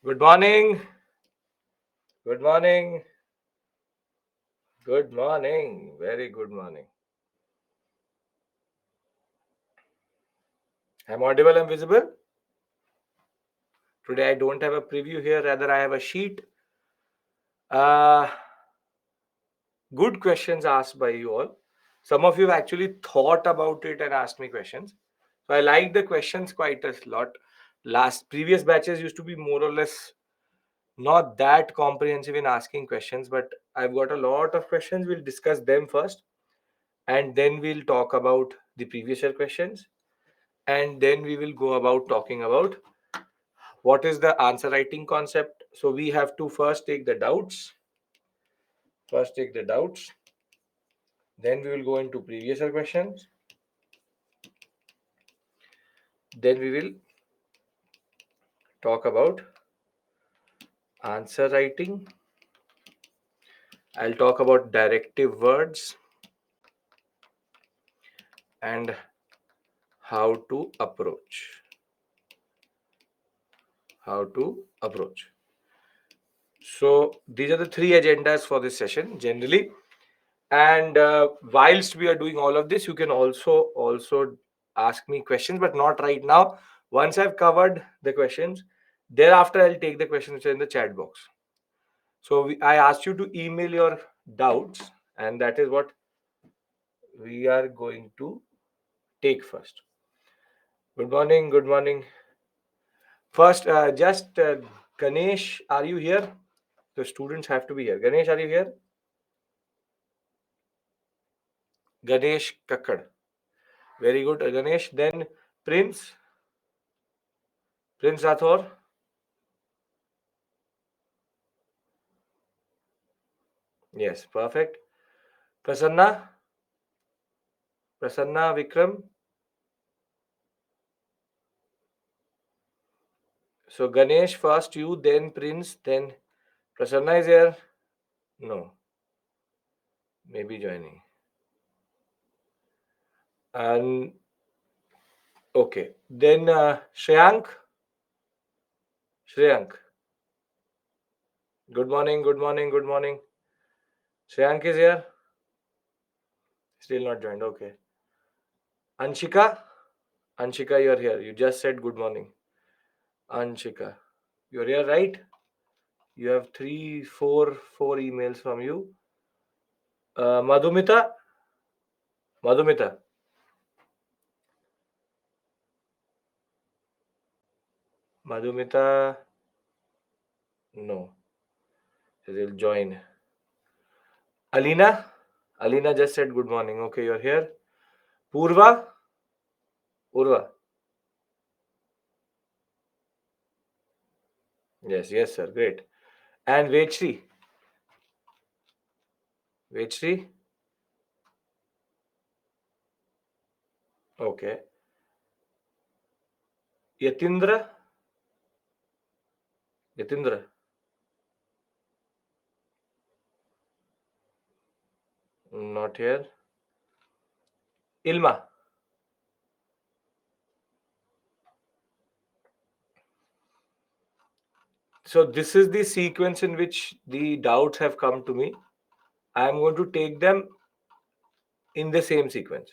Good morning. Good morning. Good morning. Very good morning. I'm audible and visible. Today I don't have a preview here, rather I have a sheet. Good questions asked by you all. Some of you have actually thought about it and asked me questions. So I like the questions quite a lot. Previous batches used to be more or less not that comprehensive in asking questions, but I've got a lot of questions. We'll discuss them first, and then we'll talk about the previous year questions, and then we will go about talking about what is the answer writing concept. So we have to first take the doubts. Then we will go into previous year questions. Then we will talk about answer writing. I'll talk about directive words and how to approach. So these are the three agendas for this session generally. And whilst we are doing all of this, you can also ask me questions, but not right now. Once I've covered the questions, thereafter I'll take the questions which are in the chat box. So I asked you to email your doubts, and that is what we are going to take first. Good morning. Good morning. First, Ganesh, are you here? The students have to be here. Ganesh, are you here? Ganesh Kakkad. Very good, Ganesh. Then Prince Rathor. Yes, perfect. Prasanna Vikram. So Ganesh first, you, then Prince, then Prasanna is here. No, maybe joining. And okay, then Shreyank. Good morning. Shreyank is here. Still not joined. Okay. Anshika, you're here. You just said good morning. Anshika, you're here, right? You have four emails from you. Madhumita. No. They'll join. Alina just said good morning. Okay, you're here. Purva. Yes, sir. Great. And Vechri. Okay. Yatindra. Not here. Ilma. So this is the sequence in which the doubts have come to me. I am going to take them in the same sequence.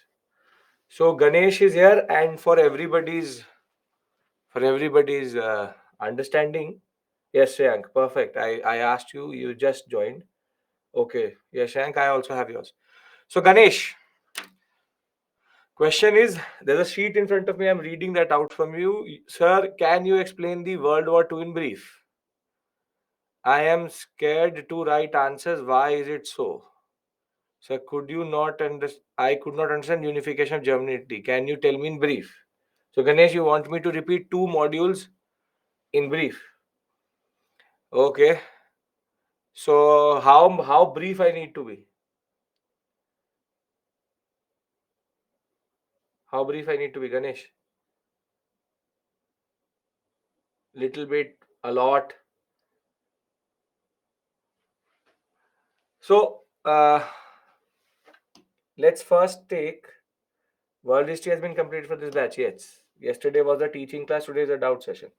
So Ganesh is here, and for everybody's understanding, yes, Shreyank, perfect. I asked you, you just joined. Okay, yes, Shreyank, I also have yours. So Ganesh, question is, there's a sheet in front of me. I'm reading that out from you, sir. Can you explain the World War II in brief? I am scared to write answers. Why is it so? Sir, I could not understand unification of Germany. Can you tell me in brief? So Ganesh, you want me to repeat 2 modules in brief? Okay. So how brief I need to be? How brief I need to be, Ganesh? Little bit, a lot. So let's first take world history has been completed for this batch. Yes. Yesterday was a teaching class. Today is a doubt session.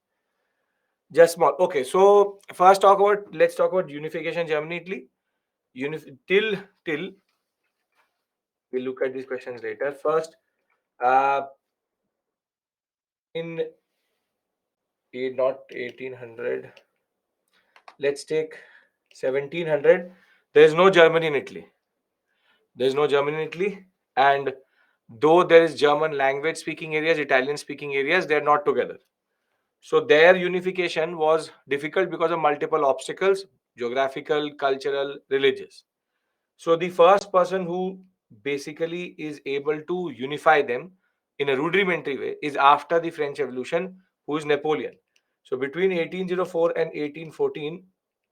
Just small. Okay, so first talk about let's talk about unification Germany Italy. Till we'll look at these questions later. First, uh, in not 1800, let's take 1700. There's no Germany in Italy. There's no Germany in Italy, and though there is German language speaking areas, Italian speaking areas, they're not together. So their unification was difficult because of multiple obstacles: geographical, cultural, religious. So the first person who basically is able to unify them in a rudimentary way is after the French Revolution, who is Napoleon. So between 1804 and 1814,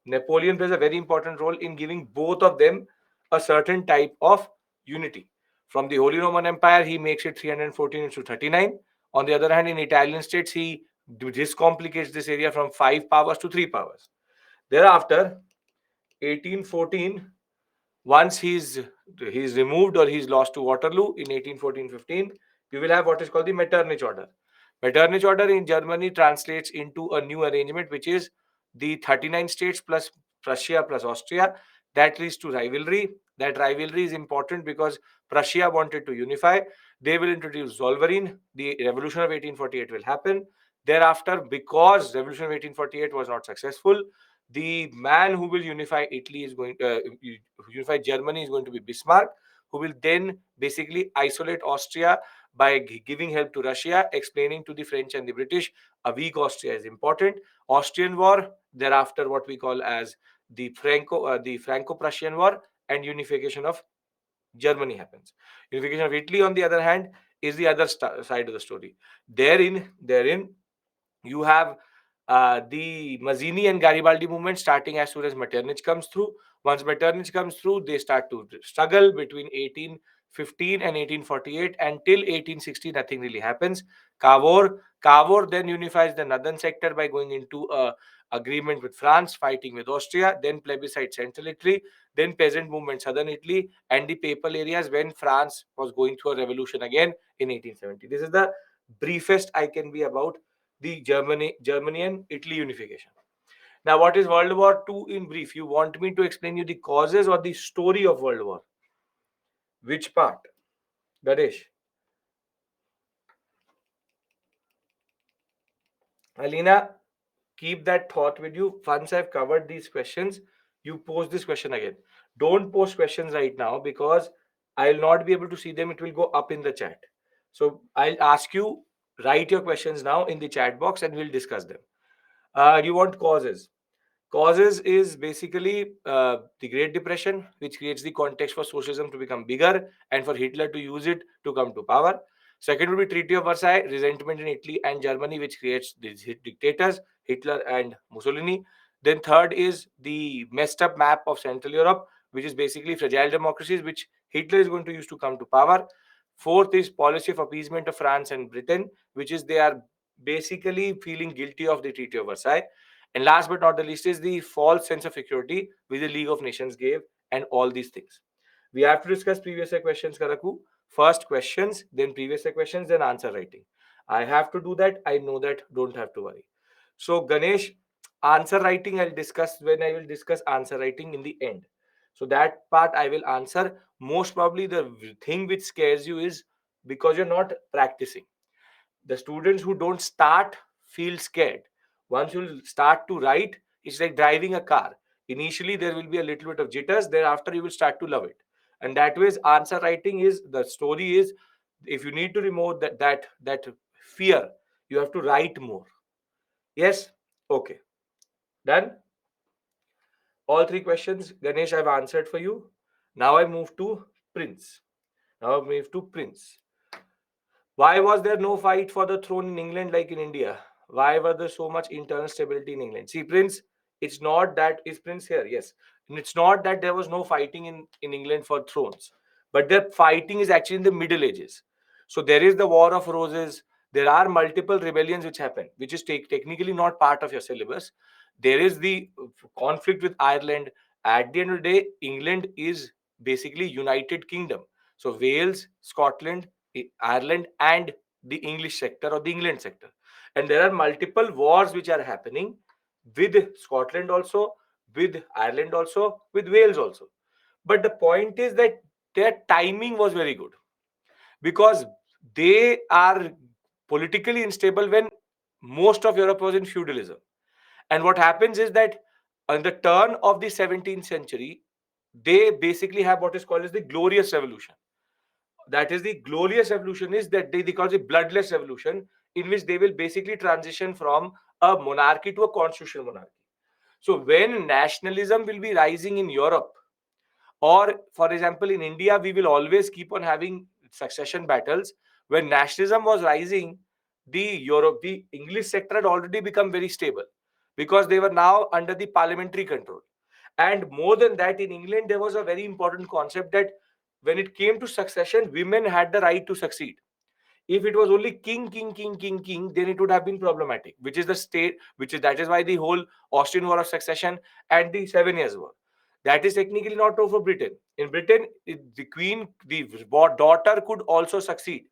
Napoleon plays a very important role in giving both of them a certain type of unity. From the Holy Roman Empire, he makes it 314 into 39. On the other hand, in Italian states, he discomplicates this area from 5 powers to 3 powers. Thereafter, 1814, once he's removed or he's lost to Waterloo in 1814-15, you will have what is called the Metternich Order. Metternich Order in Germany translates into a new arrangement, which is the 39 states plus Prussia plus Austria. That leads to rivalry. That rivalry is important because Prussia wanted to unify. They will introduce Zollverein. The revolution of 1848 will happen. Thereafter, because revolution of 1848 was not successful, the man who will unify Italy is going unify Germany is going to be Bismarck, who will then basically isolate Austria by giving help to Russia, explaining to the French and the British a weak Austria is important. Austrian War, thereafter what we call as the Franco-Prussian War, and unification of Germany happens. Unification of Italy, on the other hand, is the other side of the story. Therein, you have the Mazzini and Garibaldi movement starting as soon as Metternich comes through. Once Metternich comes through, they start to struggle between 1815 and 1848 until 1860. Nothing really happens. Cavour then unifies the northern sector by going into a agreement with France, fighting with Austria, then plebiscite central Italy, then peasant movement southern Italy, and the papal areas when France was going through a revolution again in 1870. This is the briefest I can be about the Germany and Italy unification. Now, what is World War II in brief? You want me to explain you the causes or the story of World War? Which part? Ganesh. Alina, keep that thought with you. Once I've covered these questions, you post this question again. Don't post questions right now because I'll not be able to see them. It will go up in the chat. So I'll ask you, write your questions now in the chat box and we'll discuss them. You want causes? Causes is basically the Great Depression, which creates the context for socialism to become bigger and for Hitler to use it to come to power. Second would be Treaty of Versailles, resentment in Italy and Germany, which creates these dictators, Hitler and Mussolini. Then third is the messed up map of Central Europe, which is basically fragile democracies, which Hitler is going to use to come to power. Fourth is policy of appeasement of France and Britain, which is they are basically feeling guilty of the Treaty of Versailles. And last but not the least is the false sense of security which the League of Nations gave, and all these things. We have to discuss previous year questions, Karaku. First questions, then previous year questions, then answer writing. I have to do that. I know that. Don't have to worry. So, Ganesh, answer writing I'll discuss when I will discuss answer writing in the end. So, that part I will answer. Most probably, the thing which scares you is because you're not practicing. The students who don't start feel scared. Once you start to write, it's like driving a car. Initially there will be a little bit of jitters, thereafter you will start to love it. And that way answer writing is the story is, if you need to remove that fear, you have to write more. Yes. Okay, done. All three questions, Ganesh, I've answered for you. Now I move to Prince. Now I move to Prince. Why was there no fight for the throne in England like in India? Why was there so much internal stability in England? See, Prince, it's not that, is Prince here? Yes. And it's not that there was no fighting in England for thrones, but the fighting is actually in the Middle Ages. So there is the War of Roses. There are multiple rebellions which happen, which is technically not part of your syllabus. There is the conflict with Ireland. At the end of the day, England is basically United Kingdom. So Wales, Scotland, Ireland, and the English sector or the England sector. And there are multiple wars which are happening. with Scotland also, with Ireland also, with Wales also. But the point is that their timing was very good, because they are politically unstable when most of Europe was in feudalism. And what happens is that on the turn of the 17th century, they basically have what is called as the Glorious Revolution. That is, the glorious revolution is that they call it bloodless revolution, in which they will basically transition from a monarchy to a constitutional monarchy. So when nationalism will be rising in Europe, or for example in India, we will always keep on having succession battles. When nationalism was rising, the English sector had already become very stable, because they were now under the parliamentary control. And more than that, in England there was a very important concept that when it came to succession, women had the right to succeed. If it was only king, then it would have been problematic, which is the state, which is that is why the whole Austrian War of Succession and the 7 Years' War. That is technically not true for Britain. In Britain, the queen, the daughter could also succeed.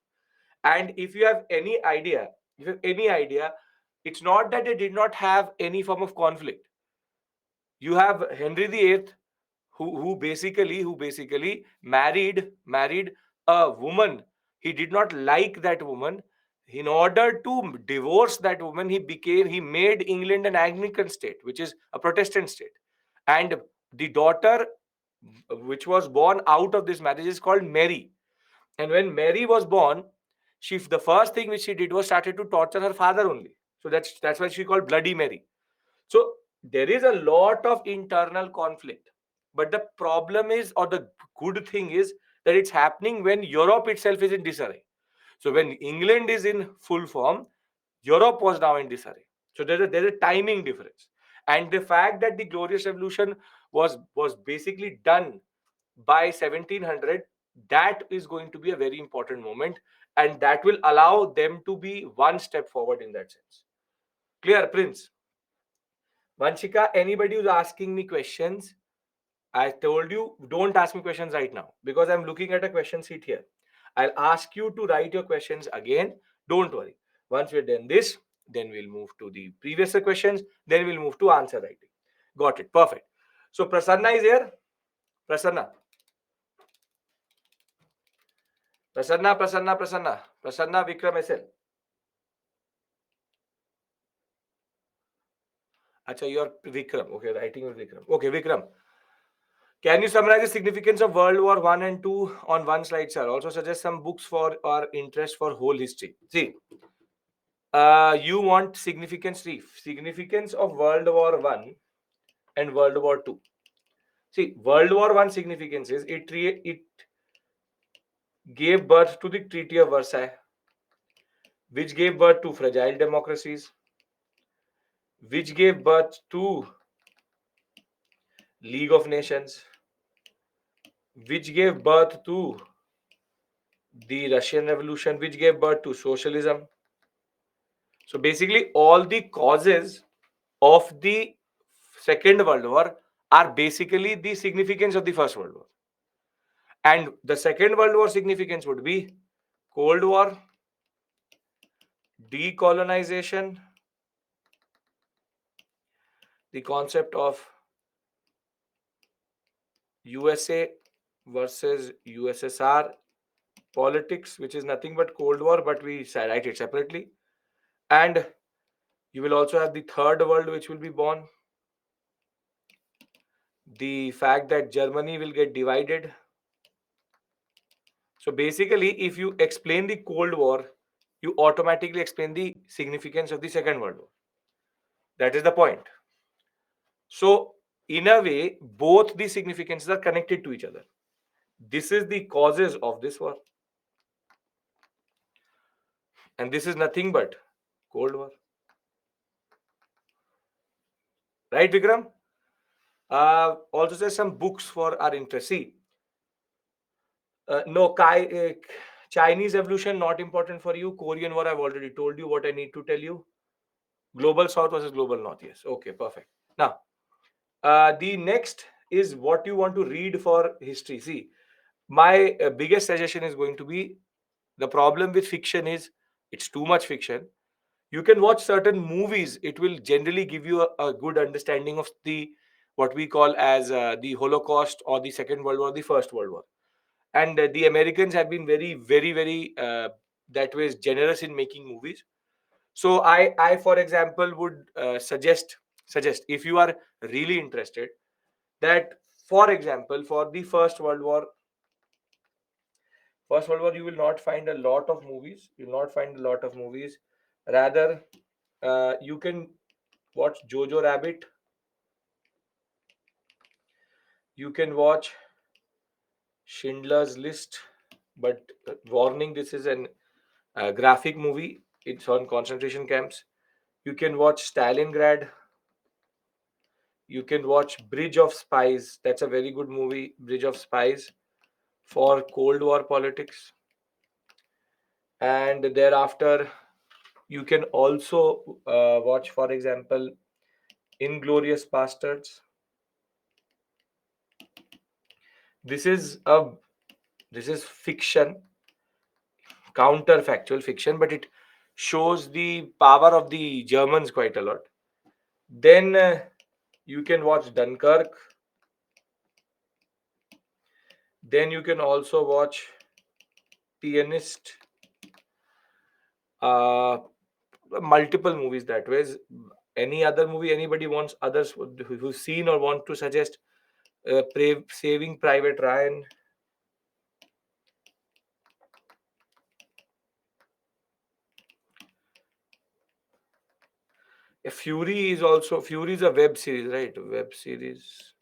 And if you have any idea, if you have any idea, it's not that they did not have any form of conflict. You have Henry VIII, who basically married a woman. He did not like that woman. In order to divorce that woman, he made England an Anglican state, which is a Protestant state. And the daughter which was born out of this marriage is called Mary. And when Mary was born, the first thing which she did was started to torture her father only. So that's why she called Bloody Mary. So there is a lot of internal conflict. But the problem is, or the good thing is, that it's happening when Europe itself is in disarray. So when England is in full form, Europe was now in disarray. So there's a timing difference. And the fact that the Glorious Revolution was basically done by 1700, that is going to be a very important moment, and that will allow them to be one step forward in that sense. Clear, Prince? Vanshika, anybody who's asking me questions, I told you don't ask me questions right now, because I'm looking at a question sheet here. I'll ask you to write your questions again. Don't worry. Once we're done this, then we'll move to the previous questions. Then we'll move to answer writing. Got it. Perfect. So Prasanna is here. Prasanna. Prasanna Vikram SL. Acha, you're Vikram. Okay, writing with Vikram. Okay, Vikram. Can you summarize the significance of World War One and Two on one slide, sir? Also suggest some books for our interest for whole history. See, you want significance of World War One and World War Two. See, World War One significance is it gave birth to the Treaty of Versailles, which gave birth to fragile democracies, which gave birth to League of Nations, which gave birth to the Russian Revolution, which gave birth to socialism. So basically, all the causes of the Second World War are basically the significance of the First World War. And the Second World War significance would be Cold War, decolonization, the concept of USA versus USSR politics, which is nothing but Cold War, but we write it separately. And you will also have the Third World, which will be born. The fact that Germany will get divided. So basically, if you explain the Cold War, you automatically explain the significance of the Second World War. That is the point. So, in a way, both the significances are connected to each other. This is the causes of this war. And this is nothing but Cold War. Right, Vikram? Also, there's some books for our interest. See, no, Chinese evolution not important for you. Korean War, I've already told you what I need to tell you. Global South versus Global North. Yes. Okay, perfect. Now, the next is what you want to read for history. See, my biggest suggestion is going to be, the problem with fiction is it's too much fiction. You can watch certain movies. It will generally give you a good understanding of the what we call as the Holocaust or the Second World War, the First World War. And the Americans have been very, very, very that way generous in making movies. So I for example would suggest if you are really interested that, for example, for the First World War, you will not find a lot of movies. You will not find a lot of movies. Rather, you can watch Jojo Rabbit. You can watch Schindler's List. But warning, this is an graphic movie. It's on concentration camps. You can watch Stalingrad. You can watch Bridge of Spies. That's a very good movie, Bridge of Spies, for Cold War politics. And thereafter, you can also watch, for example, Inglorious Bastards. This is a this is fiction, counterfactual fiction, but it shows the power of the Germans quite a lot. Then you can watch Dunkirk. Then you can also watch Pianist. Uh, Multiple movies that ways. Any other movie anybody wants, others who've seen or want to suggest? Saving Private Ryan. Fury is a web series, right? Web series.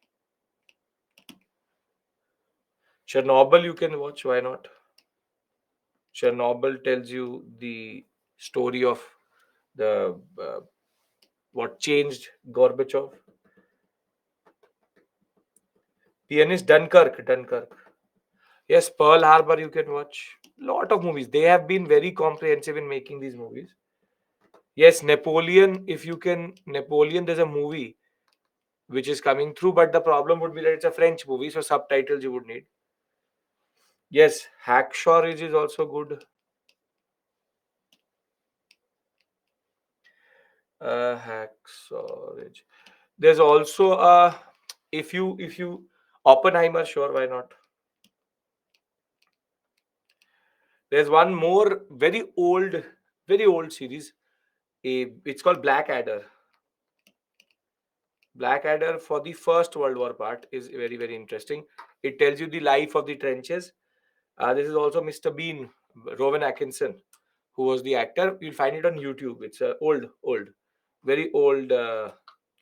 Chernobyl you can watch. Why not? Chernobyl tells you the story of the what changed Gorbachev. Pianist, Dunkirk. Yes, Pearl Harbor you can watch. Lot of movies. They have been very comprehensive in making these movies. Yes, Napoleon. If you can, Napoleon. There's a movie which is coming through, but the problem would be that it's a French movie, so subtitles you would need. Yes, Hacksaw Ridge is also good. Hacksaw Ridge. There's also if you Oppenheimer, sure, why not? There's one more very old series. It's called Blackadder. Blackadder for the First World War part is very, very interesting. It tells you the life of the trenches. This is also Mr. Bean, Rowan Atkinson, who was the actor. You'll find it on YouTube. It's a very old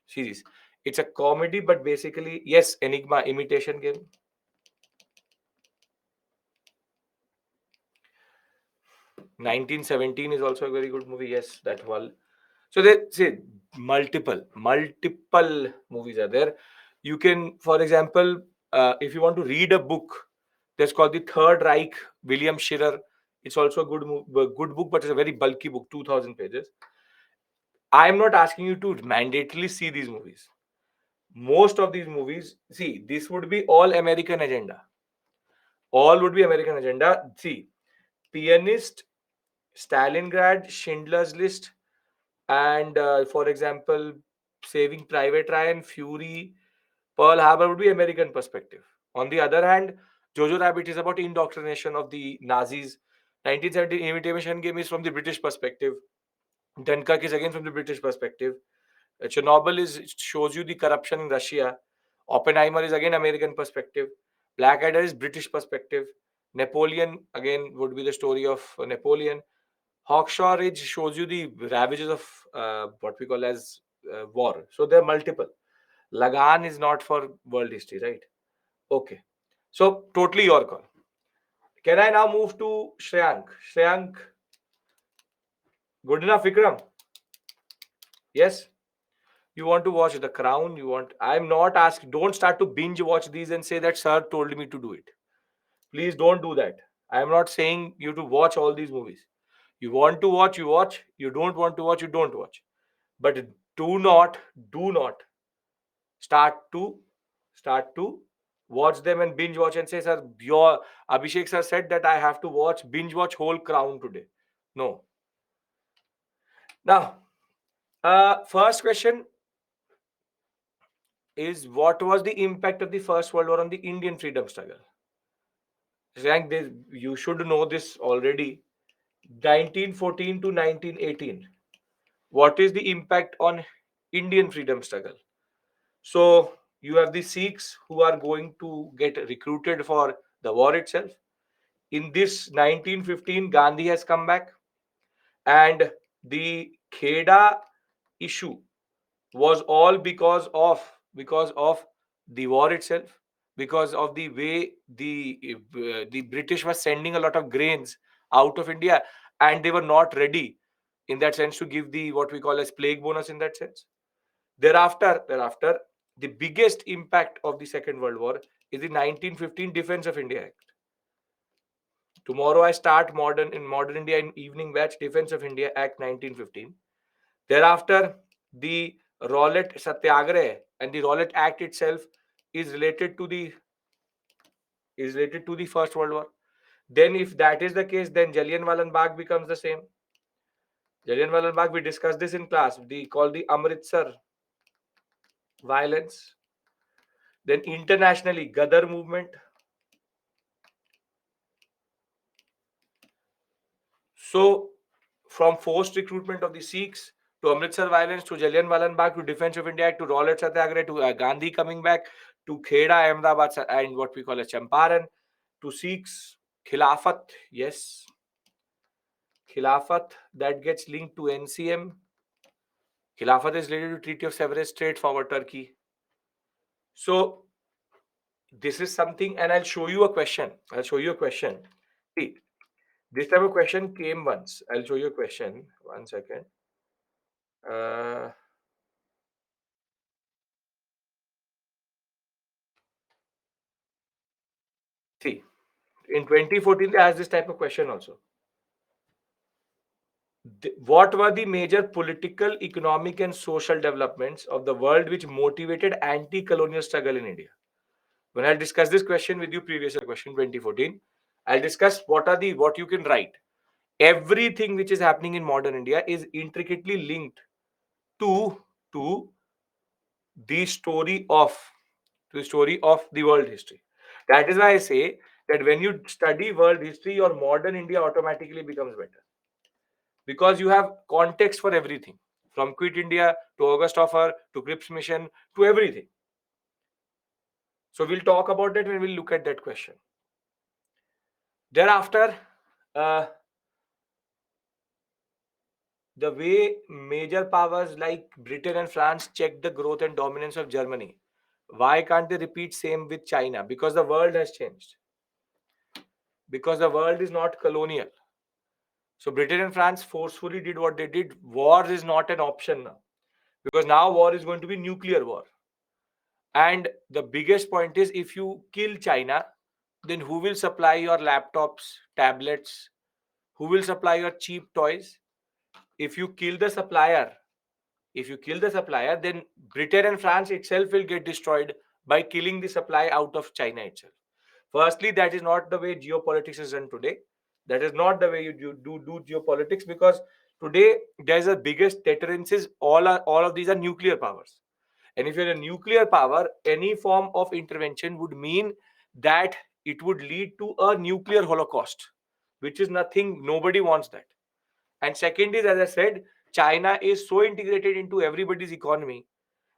series. It's a comedy, but basically, yes, Enigma, Imitation Game. 1917 is also a very good movie. Yes, that one. So they say multiple movies are there. You can, for example, if you want to read a book, there's called The Third Reich, William Shirer. It's also a good book, but it's a very bulky book, 2,000 pages. I'm not asking you to mandatorily see these movies. Most of these movies, see, this would be all American agenda. All would be American agenda. See, Pianist, Stalingrad, Schindler's List, and for example, Saving Private Ryan, Fury, Pearl Harbor would be American perspective. On the other hand, Jojo Rabbit is about indoctrination of the Nazis. 1917 Imitation Game is from the British perspective. Dunkirk is again from the British perspective. Chernobyl is shows you the corruption in Russia. Oppenheimer is again American perspective. Blackadder is British perspective. Napoleon again would be the story of Napoleon. Hawkshaw Ridge shows you the ravages of what we call as war. So there are multiple. Lagan is not for world history, right? Okay. So totally your call. Can I now move to Shreyank? Shreyank, good enough, Vikram? Yes? You want to watch The Crown? I'm not asking, don't start to binge watch these and say that sir told me to do it. Please don't do that. I'm not saying you to watch all these movies. You want to watch, you watch. You don't want to watch, you don't watch. But do not start to start to watch them and binge watch and say, sir, your Abhishek sir said that I have to binge watch whole Crown today. No, Now, first question is, what was the impact of the First World War on the Indian freedom struggle? Rank this, you should know this already. 1914 to 1918. What is the impact on Indian freedom struggle? So you have the Sikhs who are going to get recruited for the war itself. In this 1915, Gandhi has come back, and the Kheda issue was all because of the war itself, because of the way the British was sending a lot of grains out of India, and they were not ready in that sense to give the what we call as plague bonus in that sense. Thereafter, the biggest impact of the Second World War is the 1915 Defense of India Act. Tomorrow I start modern India in evening batch, Defense of India Act 1915. Thereafter, the Rowlatt Satyagraha and the Rowlatt Act itself is related to the First World War. Then, if that is the case, then Jallianwala Bagh becomes the same. Jallianwala Bagh, we discussed this in class. The called the Amritsar violence. Then internationally, Gadar movement. So, from forced recruitment of the Sikhs to Amritsar violence to Jallianwala Bagh to Defense of India to Rowlatt Satyagraha to Gandhi coming back to Kheda, Ahmedabad, and what we call as Champaran to Sikhs, Khilafat, yes, Khilafat that gets linked to NCM. Khilafat is related to Treaty of Severus, straightforward Turkey. So this is something, and I'll show you a question. See, this type of question came once. I'll show you a question. 1 second. Uh, see, in 2014, they asked this type of question also. What were the major political, economic, and social developments of the world which motivated anti-colonial struggle in India? When I discussed this question with you, previous question 2014, I'll discuss what you can write. Everything which is happening in modern India is intricately linked to to the story of the world history. That is why I say that when you study world history, your modern India automatically becomes better, because you have context for everything, from Quit India to August Offer to Cripps Mission to everything. So we'll talk about that when we'll look at that question. Thereafter, the way major powers like Britain and France checked the growth and dominance of Germany, why can't they repeat same with China? Because the world has changed. Because the world is not colonial. So Britain and France forcefully did what they did. War is not an option now. Because now war is going to be nuclear war. And the biggest point is, if you kill China, then who will supply your laptops, tablets? Who will supply your cheap toys? If you kill the supplier, then Britain and France itself will get destroyed by killing the supply out of China itself. Firstly, that is not the way geopolitics is done today. That is not the way you do geopolitics, because today there's a biggest deterrences. All of these are nuclear powers. And if you're a nuclear power, any form of intervention would mean that it would lead to a nuclear holocaust, which is nothing, nobody wants that. And second is, as I said, China is so integrated into everybody's economy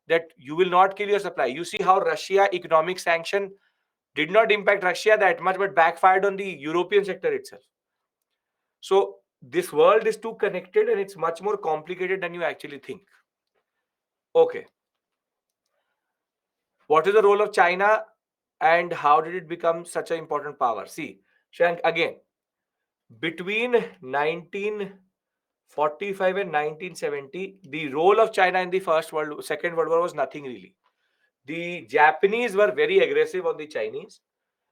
that you will not kill your supply. You see how Russia economic sanction did not impact Russia that much, but backfired on the European sector itself. So this world is too connected and it's much more complicated than you actually think. Okay. What is the role of China and how did it become such an important power? See, Shank, again, between 1945 and 1970, the role of China in the Second World War was nothing really. The Japanese were very aggressive on the Chinese,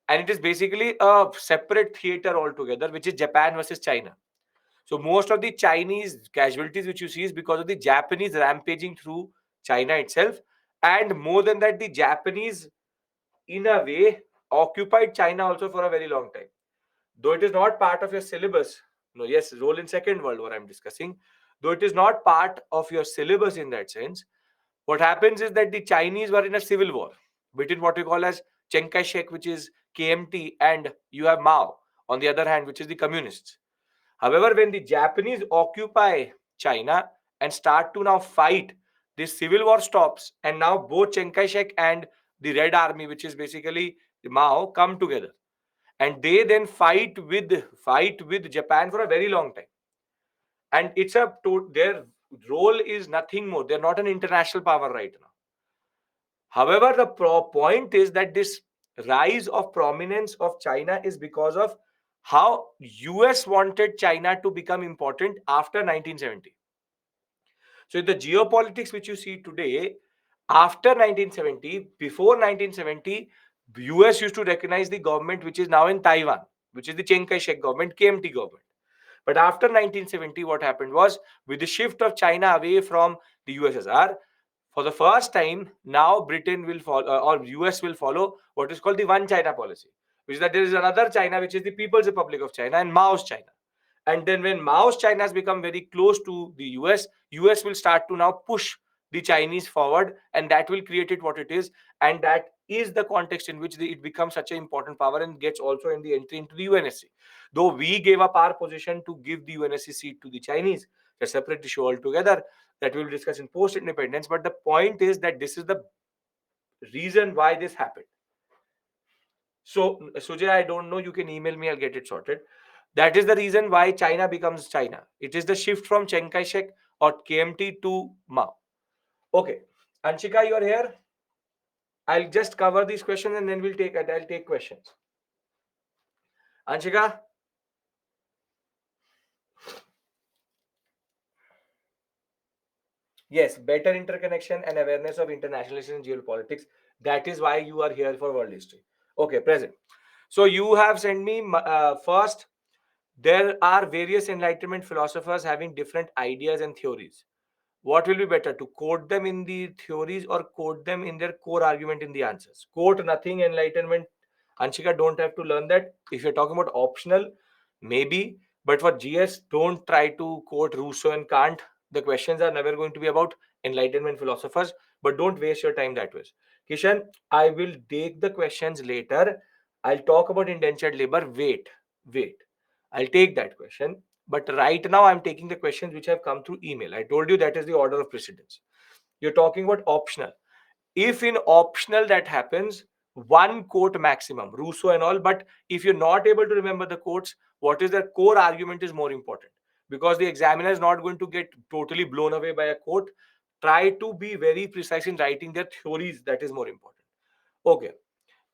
and it is basically a separate theater altogether, which is Japan versus China. So most of the Chinese casualties which you see is because of the Japanese rampaging through China itself, and more than that, the Japanese, in a way, occupied China also for a very long time. Though it is not part of your syllabus, no, yes, role in Second World War I'm discussing. though it is not part of your syllabus in that sense. What happens is that the Chinese were in a civil war between what we call as Chiang Kai-shek, which is KMT, and you have Mao on the other hand, which is the communists. However, when the Japanese occupy China and start to now fight, this civil war stops, and now both Chiang Kai-shek and the Red Army, which is basically Mao, come together, and they then fight with Japan for a very long time. And their role is nothing more. They're not an international power right now. However, the point is that this rise of prominence of China is because of how US wanted China to become important after 1970. So the geopolitics which you see today, after 1970, before 1970, US used to recognize the government which is now in Taiwan, which is the Chiang Kai-shek government, KMT government. But after 1970, what happened was, with the shift of China away from the USSR, for the first time, now Britain will follow, or US will follow what is called the One China policy, which is that there is another China, which is the People's Republic of China and Mao's China. And then when Mao's China has become very close to the US will start to now push the Chinese forward, and that will create it what it is. And that is the context in which it becomes such an important power and gets also in the entry into the UNSC. Though we gave up our position to give the UNSC seat to the Chinese, a separate issue altogether that we will discuss in post independence. But the point is that this is the reason why this happened. So, Sujay, I don't know. You can email me, I'll get it sorted. That is the reason why China becomes China. It is the shift from Chiang Kai shek or KMT to Mao. Okay. Anshika, you are here. I'll just cover these questions and then I'll take questions. Anshika? Yes, better interconnection and awareness of internationalization and geopolitics. That is why you are here for world history. Okay, present. So you have sent me first. There are various Enlightenment philosophers having different ideas and theories. What will be better, to quote them in the theories or quote them in their core argument in the answers? Quote nothing Enlightenment. Anshika, don't have to learn that. If you're talking about optional, maybe. But for GS, don't try to quote Rousseau and Kant. The questions are never going to be about Enlightenment philosophers, but don't waste your time that way. Kishan, I will take the questions later. I'll talk about indentured labor. Wait. I'll take that question. But right now, I'm taking the questions which have come through email. I told you that is the order of precedence. You're talking about optional. If in optional that happens, one quote maximum, Rousseau and all. But if you're not able to remember the quotes, what is their core argument is more important, because the examiner is not going to get totally blown away by a quote. Try to be very precise in writing their theories. That is more important. Okay.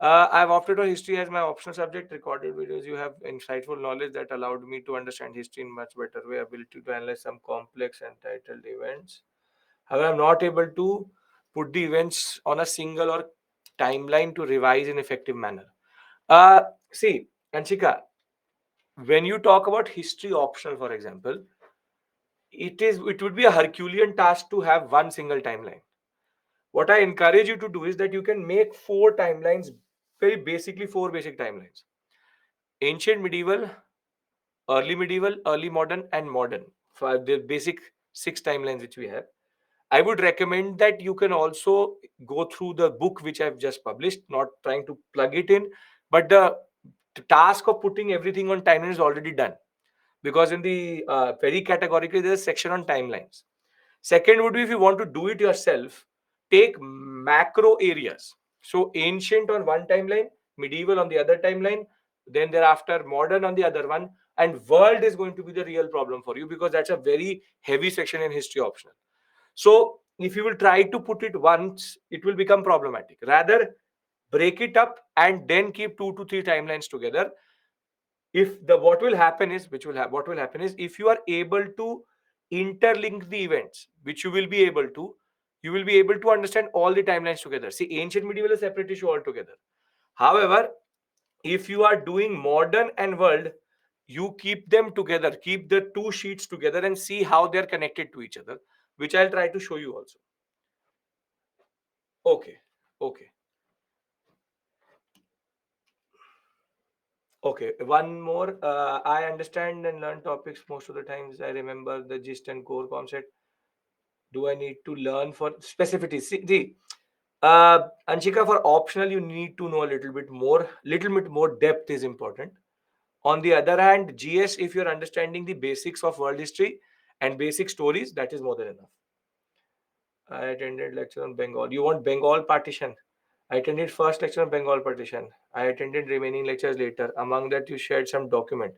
I've opted for history as my optional subject. Recorded videos, you have insightful knowledge that allowed me to understand history in much better way. Ability to analyze some complex and titled events. However, I'm not able to put the events on a single or timeline to revise in effective manner. See, Anshika, when you talk about history optional, for example, it would be a Herculean task to have one single timeline. What I encourage you to do is that you can make four timelines, very basically four basic timelines: ancient, medieval, early modern, and modern. For the basic six timelines which we have, I would recommend that you can also go through the book which I've just published, not trying to plug it in, but the task of putting everything on timeline is already done, because in the very categorically there's a section on timelines. Second would be, if you want to do it yourself, take macro areas. So ancient on one timeline, medieval on the other timeline, then thereafter modern on the other one, and world is going to be the real problem for you, because that's a very heavy section in history optional. So if you will try to put it once, it will become problematic. Rather, break it up and then keep 2 to 3 timelines together. If the what will happen is, what will happen is, if you are able to interlink the events, which you will be able to understand all the timelines together. See, ancient medieval is a separate issue altogether. However, if you are doing modern and world, you keep them together, keep the two sheets together and see how they're connected to each other, which I'll try to show you also. Okay. Okay. Okay, one more. I understand and learn topics most of the times. I remember the gist and core concept. Do I need to learn for specificity? See, Anshika, for optional, you need to know a little bit more. Little bit more depth is important. On the other hand, GS, if you're understanding the basics of world history and basic stories, that is more than enough. I attended lecture on Bengal. You want Bengal partition? I attended first lecture on Bengal partition. I attended remaining lectures later. Among that, you shared some document.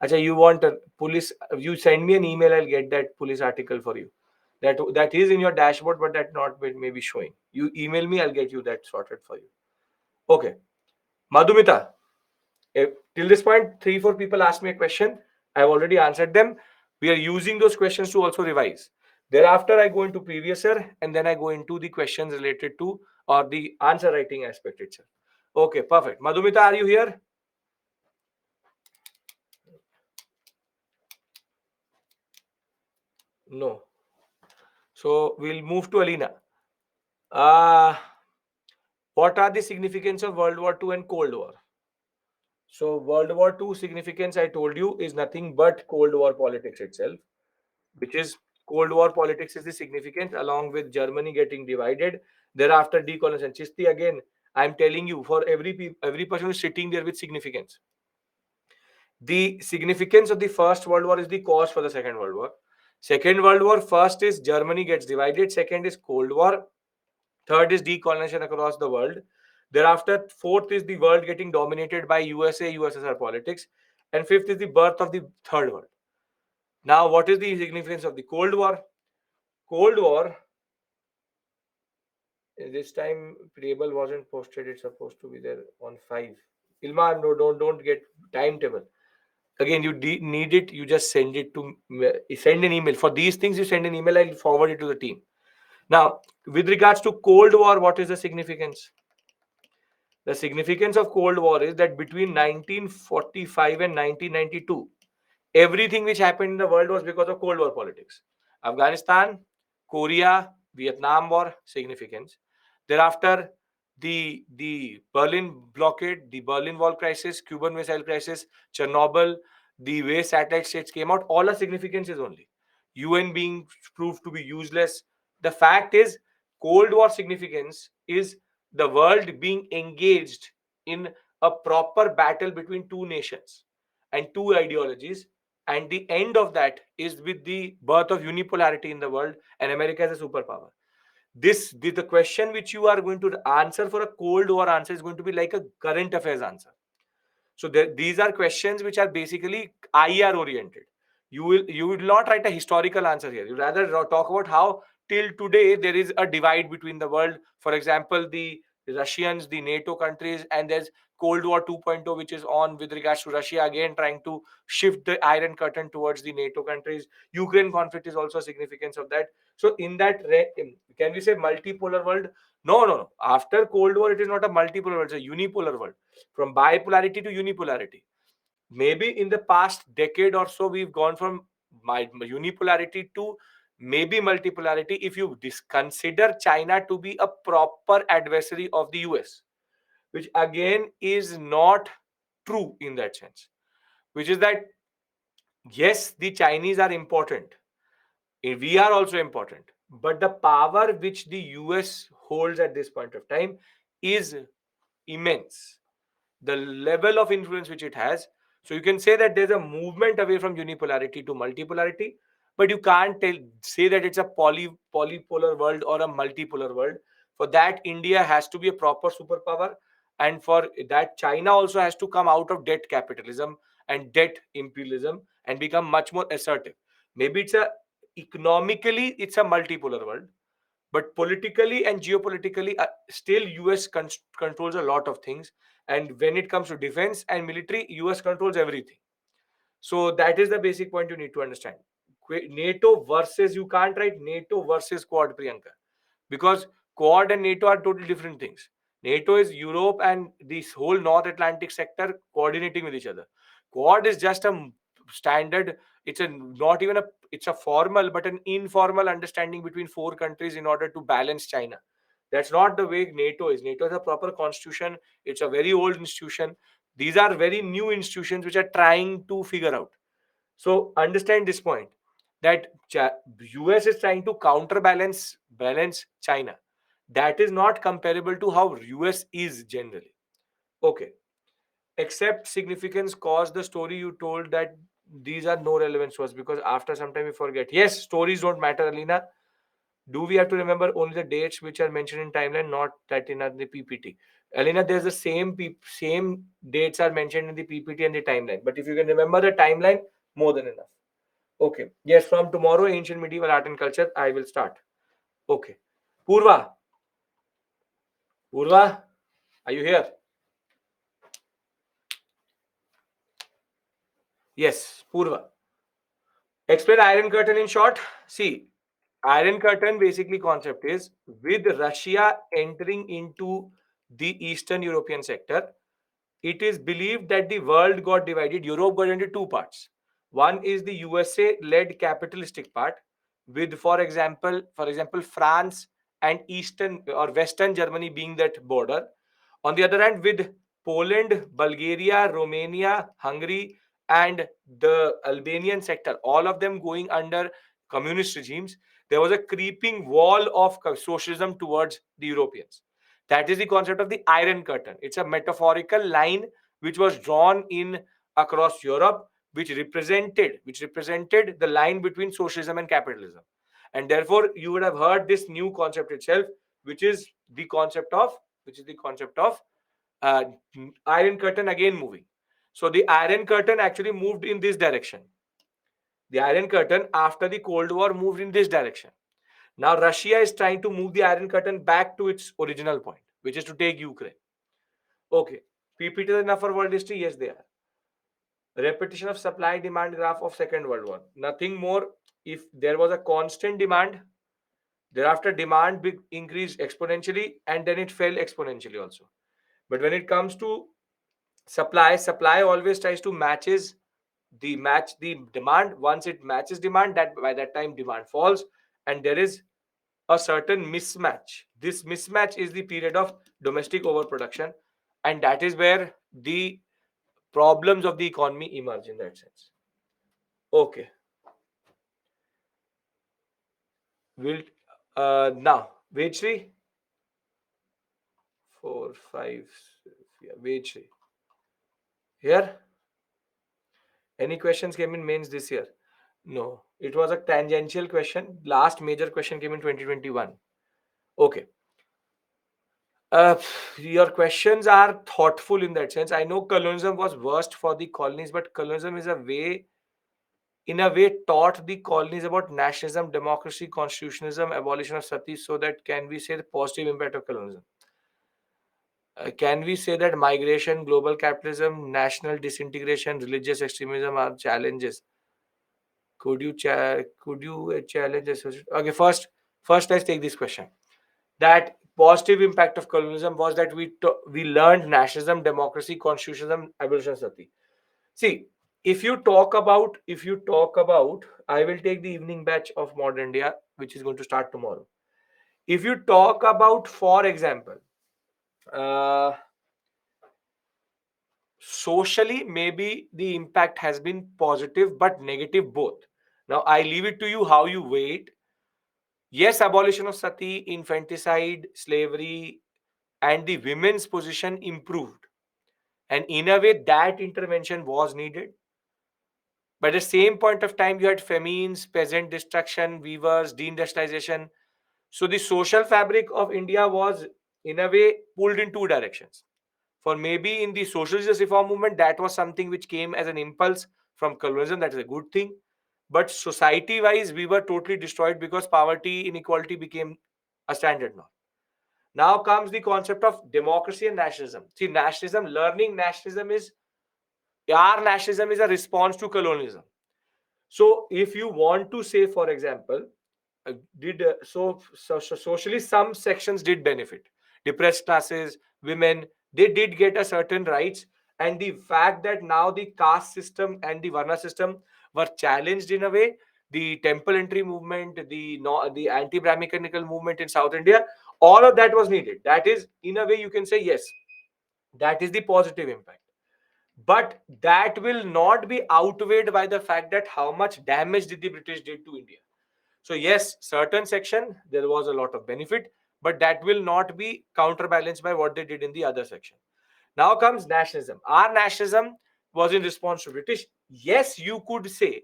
Acha, you want a police? You send me an email. I'll get that police article for you. That is in your dashboard, but that not maybe showing. You email me. I'll get you that sorted for you. Okay, Madhumita. Till this point, 3 4 people asked me a question. I've already answered them. We are using those questions to also revise. Thereafter, I go into previous year and then I go into the questions related to or the answer writing aspect itself. Okay, perfect. Madhumita, are you here? No. So we'll move to Alina. Uh, what are the significance of World War II and Cold War? So World War II significance, I told you, is nothing but Cold War politics itself, which is Cold War politics is the significance along with Germany getting divided. Thereafter, decolonization. Chisti, again, I'm telling you, for every person who's sitting there with significance. The significance of the First World War is the cause for the Second World War. Second World War, first is Germany gets divided, second is Cold War, third is decolonization across the world. Thereafter, fourth is the world getting dominated by USA, USSR politics, and fifth is the birth of the Third World. Now, what is the significance of the Cold War? Cold War, this time table wasn't posted. It's supposed to be there on 5. Ilma, no, don't get timetable. Again, you need it. You just send it to send an email for these things. You send an email. I'll forward it to the team. Now, with regards to Cold War, what is the significance? The significance of Cold War is that between 1945 and 1992, everything which happened in the world was because of Cold War politics. Afghanistan, Korea, Vietnam War, significance. Thereafter, the Berlin blockade, the Berlin Wall crisis, Cuban Missile Crisis, Chernobyl, the way satellite states came out, all are significances only. UN being proved to be useless. The fact is, Cold War significance is the world being engaged in a proper battle between two nations and two ideologies, and the end of that is with the birth of unipolarity in the world and America as a superpower. The question which you are going to answer for a Cold War answer is going to be like a current affairs answer. So these are questions which are basically IR oriented. You will not write a historical answer here. You rather talk about how till today there is a divide between the world. For example, the Russians, the NATO countries, and there's Cold War 2.0, which is on with regards to Russia again trying to shift the Iron Curtain towards the NATO countries. Ukraine conflict is also a significance of that. So in that, can we say multipolar world? No, no, no. After Cold War, it is not a multipolar world; it's a unipolar world, from bipolarity to unipolarity. Maybe in the past decade or so, we've gone from unipolarity to maybe multipolarity if you consider China to be a proper adversary of the US, which again is not true in that sense. Which is that, yes, the Chinese are important. We are also important. But the power which the US holds at this point of time is immense, the level of influence which it has. So you can say that there's a movement away from unipolarity to multipolarity, but you can't say that it's a polypolar world or a multipolar world. For that, India has to be a proper superpower, and for that, China also has to come out of debt capitalism and debt imperialism and become much more assertive. Maybe economically it's a multipolar world, but politically and geopolitically, still US controls a lot of things, and when it comes to defense and military, US controls everything. So that is the basic point you need to understand. NATO versus, you can't write NATO versus Quad, Priyanka, because Quad and NATO are totally different things. NATO is Europe and this whole North Atlantic sector coordinating with each other. Quad is just a standard. It's a not even a it's a formal but an informal understanding between four countries in order to balance China. That's not the way NATO is. NATO is a proper constitution. It's a very old institution. These are very new institutions which are trying to figure out. So understand this point, that US is trying to balance China. That is not comparable to how US is generally. Okay. Except significance cause the story you told, that these are no relevance to us, because after some time we forget. Yes, stories don't matter, Alina. Do we have to remember only the dates which are mentioned in timeline, not that in the PPT? Alina, there's the same dates are mentioned in the PPT and the timeline. But if you can remember the timeline, more than enough. Okay. Yes, from tomorrow, ancient medieval art and culture, I will start. Okay. Purva. Purva, are you here? Yes, Purva. Explain Iron Curtain in short. See, Iron Curtain basically concept is, with Russia entering into the Eastern European sector, it is believed that the world got divided. Europe got into two parts. One is the USA-led capitalistic part, with, for example, France and Eastern or Western Germany being that border. On the other hand, with Poland, Bulgaria, Romania, Hungary, and the Albanian sector, all of them going under communist regimes, there was a creeping wall of socialism towards the Europeans. That is the concept of the Iron Curtain. It's a metaphorical line which was drawn in across Europe, which represented the line between socialism and capitalism. And therefore, you would have heard this new concept itself, which is the concept of uh, Iron Curtain again moving. So the Iron Curtain actually moved in this direction. The Iron Curtain after the Cold War moved in this direction. Now Russia is trying to move the Iron Curtain back to its original point, which is to take Ukraine. Okay. PPT is enough for world history? Yes, they are. Repetition of supply demand graph of Second World War. Nothing more. If there was a constant demand, thereafter demand increased exponentially and then it fell exponentially also. But when it comes to supply always tries to match the demand. Once it matches demand, that by that time demand falls, and there is a certain mismatch. This mismatch is the period of domestic overproduction, and that is where the problems of the economy emerge in that sense. Okay, will now wage three, 4, 5, yeah, wage three. Here, any questions came in mains this year? No, it was a tangential question. Last major question came in 2021. Okay. Uh, your questions are thoughtful in that sense. I know colonialism was worst for the colonies, but colonialism is in a way, taught the colonies about nationalism, democracy, constitutionalism, abolition of sati. So that can we say the positive impact of colonialism? Can we say that migration, global capitalism, national disintegration, religious extremism are challenges? Could you challenge this? Okay, first let's take this question. That positive impact of colonialism was that we learned nationalism, democracy, constitutionalism, abolition of sati. See, if you talk about, I will take the evening batch of Modern India, which is going to start tomorrow. If you talk about, for example, uh, socially, maybe the impact has been positive but negative both. Now, I leave it to you how you weigh it. Yes, abolition of sati, infanticide, slavery, and the women's position improved. And in a way, that intervention was needed. But at the same point of time, you had famines, peasant destruction, weavers, deindustrialization. So the social fabric of India was, in a way, pulled in two directions. For maybe in the social justice reform movement, that was something which came as an impulse from colonialism. That is a good thing. But society-wise, we were totally destroyed because poverty, inequality became a standard now. Now comes the concept of democracy and nationalism. See, nationalism, learning nationalism is, our nationalism is a response to colonialism. So, if you want to say, for example, did socially some sections did benefit, depressed classes, women, they did get a certain rights, and the fact that now the caste system and the varna system were challenged in a way, the temple entry movement, the no, the anti-brahminical movement in South India, all of that was needed. That is, in a way, you can say yes, that is the positive impact. But that will not be outweighed by the fact that how much damage did the British did to India. So yes, certain section there was a lot of benefit, but that will not be counterbalanced by what they did in the other section. Now comes nationalism. Our nationalism was in response to British. Yes, you could say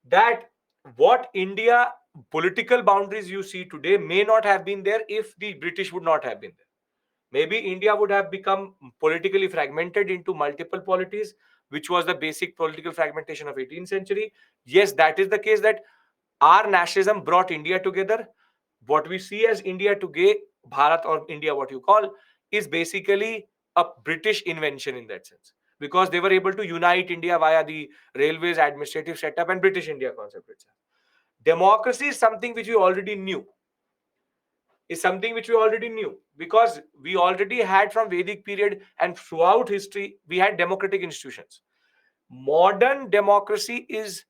that what India political boundaries you see today may not have been there if the British would not have been there. Maybe India would have become politically fragmented into multiple polities, which was the basic political fragmentation of 18th century. Yes, that is the case, that our nationalism brought India together. What we see as India today, Bharat or India, what you call, is basically a British invention in that sense, because they were able to unite India via the railways, administrative setup, and British India concept itself. Democracy is something which we already knew, because we already had from Vedic period and throughout history we had democratic institutions. Modern democracy is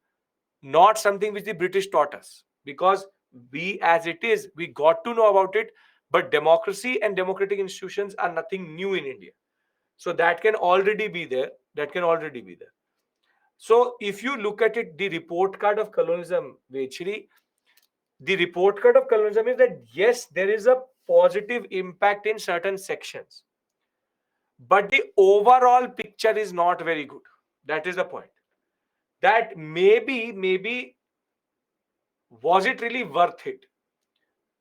not something which the British taught us, because we, as it is, we got to know about it. But democracy and democratic institutions are nothing new in India. So that can already be there. So if you look at it, the report card of colonialism, actually, the report card of colonialism is that yes, there is a positive impact in certain sections, but the overall picture is not very good. That is the point. That maybe was it really worth it?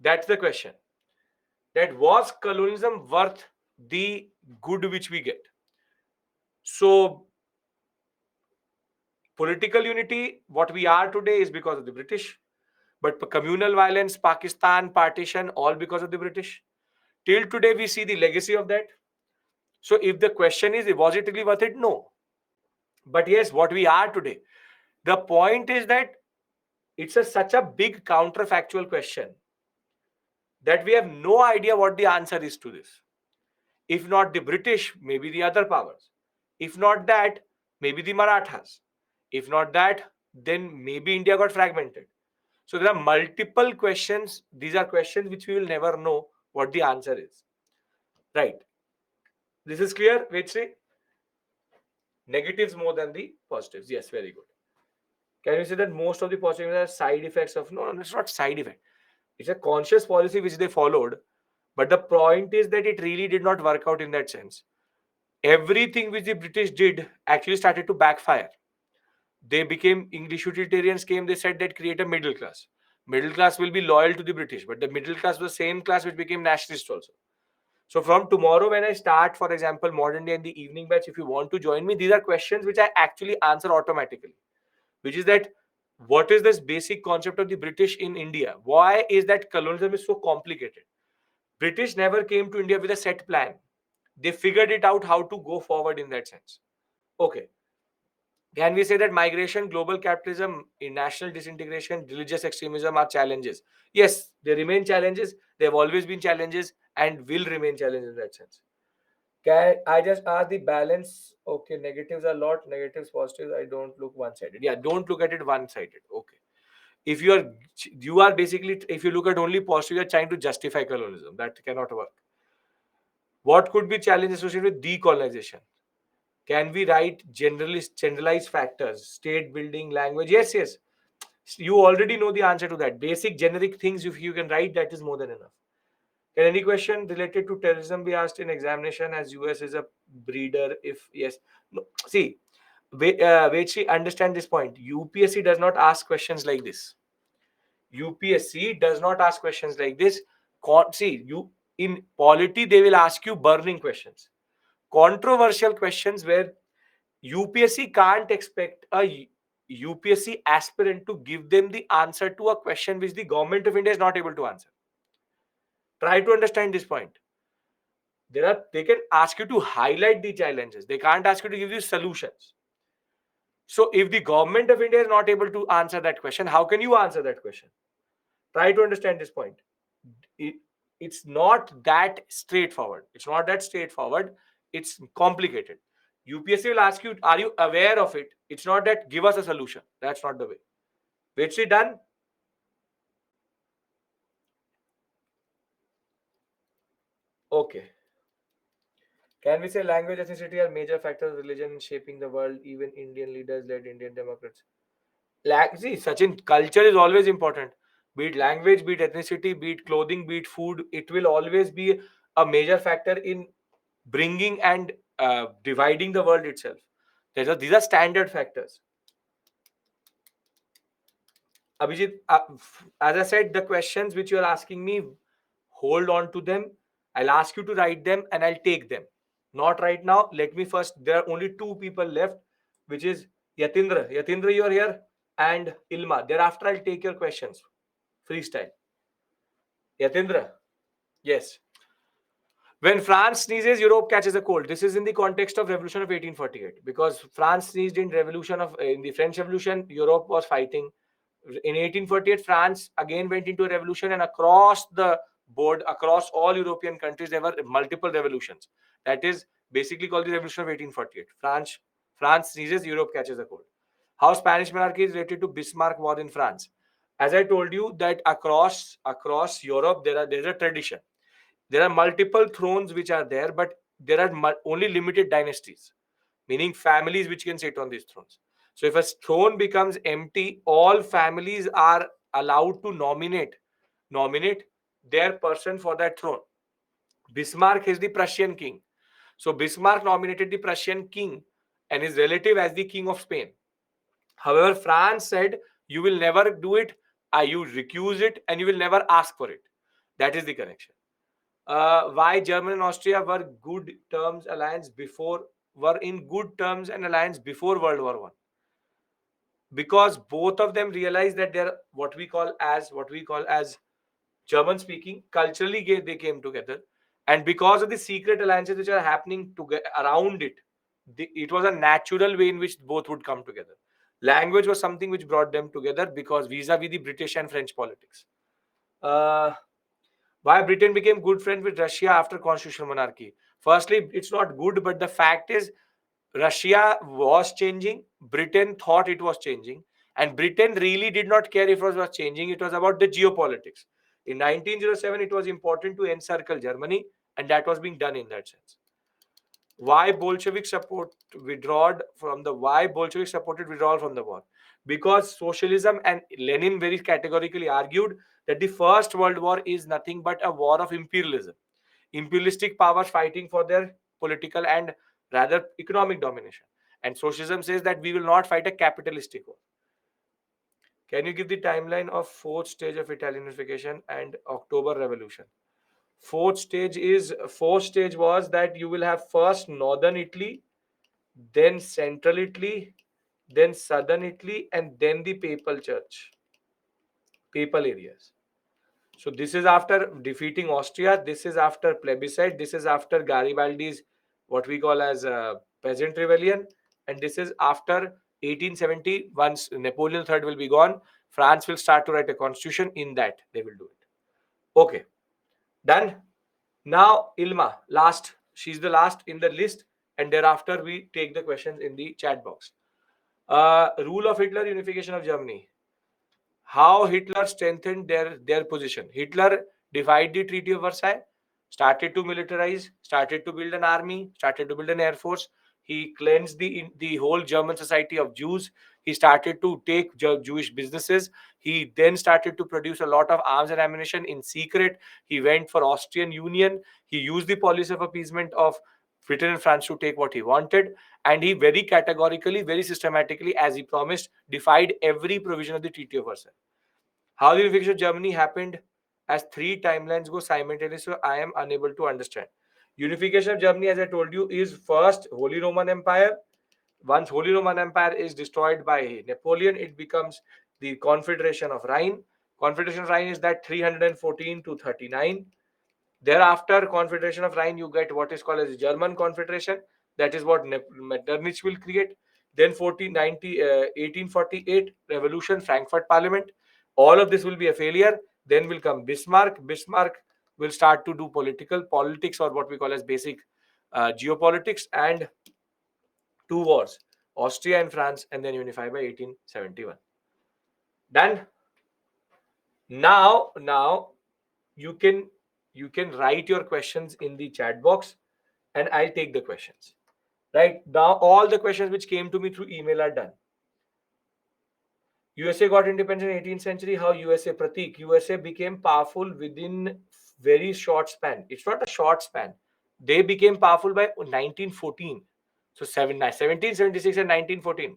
That's the question. That was colonialism worth the good which we get? So political unity, what we are today, is because of the British. But communal violence, Pakistan, partition, all because of the British. Till today, we see the legacy of that. So if the question is, was it really worth it? No. But yes, what we are today. The point is that it's such a big counterfactual question that we have no idea what the answer is to this. If not the British, maybe the other powers. If not that, maybe the Marathas. If not that, then maybe India got fragmented. So there are multiple questions. These are questions which we will never know what the answer is. Right. This is clear, Vetri? Negatives more than the positives. Yes, very good. Can you say that most of the positives are side effects of? No, it's not side effect. It's a conscious policy which they followed. But the point is that it really did not work out in that sense. Everything which the British did actually started to backfire. They became English utilitarians came, they said that create a middle class. Middle class will be loyal to the British, but the middle class was the same class which became nationalist also. So from tomorrow, when I start, for example, modern day in the evening batch, if you want to join me, these are questions which I actually answer automatically, which is that what is this basic concept of the British in India? Why is that colonialism is so complicated? British never came to India with a set plan. They figured it out how to go forward in that sense. Okay. Can we say that migration, global capitalism, national disintegration, religious extremism are challenges? Yes, they remain challenges. They have always been challenges and will remain challenges in that sense. Can I just ask the balance? Okay, negatives a lot, negatives, positives. I don't look one-sided. Yeah, don't look at it one-sided. Okay. If you are basically, if you look at only positive, you're trying to justify colonialism. That cannot work. What could be challenges associated with decolonization? Can we write generalized factors, state building, language? Yes, yes. You already know the answer to that. Basic generic things, if you can write, that is more than enough. Can any question related to terrorism be asked in examination, as US is a breeder? If yes, no. See, wait, understand this point. UPSC does not ask questions like this. UPSC does not ask questions like this. See, you in polity, they will ask you burning questions, controversial questions where UPSC can't expect a UPSC aspirant to give them the answer to a question which the government of India is not able to answer. Try to understand this point. They can ask you to highlight the challenges. They can't ask you to give you solutions. So if the government of India is not able to answer that question, how can you answer that question? Try to understand this point. It's not that straightforward. It's complicated. UPSC will ask you, are you aware of it? It's not that give us a solution. That's not the way. Wait, done? Okay. Can we say language, ethnicity are major factors of religion in shaping the world? Even Indian leaders led Indian democrats. See, Sachin, culture is always important. Be it language, be it ethnicity, be it clothing, be it food, it will always be a major factor in bringing and dividing the world itself. These are standard factors. Abhijit, as I said, the questions which you are asking me, hold on to them. I'll ask you to write them and I'll take them. Not right now. Let me first. There are only two people left, which is Yatindra. Yatindra, you are here, and Ilma. Thereafter, I'll take your questions. Freestyle. Yatindra. Yes. When France sneezes, Europe catches a cold. This is in the context of Revolution of 1848, because France sneezed in in the French Revolution. Europe was fighting. In 1848, France again went into a revolution, and across the board, across all European countries, there were multiple revolutions. That is basically called the Revolution of 1848. France sneezes, Europe catches a cold. How Spanish monarchy is related to Bismarck war in France. As I told you, that across Europe there's a tradition. There are multiple thrones which are there, but there are only limited dynasties, meaning families which can sit on these thrones. So if a throne becomes empty, all families are allowed to nominate their person for that throne. Bismarck is the Prussian king. So Bismarck nominated the Prussian king and his relative as the king of Spain. However, France said, you will never do it, you recuse it, and you will never ask for it. That is the connection. Why Germany and Austria were in good terms and alliance before World War One? Because both of them realized that they're what we call as German speaking. Culturally, they came together, and because of the secret alliances which are happening around it, it was a natural way in which both would come together. Language was something which brought them together because vis-a-vis the British and French politics. Uh, why Britain became good friends with Russia after constitutional monarchy? Firstly, it's not good, but the fact is, Russia was changing. Britain thought it was changing, and Britain really did not care if it was changing. It was about the geopolitics. In 1907, it was important to encircle Germany, and that was being done in that sense. Why Bolshevik support withdrawed from the why Bolshevik supported withdrawal from the war? Because socialism, and Lenin very categorically argued that the First World War is nothing but a war of imperialism. Imperialistic powers fighting for their political and rather economic domination. And socialism says that we will not fight a capitalistic war. Can you give the timeline of fourth stage of Italian unification and October Revolution? Fourth stage was that you will have first northern Italy, then central Italy, then southern Italy, and then the papal areas. So this is after defeating Austria. This is after plebiscite. This is after Garibaldi's what we call as a peasant rebellion, and this is after 1870. Once Napoleon III will be gone, France will start to write a constitution. In that, they will do it. Okay, done. Now Ilma, last. She's the last in the list, and thereafter we take the questions in the chat box. Rule of Hitler, unification of Germany. How Hitler strengthened their position. Hitler defied the Treaty of Versailles, started to militarize, started to build an army, started to build an air force. He cleansed the whole German society of Jews. He started to take Jewish businesses. He then started to produce a lot of arms and ammunition in secret. He went for Austrian Union. He used the policy of appeasement of Britain and France to take what he wanted, and he very categorically, very systematically, as he promised, defied every provision of the Treaty of Versailles. How the unification of Germany happened as three timelines go simultaneously, so I am unable to understand. Unification of Germany, as I told you, is first Holy Roman Empire. Once Holy Roman Empire is destroyed by Napoleon, it becomes the Confederation of Rhine. Confederation of Rhine is that 314 to 39. Thereafter, Confederation of Rhine, you get what is called as German Confederation. That is what Metternich will create. Then 1848 Revolution, Frankfurt Parliament. All of this will be a failure. Then will come Bismarck. Bismarck will start to do politics, or what we call as basic geopolitics, and two wars, Austria and France, and then unify by 1871. Done. Now you can write your questions in the chat box, and I'll take the questions. Right now, all the questions which came to me through email are done. USA got independence in 18th century. How USA, Pratik? USA became powerful within very short span. It's not a short span. They became powerful by 1914. So 1776 and 1914.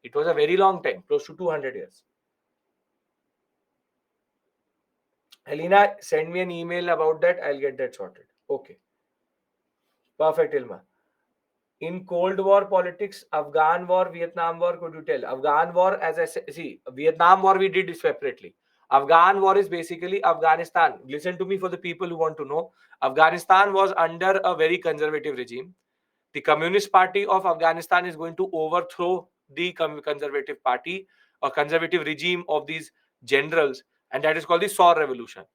It was a very long time, close to 200 years. Helena, send me an email about that. I'll get that sorted. Okay. Perfect, Ilma. In Cold War politics, Afghan War, Vietnam War, could you tell? Afghan War, as I say, see, Vietnam War we did separately. Afghan War is basically Afghanistan. Listen to me for the people who want to know. Afghanistan was under a very conservative regime. The Communist Party of Afghanistan is going to overthrow the conservative party or conservative regime of these generals, and that is called the Saur Revolution.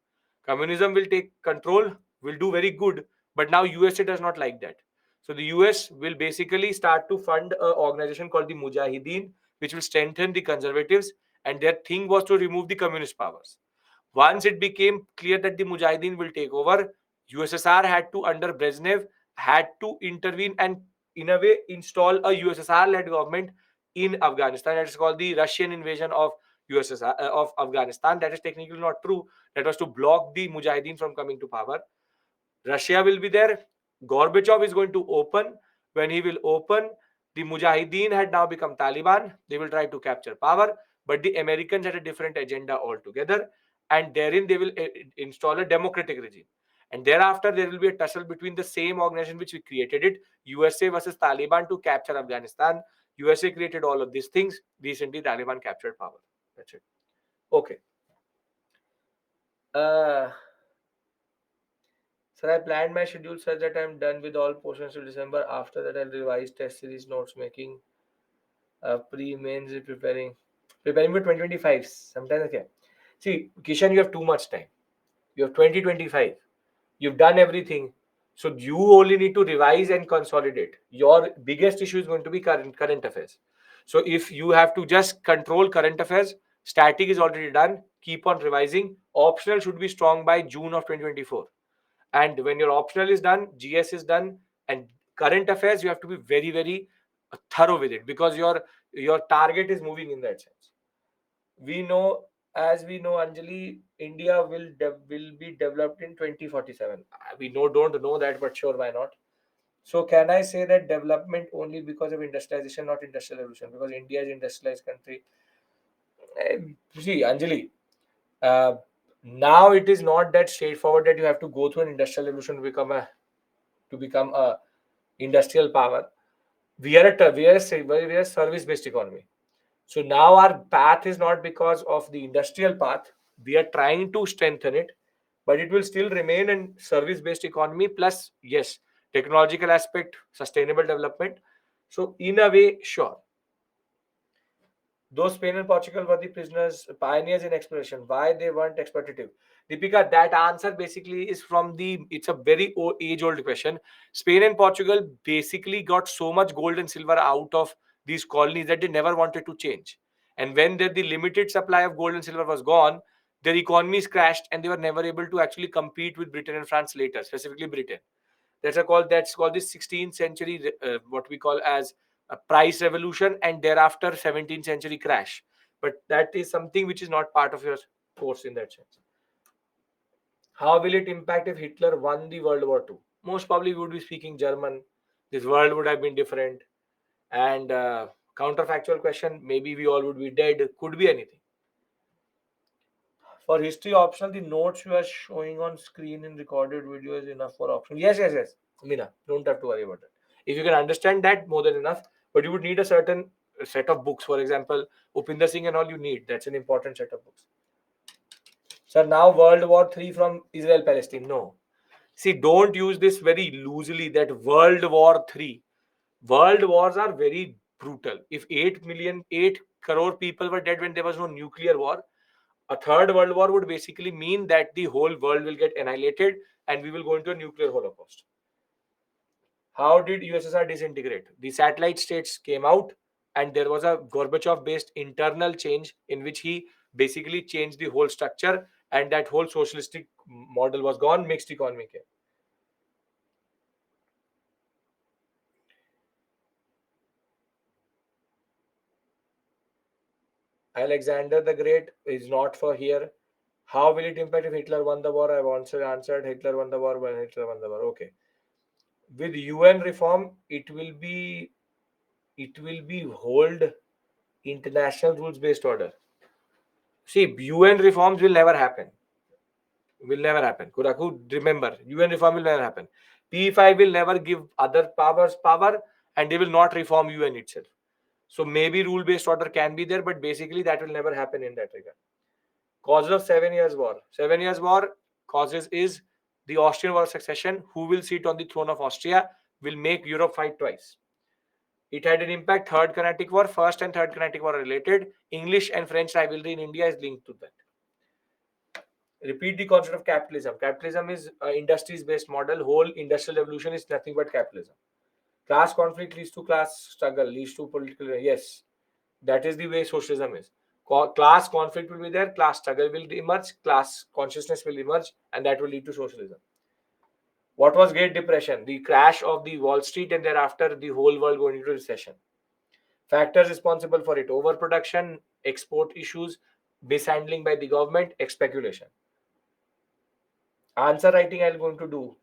Communism will take control, will do very good, but now USA does not like that. So the US will basically start to fund an organization called the Mujahideen, which will strengthen the conservatives, and their thing was to remove the communist powers. Once it became clear that the Mujahideen will take over, USSR had to, under Brezhnev, had to intervene and, in a way, install a USSR-led government in Afghanistan. That is called the Russian invasion of USSR of Afghanistan. That is technically not true. That was to block the Mujahideen from coming to power. Russia will be there. Gorbachev is going to open. When he will open, the Mujahideen had now become Taliban. They will try to capture power, but the Americans had a different agenda altogether, and therein they will install a democratic regime. And thereafter, there will be a tussle between the same organization which we created it, USA versus Taliban, to capture Afghanistan. USA created all of these things. Recently, Taliban captured power. That's it. Okay. Uh, Sir, I planned my schedule such that I'm done with all portions till December. After that, I'll revise test series notes, making pre-mains, preparing for 2025. Sometimes, okay. See, Kishan, you have too much time. You have 2025. You've done everything. So you only need to revise and consolidate. Your biggest issue is going to be current affairs. So if you have to just control current affairs, static is already done. Keep on revising. Optional should be strong by June of 2024. And when your optional is done, GS is done, and current affairs, you have to be very, very thorough with it, because your target is moving in that sense. We know, as we know, Anjali, India will be developed in 2047. We don't know that, but sure, why not? So can I say that development only because of industrialization, not industrial revolution? Because India is industrialized country. Eh, See, Anjali, uh, now it is not that straightforward that you have to go through an industrial revolution to become a industrial power. We are a service based economy. So now our path is not because of the industrial path. We are trying to strengthen it, but it will still remain in service based economy, plus, yes, technological aspect, sustainable development. So in a way, sure. Those Spain and Portugal were the prisoners, pioneers in exploration. Why they weren't exploitative? Deepika, that answer basically is from it's a very age-old question. Spain and Portugal basically got so much gold and silver out of these colonies that they never wanted to change. And when the limited supply of gold and silver was gone, their economies crashed and they were never able to actually compete with Britain and France later, specifically Britain. That's called the 16th century, what we call as a price revolution, and thereafter 17th century crash. But that is something which is not part of your course in that sense. How will it impact if Hitler won the World War II? Most probably we would be speaking German. This world would have been different. And counterfactual question, maybe we all would be dead. Could be anything. For history optional, the notes you are showing on screen in recorded video is enough for optional. Yes. Mina, don't have to worry about that. If you can understand that, more than enough. But you would need a certain set of books. For example, Upinder Singh and all you need. That's an important set of books. So now World War III from Israel Palestine. No. See, don't use this very loosely that World War III. World wars are very brutal. If 8 crore people were dead when there was no nuclear war, a third world war would basically mean that the whole world will get annihilated and we will go into a nuclear holocaust. How did USSR disintegrate? The satellite states came out and there was a Gorbachev based internal change in which he basically changed the whole structure, and that whole socialistic model was gone. Mixed economy came. Alexander the Great is not for here. How will it impact if Hitler won the war? I've answered Hitler won the war when Hitler won the war. Okay. With UN reform, it will be hold international rules based order. See, UN reforms will never happen. Will never happen. Kuraku, remember, UN reform will never happen. P5 will never give other powers power, and they will not reform UN itself. So maybe rule based order can be there, but basically that will never happen in that regard. Causes of 7 Years' War. 7 Years' War causes is the Austrian War of Succession. Who will sit on the throne of Austria will make Europe fight twice. It had an impact. Third Carnatic War, First and Third Carnatic War are related. English and French rivalry in India is linked to that. Repeat the concept of capitalism. Capitalism is industries based model. Whole industrial revolution is nothing but capitalism. Class conflict leads to class struggle, leads to political. Yes, that is the way socialism is. Class conflict will be there, class struggle will emerge, class consciousness will emerge, and that will lead to socialism. What was Great Depression? The crash of the Wall Street, and thereafter the whole world going into recession. Factors responsible for it: overproduction, export issues, mishandling by the government, speculation. Answer writing I'm going to do.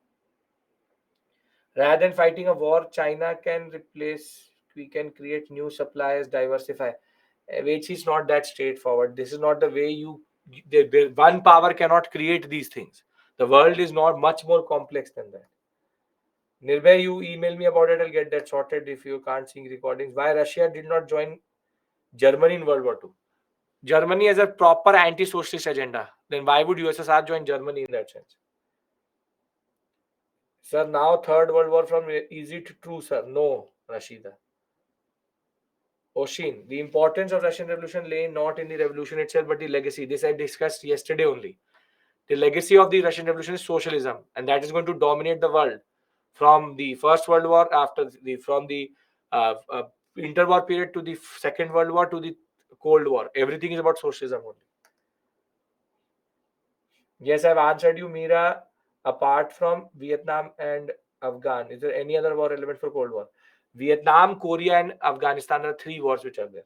Rather than fighting a war, China can replace, we can create new suppliers, diversify, which is not that straightforward. This is not the way one power cannot create these things. The world is not much more complex than that. Nirbhay, you email me about it, I'll get that sorted if you can't see recordings. Why Russia did not join Germany in World War II? Germany has a proper anti-socialist agenda. Then why would USSR join Germany in that sense? Sir, now Third World War from is it true, sir? No, Rashida. Oshin, the importance of Russian Revolution lay not in the revolution itself, but the legacy. This I discussed yesterday only. The legacy of the Russian Revolution is socialism, and that is going to dominate the world from the First World War, from the interwar period to the Second World War to the Cold War. Everything is about socialism only. Yes, I've answered you, Mira. Apart from Vietnam and Afghan, is there any other war relevant for Cold War? Vietnam, Korea, and Afghanistan are three wars which are there.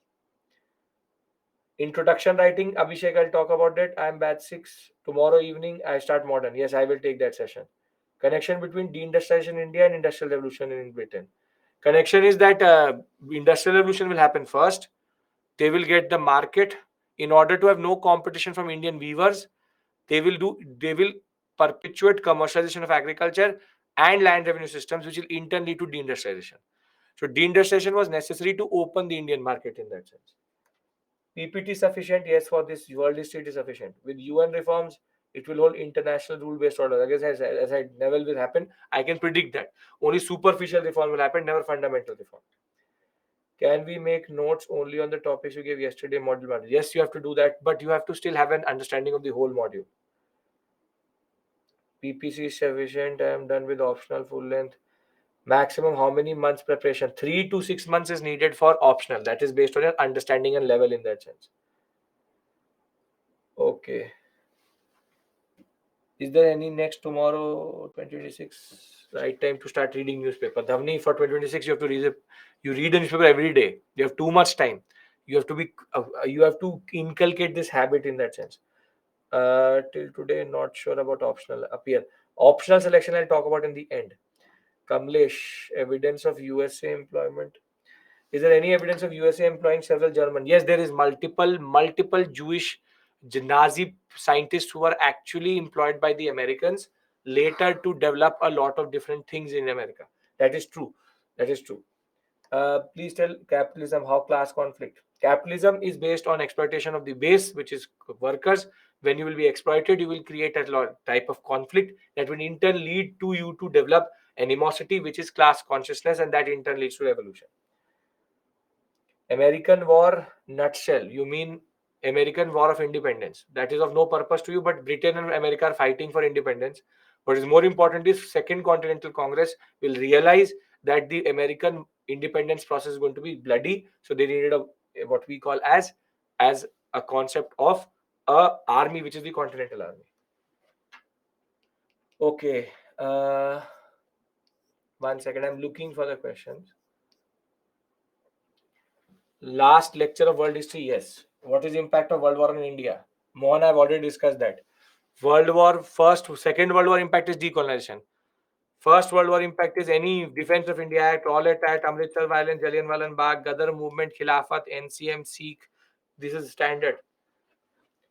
Introduction writing, Abhishek, I'll talk about that. I'm batch 6. Tomorrow evening, I start modern. Yes, I will take that session. Connection between deindustrialization in India and industrial revolution in Britain. Connection is that industrial revolution will happen first. They will get the market. In order to have no competition from Indian weavers, they will perpetuate commercialization of agriculture and land revenue systems, which will in turn lead to deindustrialization. So deindustrialization was necessary to open the Indian market in that sense. PPT sufficient? Yes, for this world history it is sufficient. With UN reforms, it will hold international rule-based order. I guess as I never will happen, I can predict that. Only superficial reform will happen, never fundamental reform. Can we make notes only on the topics you gave yesterday, module 1? Yes, you have to do that, but you have to still have an understanding of the whole module. PPC is sufficient. I am done with optional full length. Maximum how many months preparation? 3 to 6 months is needed for optional. That is based on your understanding and level in that sense. Okay. Is there any next tomorrow, 2026, right time to start reading newspaper? Dhavni, for 2026, you have to read the newspaper every day. You have too much time. You have to inculcate this habit in that sense. Till today, not sure about optional appear. Optional selection I'll talk about in the end. Kamlesh, evidence of USA employment. Is there any evidence of USA employing several German? Yes, there is multiple Jewish Nazi scientists who were actually employed by the Americans later to develop a lot of different things in America. That is true. That is true. Please tell capitalism how class conflict. Capitalism is based on exploitation of the base, which is workers. When you will be exploited, you will create a type of conflict that will in turn lead to you to develop animosity, which is class consciousness, and that in turn leads to revolution. American War nutshell. You mean American War of Independence. That is of no purpose to you, but Britain and America are fighting for independence. What is more important is Second Continental Congress will realize that the American independence process is going to be bloody. So they needed what we call as a concept of a army, which is the Continental Army. Okay. 1 second. I'm looking for the questions. Last lecture of world history, yes. What is the impact of World War on India? Mohan, I've already discussed that. World War first, Second World War impact is decolonization. First World War impact is any Defense of India Act, Rowlatt Act, Amritsar violence, Jallianwala Bagh, Ghadar movement, Khilafat, NCM, Sikh. This is standard.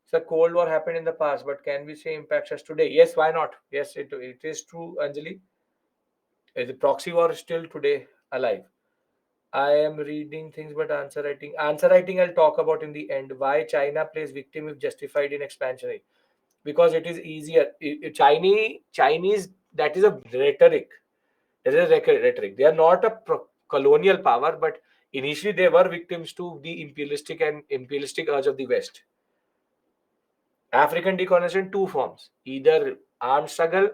So Cold War happened in the past, but can we say impacts us today? Yes, why not? Yes, it is true, Anjali. The proxy war is still today alive. I am reading things, but answer writing. Answer writing, I'll talk about in the end. Why China plays victim if justified in expansionary? Because it is easier. Chinese, that is a rhetoric. That is a rhetoric. They are not a colonial power, but initially they were victims to the imperialistic urge of the West. African decolonization two forms, either armed struggle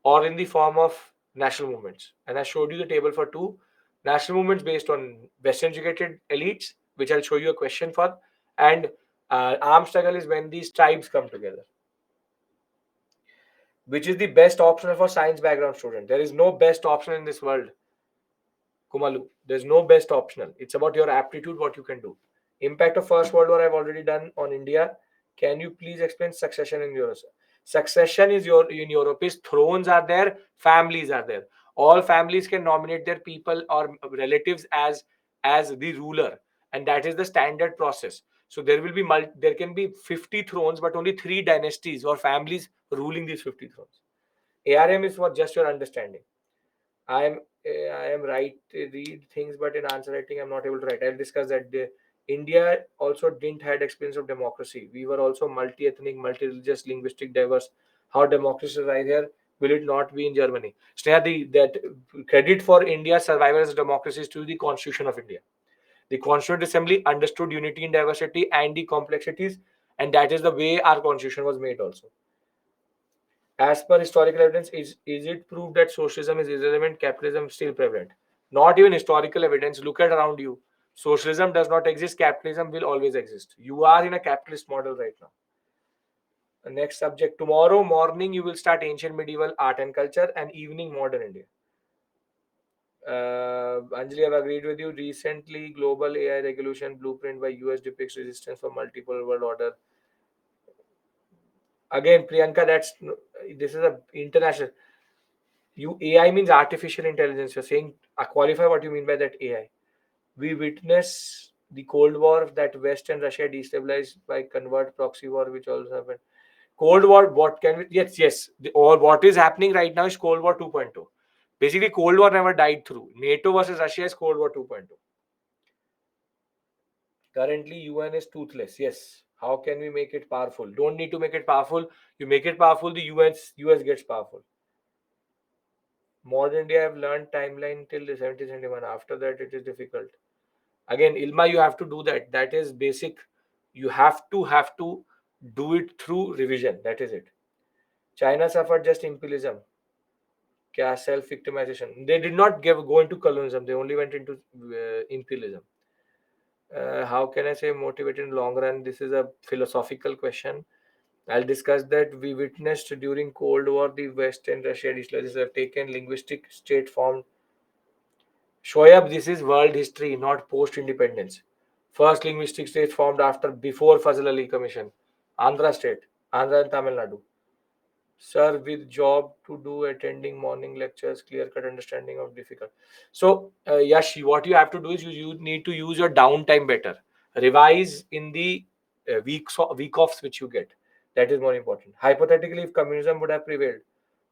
or in the form of national movements. And I showed you the table for two national movements based on Western educated elites, which I'll show you a question for. And armed struggle is when these tribes come together. Which is the best option for science background student? There is no best option in this world. Kumalu, there's no best optional. It's about your aptitude, what you can do. Impact of First World War, I've already done on India. Can you please explain succession in Europe? Succession is in Europe is thrones are there, families are there. All families can nominate their people or relatives as the ruler, and that is the standard process. So there will be there can be 50 thrones, but only three dynasties or families ruling these 50 thrones. ARM is for just your understanding. I am right to read things, but in answer writing, I'm not able to write. I'll discuss that. India also didn't had experience of democracy. We were also multi-ethnic, multi-religious, linguistic, diverse. How democracy arrived here? Will it not be in Germany? Sneha, that credit for India's survival as a democracy is to the Constitution of India. The Constituent Assembly understood unity in diversity and the complexities, and that is the way our Constitution was made also. As per historical evidence, is it proved that socialism is irrelevant, capitalism still prevalent? Not even historical evidence. Look at around you. Socialism does not exist, capitalism will always exist. You are in a capitalist model right now. The next subject. Tomorrow morning, you will start ancient medieval art and culture, and evening modern India. Anjali, I've agreed with you. Recently, global AI regulation blueprint by US depicts resistance for multiple world order. Again, Priyanka, this is a international. You AI means artificial intelligence. You're saying qualify what you mean by that AI. We witness the Cold War that West and Russia destabilized by convert proxy war, which also happened. Cold War, what can we? Yes. Or what is happening right now is Cold War 2.0. Basically, Cold War never died through. NATO versus Russia is Cold War 2.0. Currently, UN is toothless. Yes. How can we make it powerful? Don't need to make it powerful. You make it powerful, the US gets powerful. Modern India, I've learned timeline till the 1771. After that, it is difficult. Again, Ilma, you have to do that. That is basic. You have to do it through revision. That is it. China suffered just imperialism. Kya self-victimization. They did not go into colonialism. They only went into imperialism. How can I say motivated in long run? This is a philosophical question. I'll discuss that. We witnessed during Cold War the West and Russia legislators have taken linguistic state form. Shoyab, this is world history, not post-independence. First linguistic state formed before Fazal Ali Commission. Andhra state, Andhra and Tamil Nadu. Sir, with job to do, attending morning lectures, clear-cut understanding of difficult. So, Yash, what you have to do is you need to use your downtime better. Revise in the week offs which you get. That is more important. Hypothetically, if communism would have prevailed,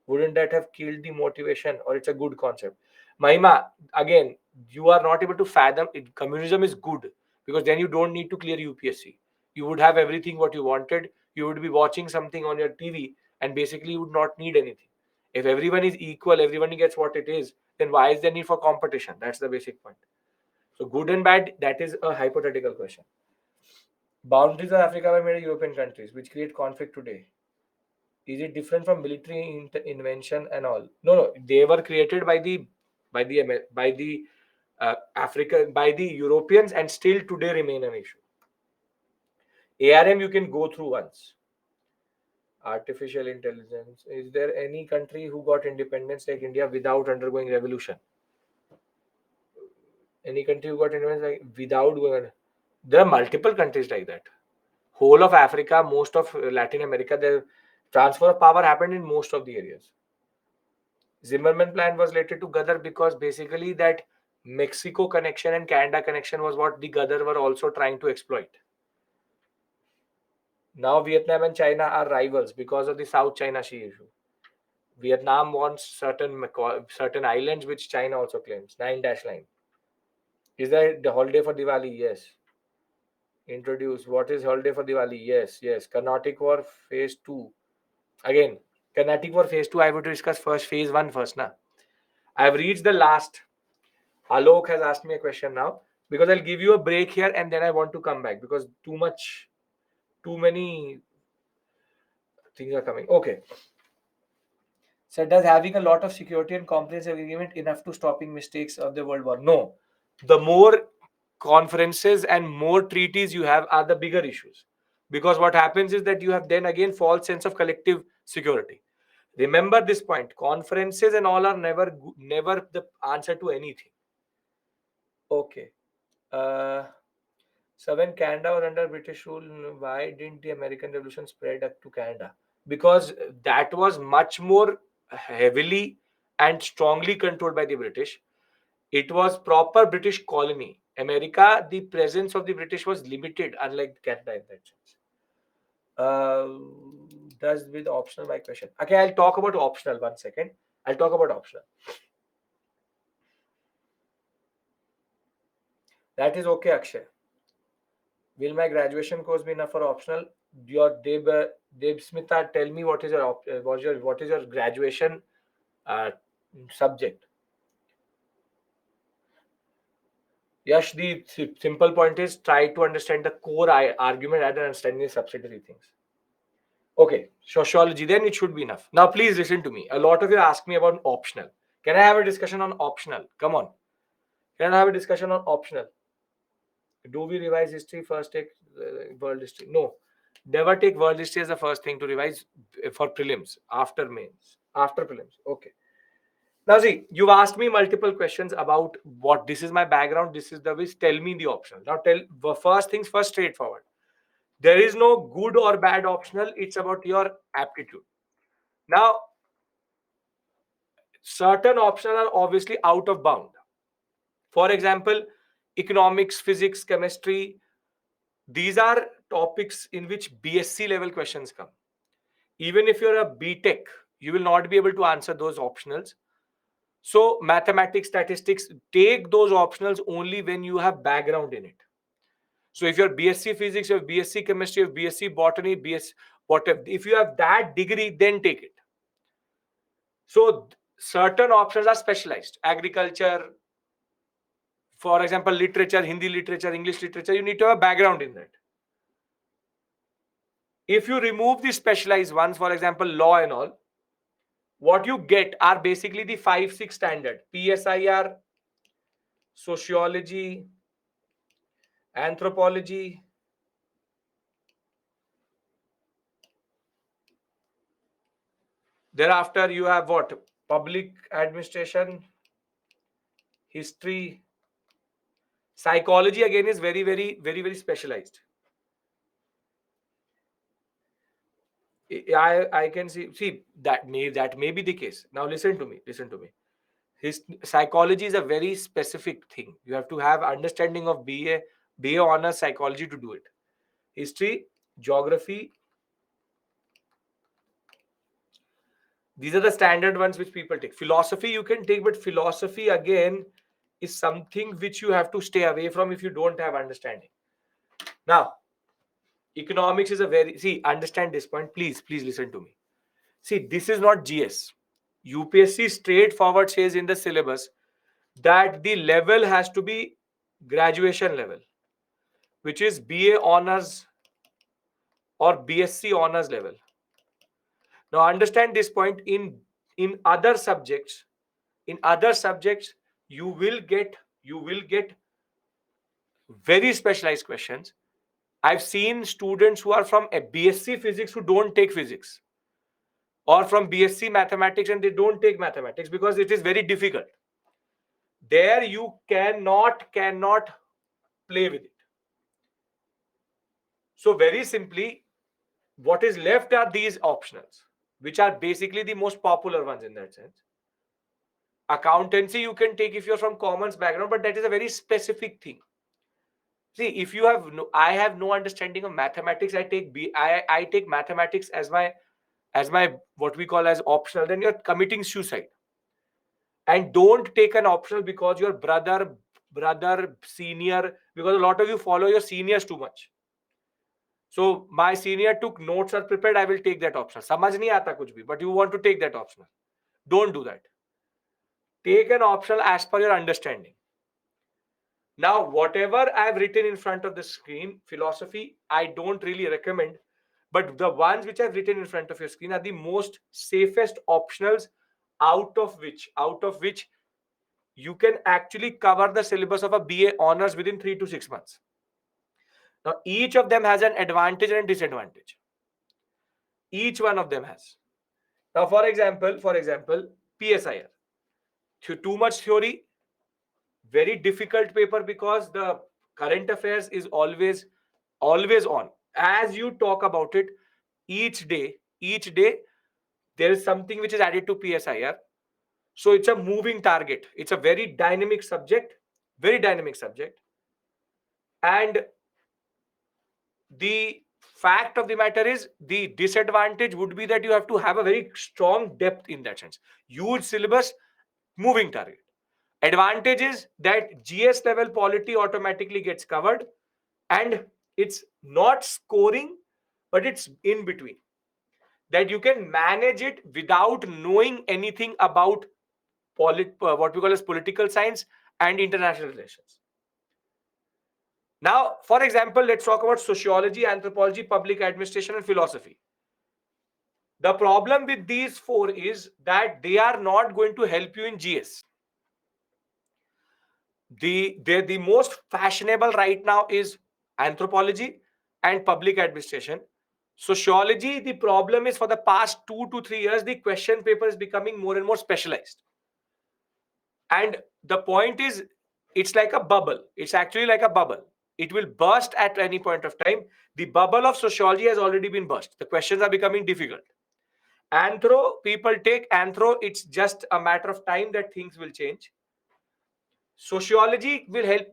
wouldn't that have killed the motivation, or it's a good concept? Mahima, again, you are not able to fathom it. Communism is good because then you don't need to clear UPSC. You would have everything what you wanted. You would be watching something on your TV, and basically you would not need anything. If everyone is equal, everyone gets what it is, then why is there need for competition? That's the basic point. So good and bad, that is a hypothetical question. Boundaries of Africa were made in European countries, which create conflict today. Is it different from military invention and all? No. They were created by the Africa by the Europeans, and still today remain an issue. ARM you can go through once. Artificial intelligence. Is there any country who got independence like India without undergoing revolution? Any country who got independence like without going? There are multiple countries like that. whole of Africa, most of Latin America, the transfer of power happened in most of the areas. Zimmerman plan was related to Gadar because basically that Mexico connection and Canada connection was what the Gadar were also trying to exploit. Now Vietnam and China are rivals because of the South China Sea issue. Vietnam wants certain islands which China also claims. 9-line. Is that the holiday for Diwali? Yes. Introduce. What is holiday for Diwali? Yes, yes. Carnatic War Phase 2. Again, Carnatic War Phase 2, I would discuss first Phase 1 first. Na? I've reached the last. Alok has asked me a question now because I'll give you a break here and then I want to come back because too many things are coming. Okay. So does having a lot of security and comprehensive agreement enough to stopping mistakes of the World War? No. The more conferences and more treaties you have are the bigger issues. Because what happens is that you have then again false sense of collective security. Remember this point. Conferences and all are never the answer to anything. Okay. Uh, so when Canada was under British rule, why didn't the American Revolution spread up to Canada? Because that was much more heavily and strongly controlled by the British. It was proper British colony. America, the presence of the British was limited, unlike Canada in that sense. Does with optional my question. Okay, I'll talk about optional 1 second. I'll talk about optional. That is okay, Akshay. Will my graduation course be enough for optional? Your Deb Smita, tell me what is your graduation uh, subject? Yes, the simple point is try to understand the core argument and understanding the subsidiary things. Okay, sociology, then it should be enough. Now, please listen to me. A lot of you ask me about optional. Can I have a discussion on optional? Come on. Can I have a discussion on optional? Do we revise history first? Take world history? No. Never take world history as the first thing to revise for prelims. After mains. After prelims. Okay. Now, see, you've asked me multiple questions about what this is my background. This is the way. Tell me the optional. Now, tell the first things first, straightforward. There is no good or bad optional. It's about your aptitude. Now, certain options are obviously out of bound. For example, economics, physics, chemistry, these are topics in which BSc level questions come. Even if you're a BTech, you will not be able to answer those optionals. So mathematics, statistics, take those optionals only when you have background in it. So if you're BSc physics, you have BSc chemistry, you have BSc botany, BS whatever. If you have that degree, then take it. So certain options are specialized. Agriculture, for example, literature, Hindi literature, English literature, you need to have a background in that. If you remove the specialized ones, for example, law and all, what you get are basically the 5-6 standard: PSIR, sociology, anthropology. Thereafter, you have what? Public administration, history, psychology. Again, is very, very, very, very specialized. I can see that may be the case. Now listen to me. Listen to me. His psychology is a very specific thing. You have to have understanding of BA honors psychology to do it. History, geography, these are the standard ones which people take. Philosophy you can take, but philosophy again is something which you have to stay away from if you don't have understanding. Now, economics is a very, understand this point. Please listen to me. See, this is not GS. UPSC straightforward says in the syllabus that the level has to be graduation level, which is BA honors or BSc honors level. Now understand this point. In other subjects, you will get very specialized questions. I've seen students who are from a BSc physics who don't take physics, or from BSc mathematics and they don't take mathematics because it is very difficult. There you cannot play with it. So very simply, what is left are these optionals, which are basically the most popular ones in that sense. Accountancy you can take if you're from commerce background, but that is a very specific thing. See, if you have no, I have no understanding of mathematics, I take mathematics as my what we call as optional, then you're committing suicide. And don't take an optional because your brother senior, because a lot of you follow your seniors too much. So my senior took notes are prepared, I will take that optional. समझ नहीं आता कुछ भी, but you want to take that optional. Don't do that. Take an optional as per your understanding. Now, whatever I've written in front of the screen, philosophy, I don't really recommend. But the ones which I've written in front of your screen are the most safest optionals, out of which you can actually cover the syllabus of a BA honors within 3 to 6 months. Now, each of them has an advantage and disadvantage. Each one of them has. Now, for example, PSIR. Too much theory, very difficult paper because the current affairs is always on. As you talk about it, each day, there is something which is added to PSIR. So it's a moving target. It's a very dynamic subject, And the fact of the matter is, the disadvantage would be that you have to have a very strong depth in that sense. Huge syllabus, moving target. Advantage is that GS level polity automatically gets covered, and it's not scoring, but it's in between. That you can manage it without knowing anything about what we call as political science and international relations. Now, for example, let's talk about sociology, anthropology, public administration, and philosophy. The problem with these four is that they are not going to help you in GS. The most fashionable right now is anthropology and public administration. Sociology, the problem is for the past 2 to 3 years, the question paper is becoming more and more specialized. And the point is, it's like a bubble. It's actually like a bubble. It will burst at any point of time. The bubble of sociology has already been burst. The questions are becoming difficult. Anthro, people take anthro, it's just a matter of time that things will change. Sociology will help.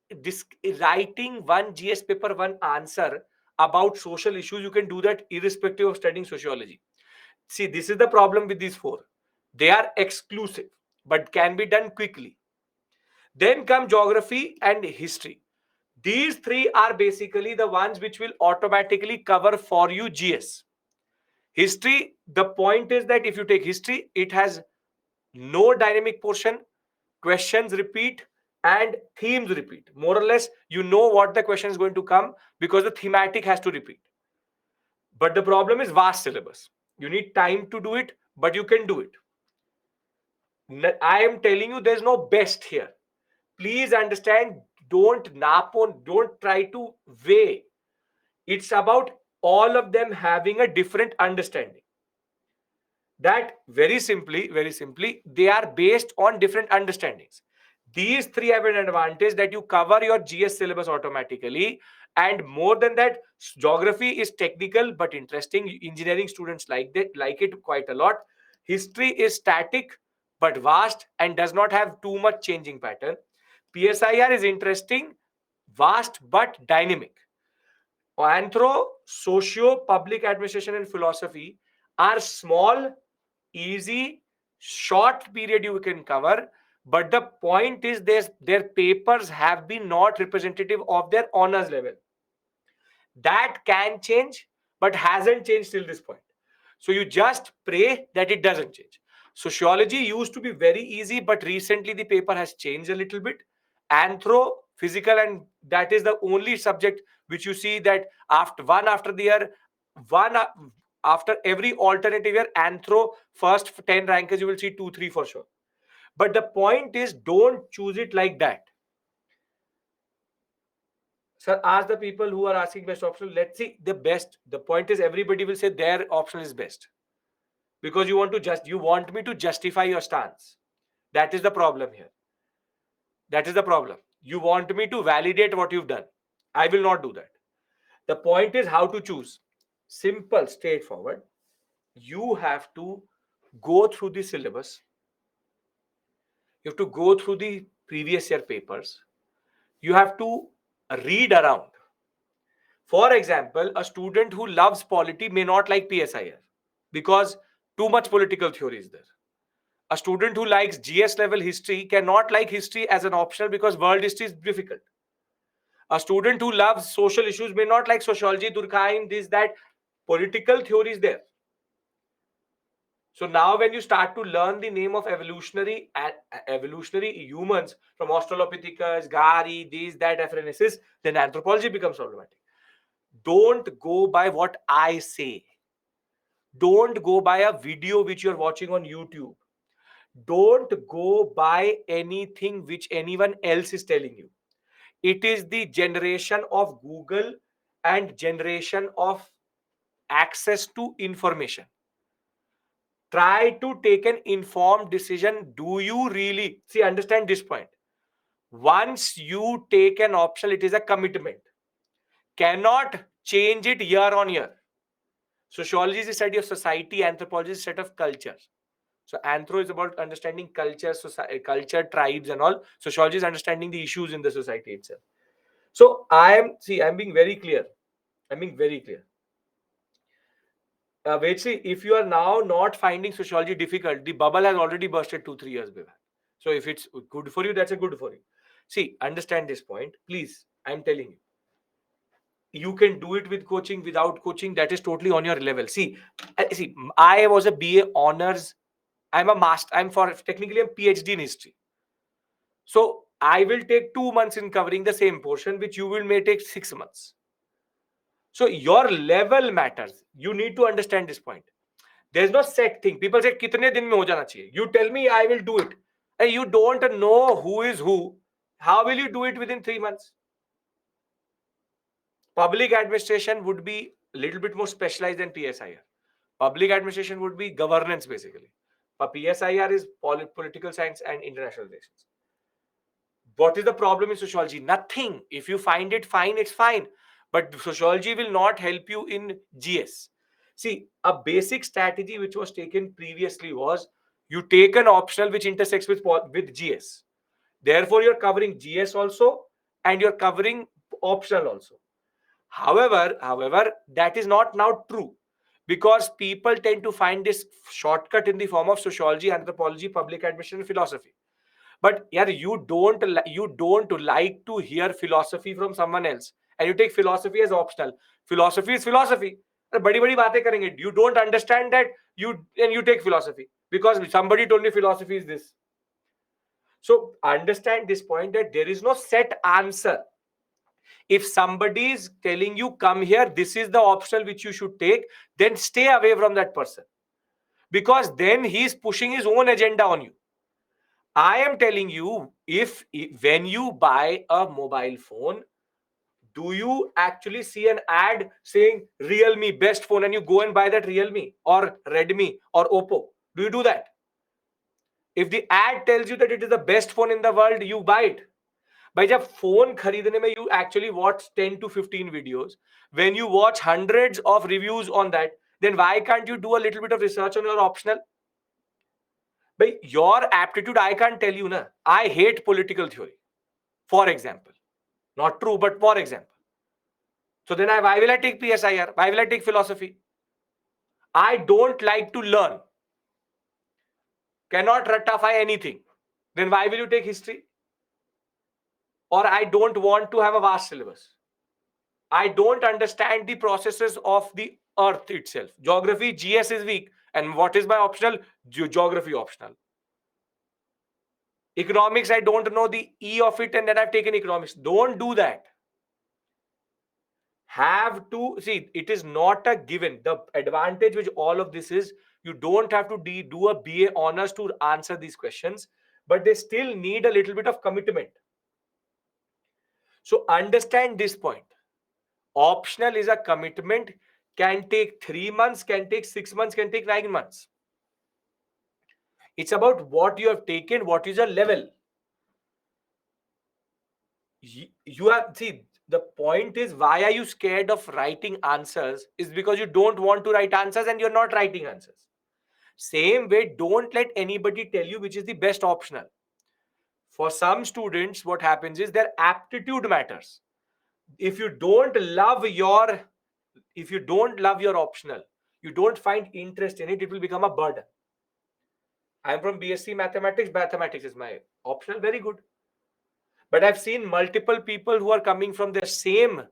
This writing one GS paper, one answer about social issues, you can do that irrespective of studying sociology. See, this is the problem with these four. They are exclusive, but can be done quickly. Then come geography and history. These three are basically the ones which will automatically cover for you GS. History, the point is that if you take history, it has no dynamic portion, questions repeat, and themes repeat. More or less, you know what the question is going to come because the thematic has to repeat. But the problem is vast syllabus. You need time to do it, but you can do it. I am telling you, there's no best here. Please understand, don't try to weigh. It's about all of them having a different understanding. That very simply, they are based on different understandings. These three have an advantage that you cover your GS syllabus automatically. And more than that, geography is technical but interesting. Engineering students like it quite a lot. History is static but vast and does not have too much changing pattern. PSIR is interesting, vast but dynamic. Anthro, socio, public administration, and philosophy are small, easy, short period you can cover. But the point is, their papers have been not representative of their honors level. That can change, but hasn't changed till this point. So you just pray that it doesn't change. Sociology used to be very easy, but recently the paper has changed a little bit. Anthro, physical, and that is the only subject which you see that after the year, one after every alternative year, anthro first 10 rankers you will see 2 3 for sure. But the point is, don't choose it like that. Sir, ask the people who are asking best option. Let's see the best. The point is, everybody will say their option is best because you want me to justify your stance. That is the problem here. That is the problem. You want me to validate what you've done. I will not do that. The point is how to choose. Simple, straightforward. You have to go through the syllabus. You have to go through the previous year papers. You have to read around. For example, a student who loves polity may not like PSIR because too much political theory is there. A student who likes GS level history cannot like history as an optional because world history is difficult. A student who loves social issues may not like sociology, Durkheim, this, that. Political theory is there. So now when you start to learn the name of evolutionary humans from Australopithecus, Gary, this, that, Aphronesis, then anthropology becomes problematic. Don't go by what I say. Don't go by a video which you're watching on YouTube. Don't go by anything which anyone else is telling you. It is the generation of Google and generation of access to information. Try to take an informed decision. Do you really see, understand this point? Once you take an option, it is a commitment. Cannot change it year on year. Sociology is a study of society, anthropology is a study of culture. So anthro is about understanding culture, society, culture, tribes, and all. Sociology is understanding the issues in the society itself. So I'm being very clear. I'm being very clear. Wait, see, if you are now not finding sociology difficult, the bubble has already bursted 2-3 years before. So if it's good for you, that's a good for you. See, understand this point, please. I'm telling you, you can do it with coaching, without coaching. That is totally on your level. See, I was a BA honors. I'm a master. I'm for technically a PhD in history. So I will take 2 months in covering the same portion, which you will may take 6 months. So your level matters. You need to understand this point. There's no set thing. People say, "Kitne din mein ho jana chahiye?" You tell me, I will do it. And you don't know who is who. How will you do it within 3 months? Public administration would be a little bit more specialized than PSIR. Public administration would be governance basically. But PSIR is political science and international relations. What is the problem in sociology? Nothing. If you find it fine, it's fine. But sociology will not help you in GS. See, a basic strategy which was taken previously was you take an optional which intersects with GS. Therefore, you're covering GS also and you're covering optional also. However, that is not now true because people tend to find this shortcut in the form of sociology, anthropology, public administration, and philosophy. But yeah, you don't like to hear philosophy from someone else, and you take philosophy as optional. Philosophy is philosophy. Badi badi baatein karenge. You don't understand that, you take philosophy because somebody told me philosophy is this. So understand this point that there is no set answer. If somebody is telling you come here, this is the optional which you should take, then stay away from that person because then he is pushing his own agenda on you. I am telling you, if when you buy a mobile phone, do you actually see an ad saying Realme best phone and you go and buy that Realme or Redmi or Oppo? Do you do that? If the ad tells you that it is the best phone in the world, you buy it. भाई जब phone खरीदने में you actually watch 10 to 15 videos, when you watch hundreds of reviews on that, then why can't you do a little bit of research on your optional? But your aptitude, I can't tell you, na. I hate political theory, for example. Not true, but for example. So then why will I take PSIR? Why will I take philosophy? I don't like to learn. Cannot ratify anything. Then why will you take history? Or I don't want to have a vast syllabus. I don't understand the processes of the earth itself. Geography, GS is weak. And what is my optional? Geography optional. Economics, I don't know the E of it and then I've taken economics. Don't do that. Have to see, it is not a given. The advantage which all of this is, you don't have to do a BA honors to answer these questions, but they still need a little bit of commitment. So understand this point. Optional is a commitment, can take 3 months, can take 6 months, can take 9 months. It's about what you have taken, what is your level. You have, see, The point is, why are you scared of writing answers? Is because you don't want to write answers and you're not writing answers. Same way, don't let anybody tell you which is the best optional. For some students, what happens is their aptitude matters. If you don't love your if you don't love your optional, you don't find interest in it, it will become a burden. I'm from BSc mathematics. Mathematics is my optional, very good. But I've seen multiple people who are coming from their same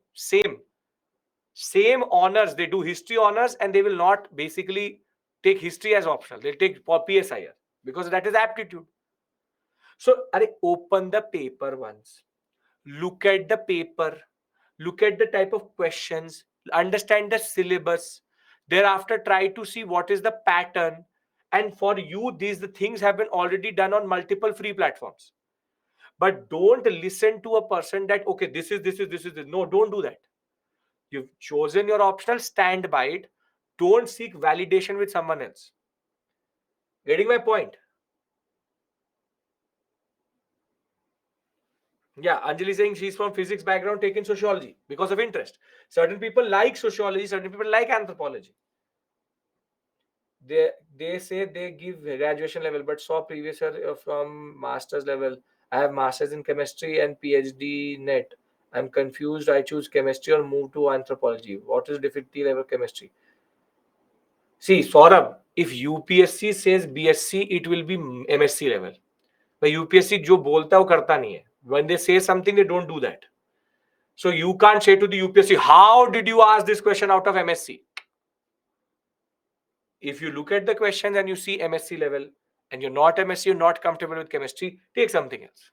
honors. They do history honors and they will not basically take history as optional. They'll take PSIR because that is aptitude. So, open the paper once. Look at the paper. Look at the type of questions. Understand the syllabus. Thereafter, try to see what is the pattern. And for you, these the things have been already done on multiple free platforms. But don't listen to a person that, okay, this is. No, don't do that. You've chosen your optional, stand by it. Don't seek validation with someone else. Getting my point? Yeah, Anjali saying she's from physics background, taken sociology because of interest. Certain people like sociology, certain people like anthropology. They say they give graduation level, but saw previous year from master's level. I have masters in chemistry and PhD net. I'm confused. I choose chemistry or move to anthropology. What is difficulty level chemistry? See, Saurabh, if UPSC says BSc, it will be MSc level. But UPSC जो बोलता है वो करता नहीं है. When they say something, they don't do that. So you can't say to the UPSC, how did you ask this question out of MSc? If you look at the questions and you see MSc level and you're not MSc, you're not comfortable with chemistry, take something else.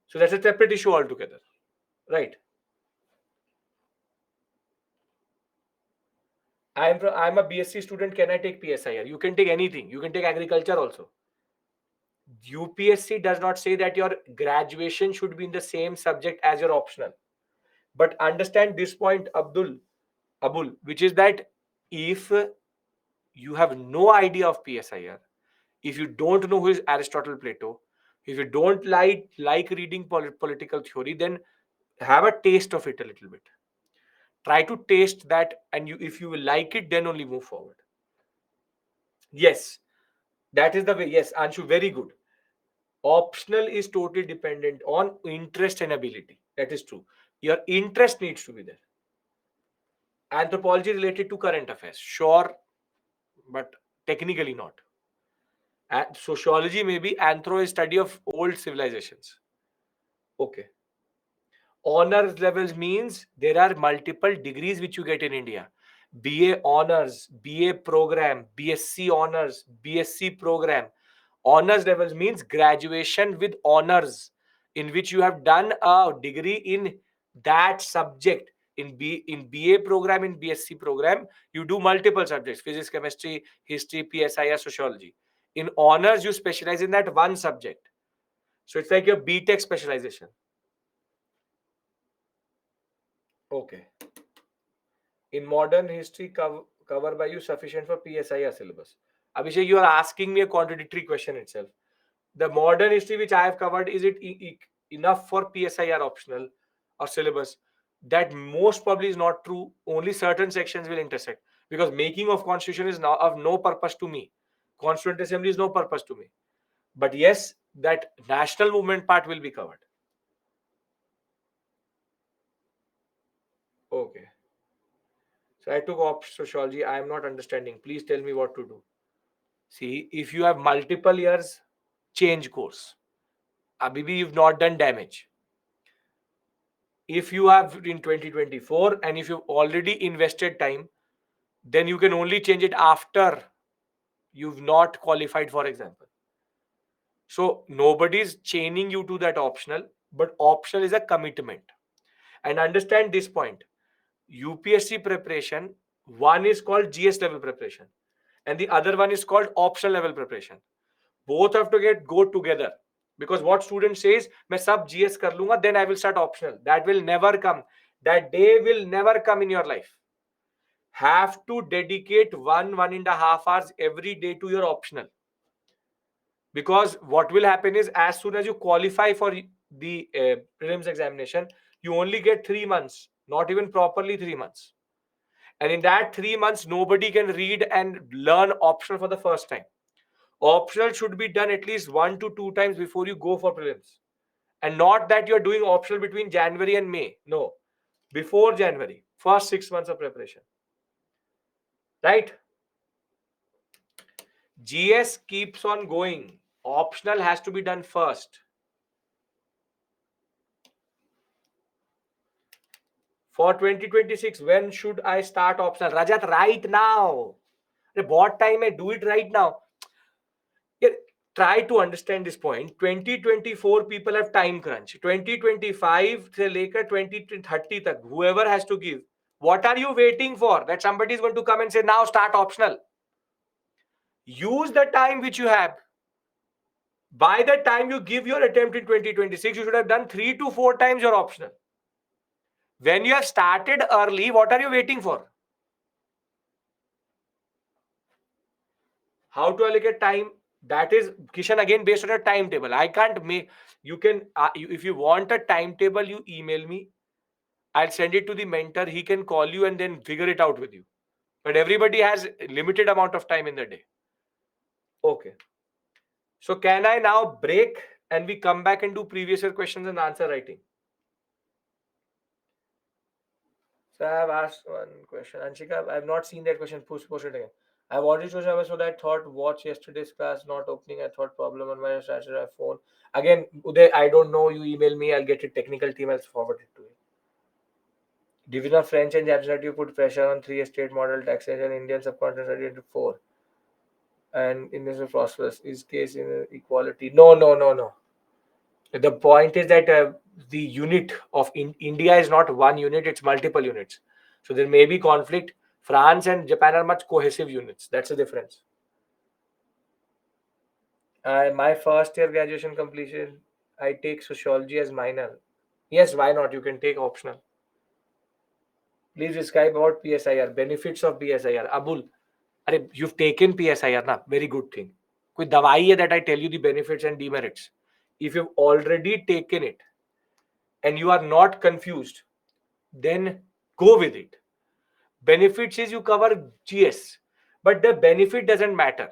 So that's a separate issue altogether, right? I'm a BSc student. Can I take PSIR? You can take anything. You can take agriculture also. UPSC does not say that your graduation should be in the same subject as your optional. But understand this point, Abul, which is that if you have no idea of PSIR, if you don't know who is Aristotle, Plato, if you don't like reading political theory, then have a taste of it a little bit. Try to taste that, and if you will like it, then only move forward. Yes, that is the way. Yes, Anshu, very good. Optional is totally dependent on interest and ability. That is true. Your interest needs to be there. Anthropology related to current affairs, sure, but technically not. Sociology may be anthro is study of old civilizations. Okay. Honors levels means there are multiple degrees which you get in India. BA honors, BA program, BSc honors, BSc program. Honors levels means graduation with honors, in which you have done a degree in that subject. In BA program, in BSc program, you do multiple subjects: physics, chemistry, history, PSI, sociology. In honors, you specialize in that one subject. So it's like your BTech specialization. Okay. In modern history, cover by you sufficient for PSIR syllabus? Abhishek, you are asking me a contradictory question itself. The modern history which I have covered, is it enough for PSIR optional or syllabus? That most probably is not true. Only certain sections will intersect, because making of constitution is now of no purpose to me. Constituent assembly is no purpose to me. But yes, that national movement part will be covered. Okay. So I took sociology. I am not understanding. Please tell me what to do. See, if you have multiple years, change course. Abhi you've not done damage. If you have in 2024 and if you've already invested time, then you can only change it after you've not qualified, for example. So nobody's chaining you to that optional, but optional is a commitment. And understand this point. UPSC preparation, one is called GS level preparation, and the other one is called optional level preparation. Both have to go together, because what student says मैं सब GS कर लूंगा, then I will start optional. That will never come. That day will never come in your life. Have to dedicate 1.5 hours every day to your optional, because what will happen is, as soon as you qualify for the prelims examination, You only get 3 months, not even properly 3 months. And in that 3 months, nobody can read and learn optional for the first time. Optional should be done at least 1 to 2 times before you go for prelims. And not that you're doing optional between January and May. No, before January, first 6 months of preparation. Right? GS keeps on going. Optional has to be done first. For 2026, when should I start optional? Rajat, right now. What time I do it right now? Yeah, try to understand this point. 2024 people have time crunch. 2025 से लेकर 2030 तक, whoever has to give. What are you waiting for? That somebody is going to come and say, now start optional. Use the time which you have. By the time you give your attempt in 2026, you should have done 3 to 4 times your optional. When you have started early, what are you waiting for? How to allocate time? That is, Kishan, again based on a timetable. I can't make. You can, if you want a timetable, you email me. I'll send it to the mentor. He can call you and then figure it out with you. But everybody has limited amount of time in the day. Okay. So can I now break and we come back and do previous year questions and answer writing? So I have asked one question. Anshika, I have not seen that question. Push it again. I've already chosen so that I thought watch yesterday's class not opening. I thought problem on my phone. Again, Uday, I don't know. You email me. I'll get it. Technical team. I'll forward it to you. Division of French and Japanese you put pressure on 3 estate model taxation. Indian subcontinent into 4. And in this process is case in equality. No. The point is that the unit of India is not one unit, it's multiple units. So there may be conflict. France and Japan are much cohesive units. That's the difference. My first year graduation completion, I take sociology as minor. Yes, why not? You can take optional. Please describe about PSIR, benefits of PSIR. Abul, you've taken PSIR, na? Very good thing. कोई दवाई है that I tell you the benefits and demerits. If you've already taken it and you are not confused, then go with it. Benefits is you cover GS, but the benefit doesn't matter.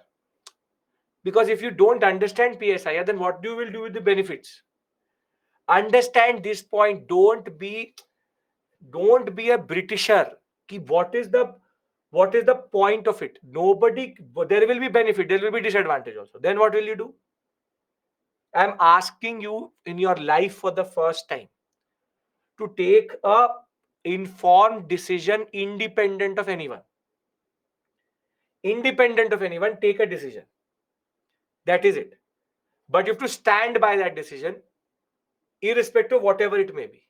Because if you don't understand PSIR, then what you will do with the benefits? Understand this point. Don't be a Britisher. What is the point of it? Nobody, there will be benefit, there will be disadvantage also. Then what will you do? I'm asking you in your life for the first time to take a informed decision independent of anyone. Independent of anyone, take a decision. That is it. But you have to stand by that decision, irrespective of whatever it may be.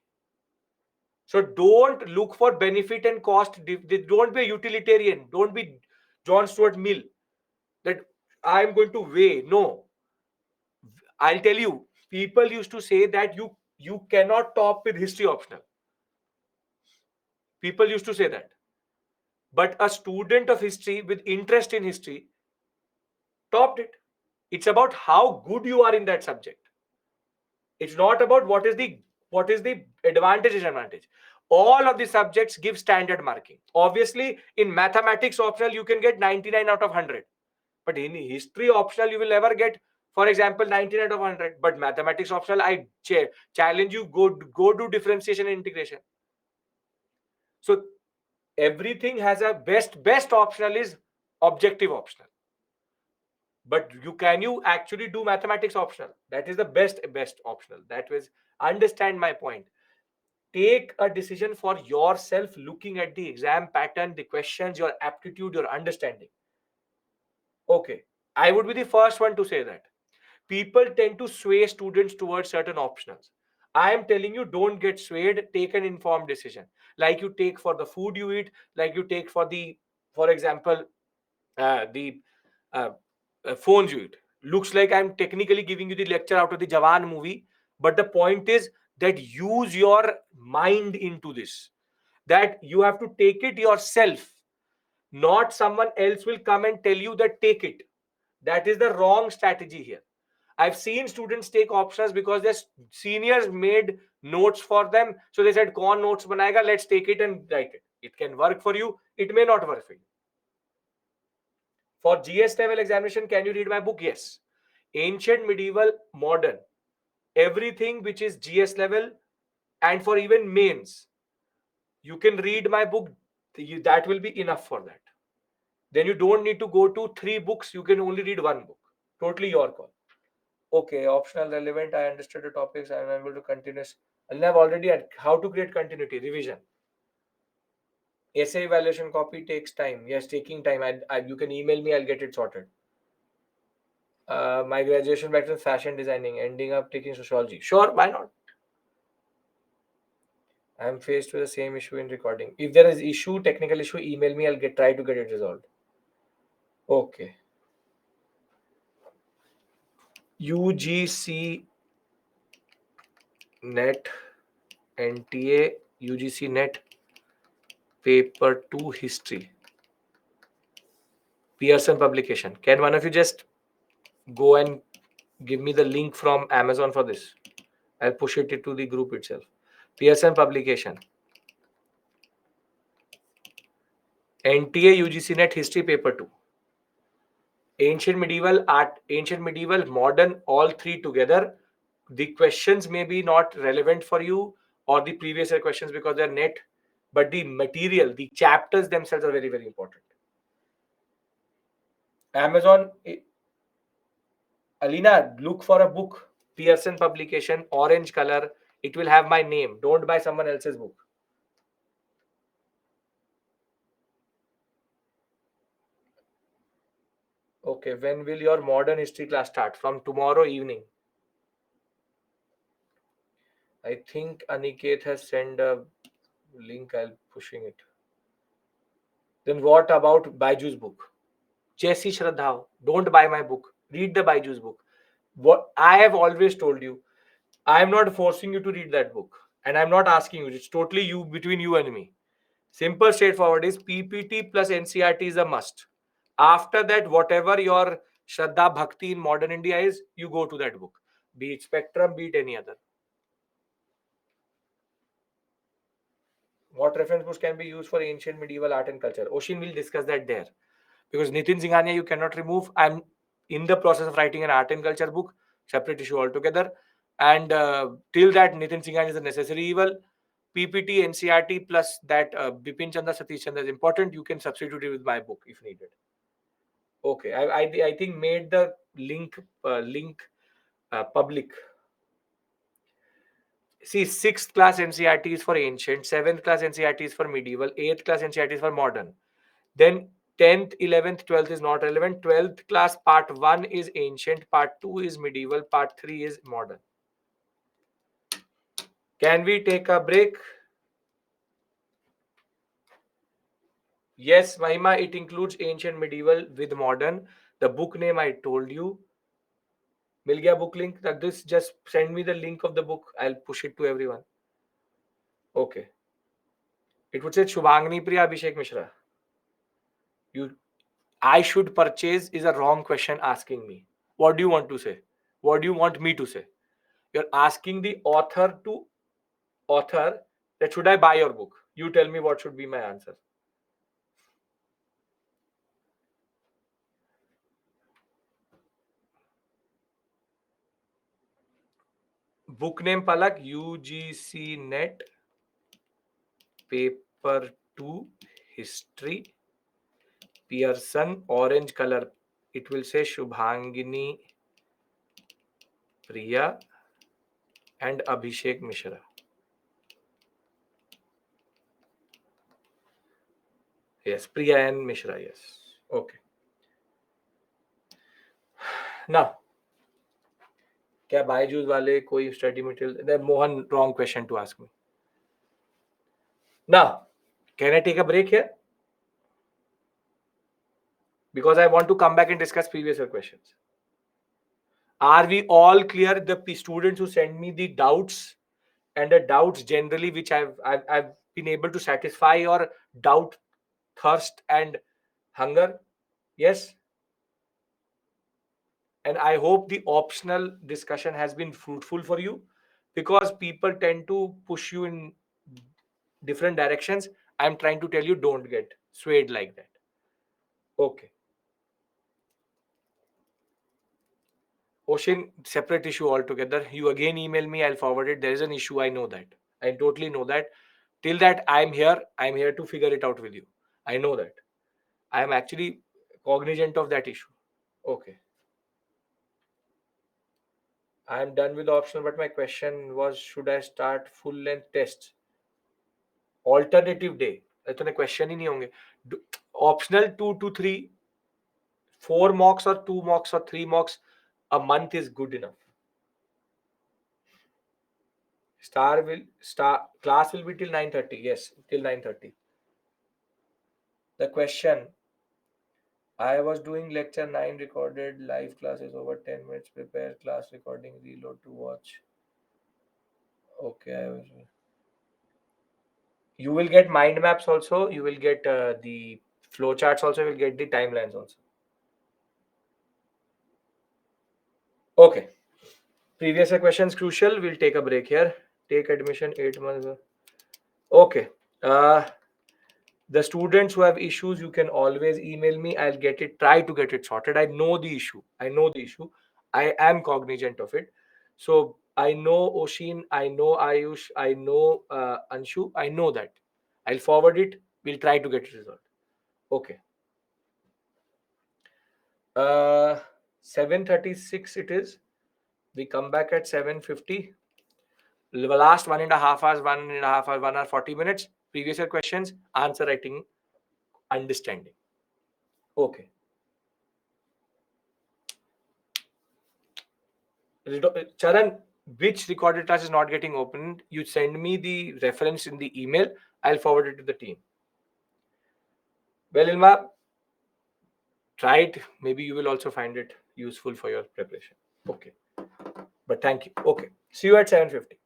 So don't look for benefit and cost. Don't be a utilitarian. Don't be John Stuart Mill. That I'm going to weigh. No. I'll tell you, people used to say that you cannot top with history optional. People used to say that. But a student of history with interest in history topped it. It's about how good you are in that subject. It's not about what is the advantage disadvantage. All of the subjects give standard marking. Obviously, in mathematics optional, you can get 99 out of 100. But in history optional, you will never get, for example, 99 out of 100. But mathematics optional, I challenge you, go do differentiation and integration. So everything has a best optional is objective optional. But can you actually do mathematics optional? That is the best optional. That was, understand my point. Take a decision for yourself, looking at the exam pattern, the questions, your aptitude, your understanding. Okay, I would be the first one to say that people tend to sway students towards certain optionals. I am telling you, don't get swayed. Take an informed decision, like you take for the food you eat, like you take for the, for example, the uh, phones you eat. Looks like I'm technically giving you the lecture out of the Jawan movie, but the point is that use your mind into this. That you have to take it yourself, not someone else will come and tell you that take it. That is the wrong strategy here. I've seen students take options because their seniors made notes for them. So they said, "Kaun notes banayega? Let's take it and write it." It can work for you. It may not work for you. For GS level examination, can you read my book? Yes. Ancient, medieval, modern, everything which is GS level, and for even mains, you can read my book. That will be enough for that. Then you don't need to go to 3 books. You can only read 1 book. Totally your call. Okay, optional, relevant. I understood the topics. I am able to continue. And I've already had how to create continuity, revision. Essay evaluation copy takes time. Yes, taking time. You can email me. I'll get it sorted. My graduation back in fashion designing, ending up taking sociology. Sure, why not? I'm faced with the same issue in recording. If there is issue, technical issue, email me. I'll try to get it resolved. Okay. UGC net NTA UGC net paper 2 history Pearson publication. Can one of you just go and give me the link from Amazon for this? I'll push it to the group itself. Pearson publication. NTA UGC net history paper 2. Ancient medieval art, ancient medieval, modern, all 3 together. The questions may be not relevant for you or the previous year questions because they're net, but the material, the chapters themselves are very, very important. Amazon, Alina, look for a book, Pearson publication, orange color. It will have my name. Don't buy someone else's book. Okay, when will your modern history class start? From tomorrow evening. I think Aniket has sent a link. I'll pushing it. Then what about Baiju's book? Jesse Shraddha, don't buy my book. Read the Baiju's book. What I have always told you, I am not forcing you to read that book, and I'm not asking you. It's totally you between you and me. Simple, straightforward is PPT plus NCRT is a must. After that, whatever your Shraddha Bhakti in modern India is, you go to that book. Be it Spectrum, be it any other. What reference books can be used for ancient medieval art and culture? Oshin will discuss that there. Because Nitin Singhania you cannot remove. I'm in the process of writing an art and culture book, separate issue altogether. And till that, Nitin Singhania is a necessary evil. PPT, NCRT plus that Bipin Chandra, Satish Chandra is important. You can substitute it with my book if needed. Okay, I think made the link public. See, 6th class NCRT is for ancient, 7th class NCRT is for medieval, 8th class NCRT is for modern. Then 10th, 11th, 12th is not relevant. 12th class part 1 is ancient, part 2 is medieval, part 3 is modern. Can we take a break? Yes, Mahima, it includes ancient, medieval with modern. The book name I told you. Mil gaya book link. That this just send me the link of the book. I'll push it to everyone. Okay. It would say Shubhangini Priya Abhishek Mishra. I should purchase is a wrong question asking me. What do you want to say? What do you want me to say? You're asking the author that should I buy your book? You tell me what should be my answer. Book name Palak UGC net paper 2 history Pearson orange color. It will say Shubhangini Priya and Abhishek Mishra. Yes, Priya and Mishra. Yes. Okay. Now, क्या बायजूस वाले कोई study material? Mohan, wrong question to ask me. Now, can I take a break here? Because I want to come back and discuss previous year questions. Are we all clear? The students who send me the doubts and the doubts generally which I've been able to satisfy your doubt, thirst, and hunger. Yes. And I hope the optional discussion has been fruitful for you, because people tend to push you in different directions. I'm trying to tell you, don't get swayed like that. Okay. Ocean, separate issue altogether. You again email me, I'll forward it. There is an issue, I know that. I totally know that. Till that, I'm here to figure it out with you. I know that. I am actually cognizant of that issue. Okay. I'm done with the optional, but my question was, should I start full length tests? Alternative day. इतने question ही नहीं होंगे. Optional 2 to 3, 4 mocks or 2 mocks or 3 mocks a month is good enough. Star class will be till 9:30. Yes, till 9:30. The question, I was doing lecture 9 recorded live classes over 10 minutes, prepare class recording, reload to watch. Okay, you will get mind maps also. You will get the flow charts also. You will get the timelines also. Okay. Previous year questions crucial. We'll take a break here. Take admission 8 months. Okay. The students who have issues, you can always email me. I'll get it. Try to get it sorted. I know the issue. I am cognizant of it. So I know Oshin. I know Ayush. I know Anshu. I know that. I'll forward it. We'll try to get it resolved. Okay. 7:36 it is. We come back at 7:50. The last 1.5 hours, 1.5 hours, 1 hour 40 minutes. Previous year questions, answer writing, understanding. Okay. Charan, which recorded class is not getting opened? You send me the reference in the email. I'll forward it to the team. Well, Ilma, try it. Maybe you will also find it useful for your preparation. Okay. But thank you. Okay. See you at 7:50.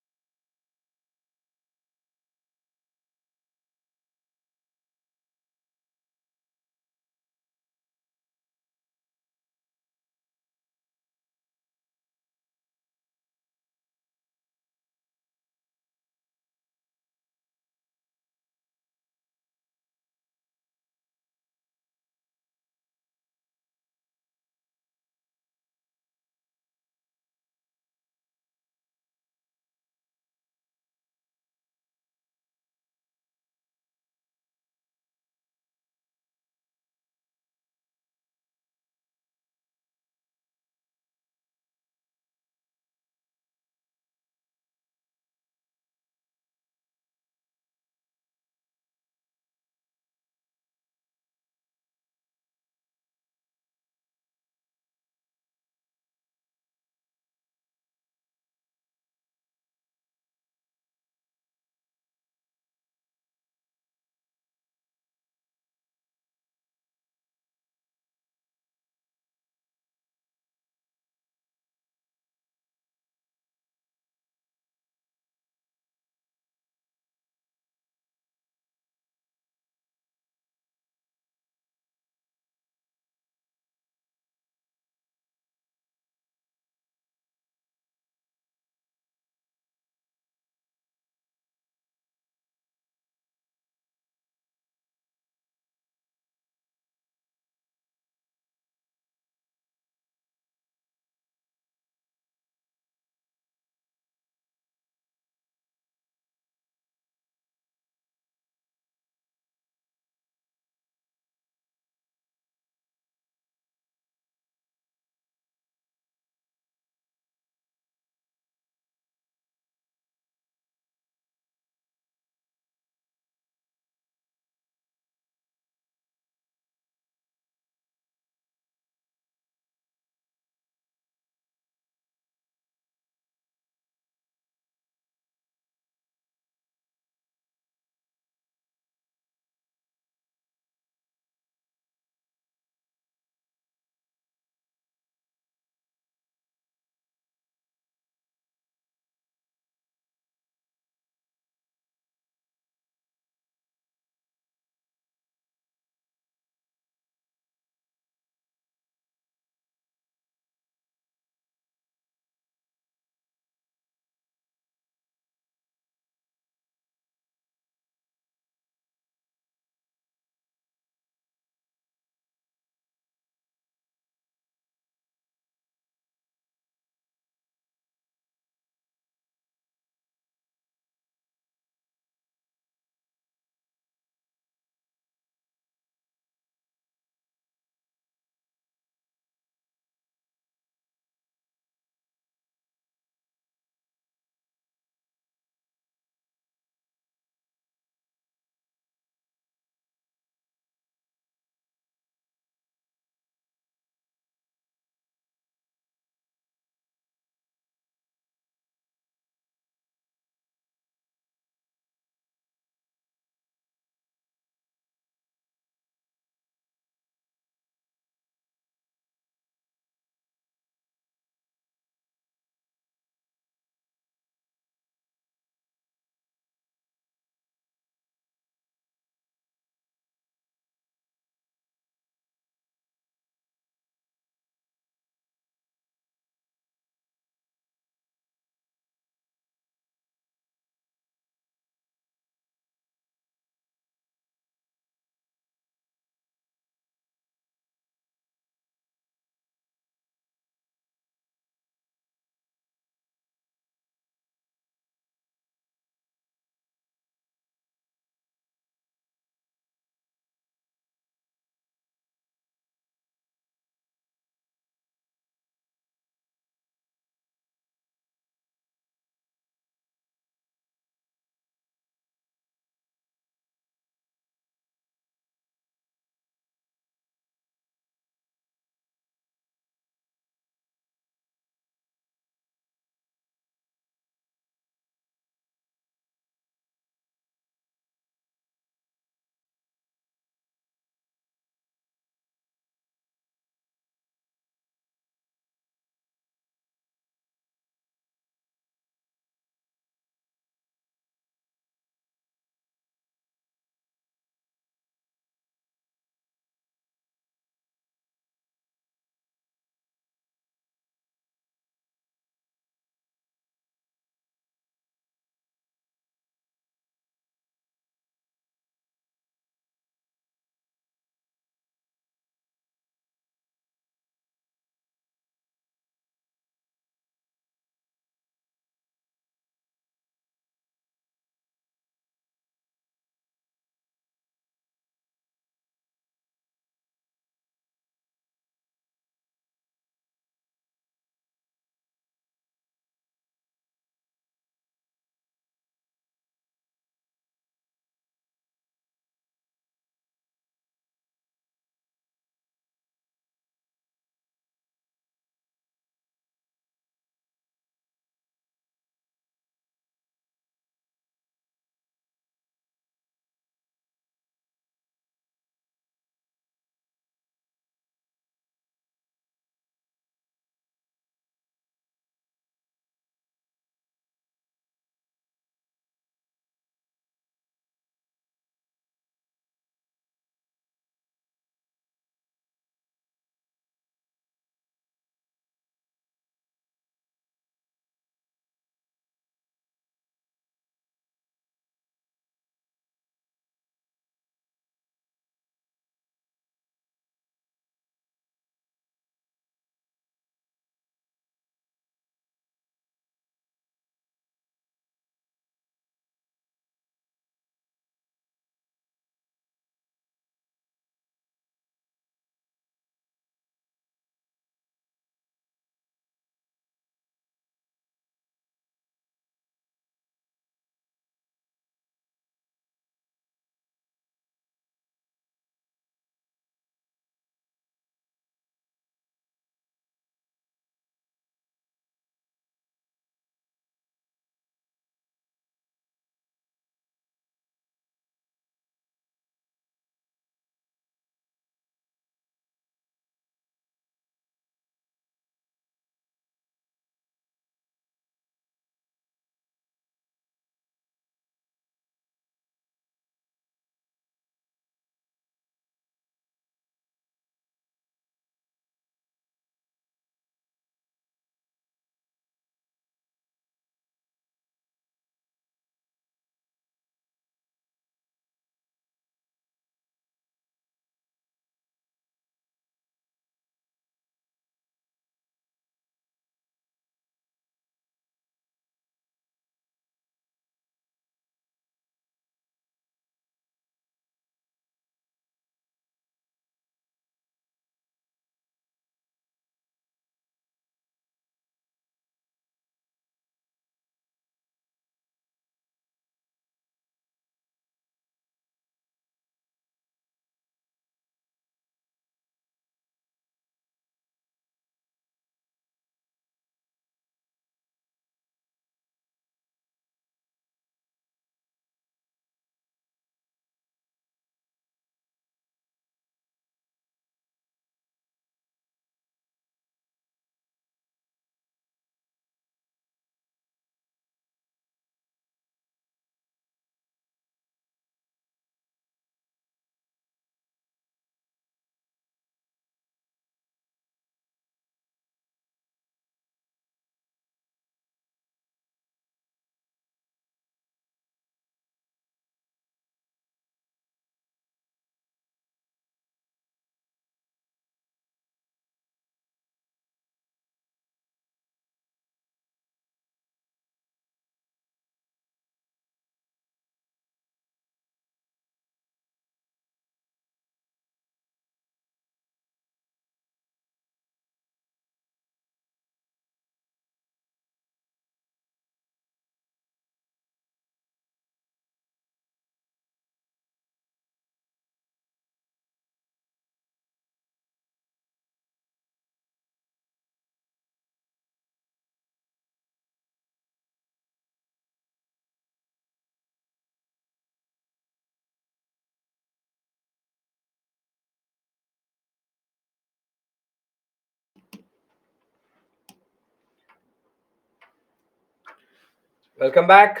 Welcome back.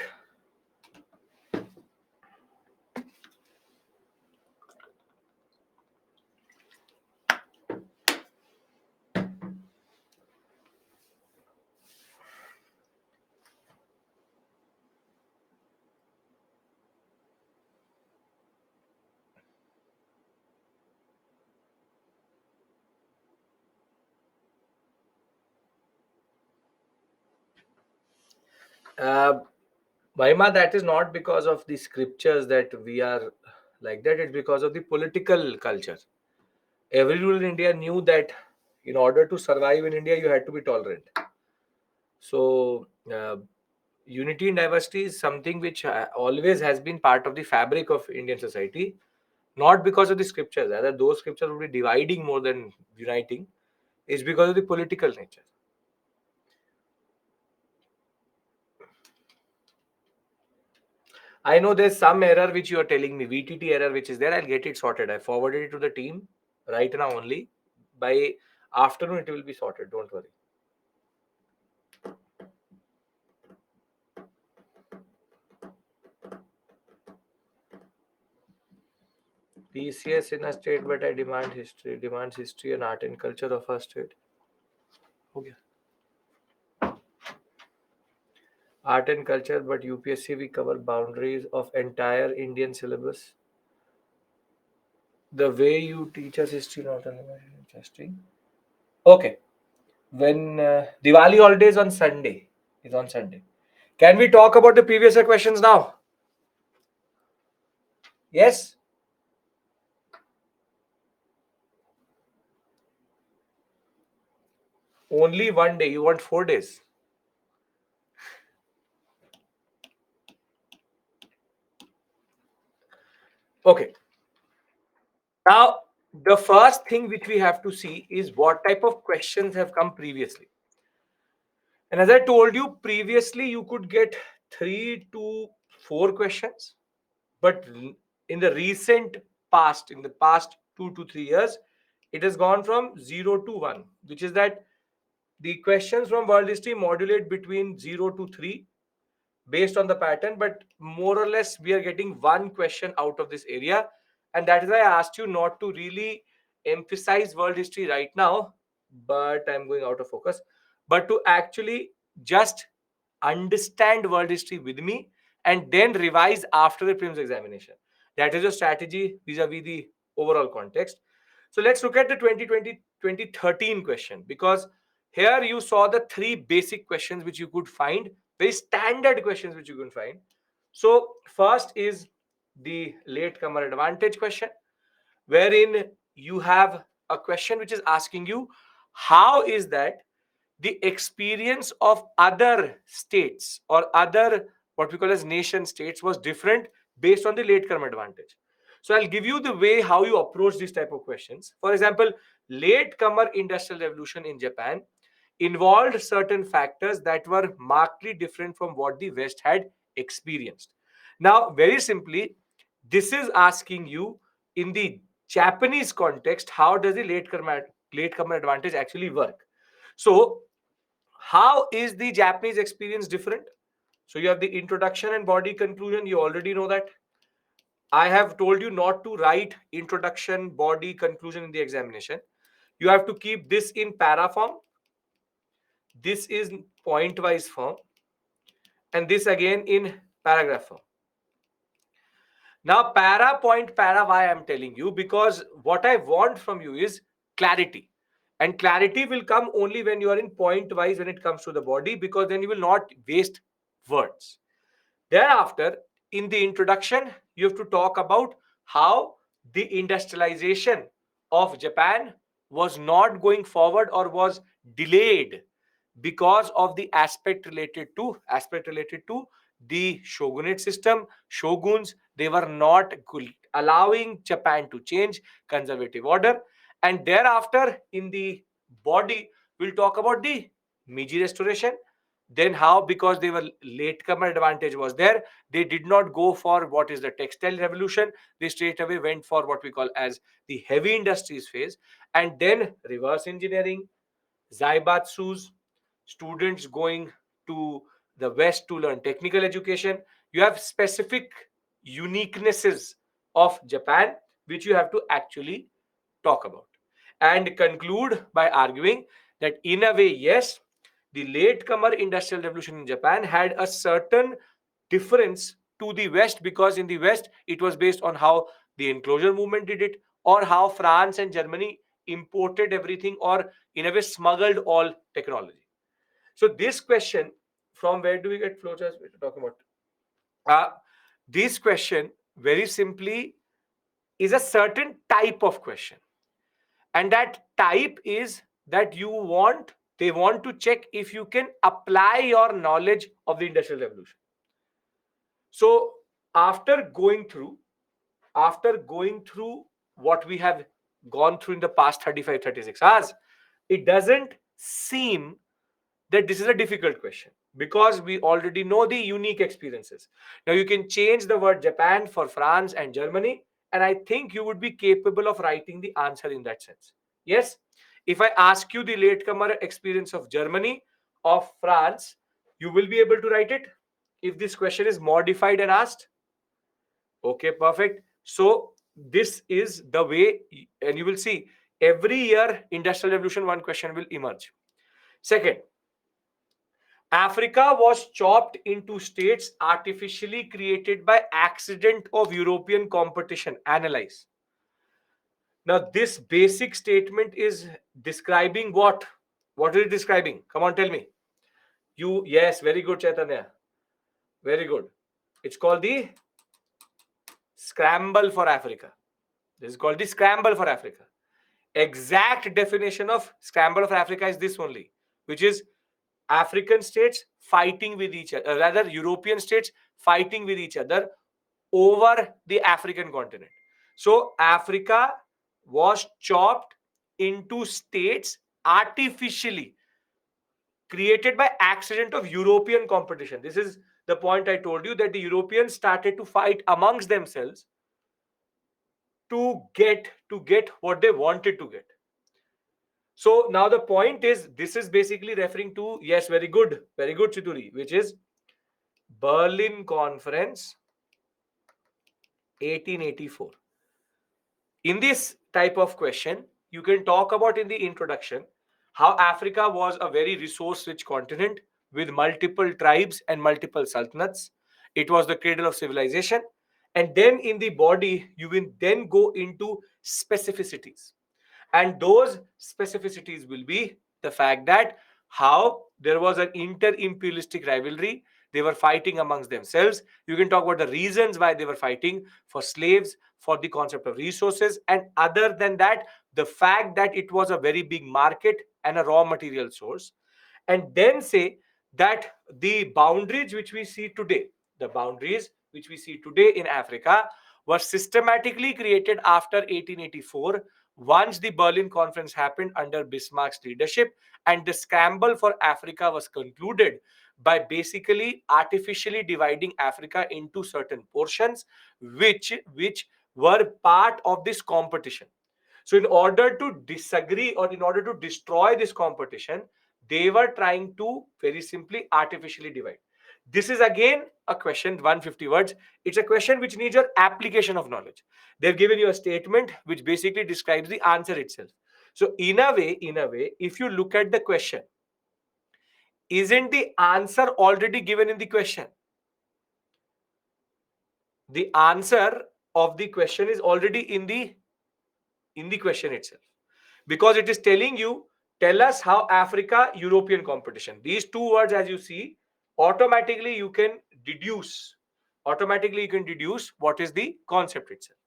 Uh, Mahima, that is not because of the scriptures that we are like that. It's because of the political culture. Every ruler in India knew that in order to survive in India, you had to be tolerant. So, unity and diversity is something which always has been part of the fabric of Indian society, not because of the scriptures. Rather, those scriptures would be dividing more than uniting. It's because of the political nature. I know there's some error which you are telling me, VTT error which is there. I'll get it sorted. I forwarded it to the team right now only. By afternoon, it will be sorted. Don't worry. PCS in a state, but I demands history and art and culture of a state. Okay. Art and culture, but UPSC we cover boundaries of entire Indian syllabus. The way you teach us history, not only interesting. Okay. When Diwali holidays on Sunday is on Sunday. Can we talk about the previous year questions now? Yes. Only one day. You want 4 days. Okay. Now, the first thing which we have to see is what type of questions have come previously. And as I told you previously, you could get 3 to 4 questions, but in the recent past, in the past 2 to 3 years, it has gone from 0 to 1, which is that the questions from world history modulate between 0 to 3 based on the pattern, but more or less we are getting one question out of this area. And that is why I asked you not to really emphasize world history right now, but I'm going out of focus, but to actually just understand world history with me and then revise after the prelims examination. That is your strategy vis-a-vis the overall context. So let's look at the 2020 2013 question, because here you saw the three basic questions which you could find, very standard questions which you can find. So first is the latecomer advantage question, wherein you have a question which is asking you how is that the experience of other states or other what we call as nation states was different based on the latecomer advantage. So I'll give you the way how you approach these type of questions. For example, latecomer industrial revolution in Japan involved certain factors that were markedly different from what the West had experienced. Now, very simply, this is asking you in the Japanese context, how does the latecomer advantage actually work? So, how is the Japanese experience different? So, you have the introduction and body conclusion. You already know that. I have told you not to write introduction, body, conclusion in the examination. You have to keep this in para form. This is point wise form, and this again in paragraph form. Now, para point para, why I'm telling you? Because what I want from you is clarity. And clarity will come only when you are in point wise when it comes to the body, because then you will not waste words. Thereafter, in the introduction, you have to talk about how the industrialization of Japan was not going forward or was delayed because of the aspect related to the shogunate system. Shoguns, they were not allowing Japan to change conservative order. And thereafter, in the body, we'll talk about the Meiji restoration. Then how, because they were latecomer advantage was there, they did not go for what is the textile revolution. They straight away went for what we call as the heavy industries phase. And then reverse engineering, zaibatsus, students going to the West to learn technical education. You have specific uniquenesses of Japan, which you have to actually talk about. And conclude by arguing that, in a way, yes, the latecomer industrial revolution in Japan had a certain difference to the West, because in the West, it was based on how the enclosure movement did it, or how France and Germany imported everything, or in a way smuggled all technology. So this question, from where do we get flowcharts we're talking about? This question very simply is a certain type of question, and that type is that they want to check if you can apply your knowledge of the industrial revolution. So after going through what we have gone through in the past 35-36 hours, it doesn't seem that this is a difficult question, because we already know the unique experiences. Now you can change the word Japan for France and Germany, and I think you would be capable of writing the answer in that sense. Yes, if I ask you the latecomer experience of Germany, of France, you will be able to write it if this question is modified and asked. Okay, perfect. So this is the way, and you will see every year industrial revolution one question will emerge. Second, Africa was chopped into states artificially created by accident of European competition. Analyze. Now, this basic statement is describing what? What is it describing? Come on, tell me. Yes, very good, Chaitanya. Very good. It's called the scramble for Africa. This is called the scramble for Africa. Exact definition of scramble for Africa is this only, which is African states fighting with each other, rather European states fighting with each other over the African continent. So Africa was chopped into states artificially created by accident of European competition. This is the point I told you, that the Europeans started to fight amongst themselves to get what they wanted to get. So now the point is, this is basically referring to, yes, very good, Chituri, which is Berlin Conference 1884. In this type of question, you can talk about in the introduction how Africa was a very resource rich continent with multiple tribes and multiple sultanates. It was the cradle of civilization. And then in the body, you will then go into specificities. And those specificities will be the fact that how there was an inter-imperialistic rivalry. They were fighting amongst themselves. You can talk about the reasons why they were fighting: for slaves, for the concept of resources, and other than that, the fact that it was a very big market and a raw material source. And then say that the boundaries which we see today in Africa were systematically created after 1884, once the Berlin Conference happened under Bismarck's leadership, and the scramble for Africa was concluded by basically artificially dividing Africa into certain portions, which were part of this competition. So in order to disagree, or in order to destroy this competition, they were trying to very simply artificially divide. This is again a question, 150 words. It's a question which needs your application of knowledge. They've given you a statement which basically describes the answer itself. So in a way, if you look at the question, isn't the answer already given in the question? The answer of the question is already in the question itself, because it is telling you, tell us how Africa European competition. These two words, as you see, automatically you can deduce what is the concept itself.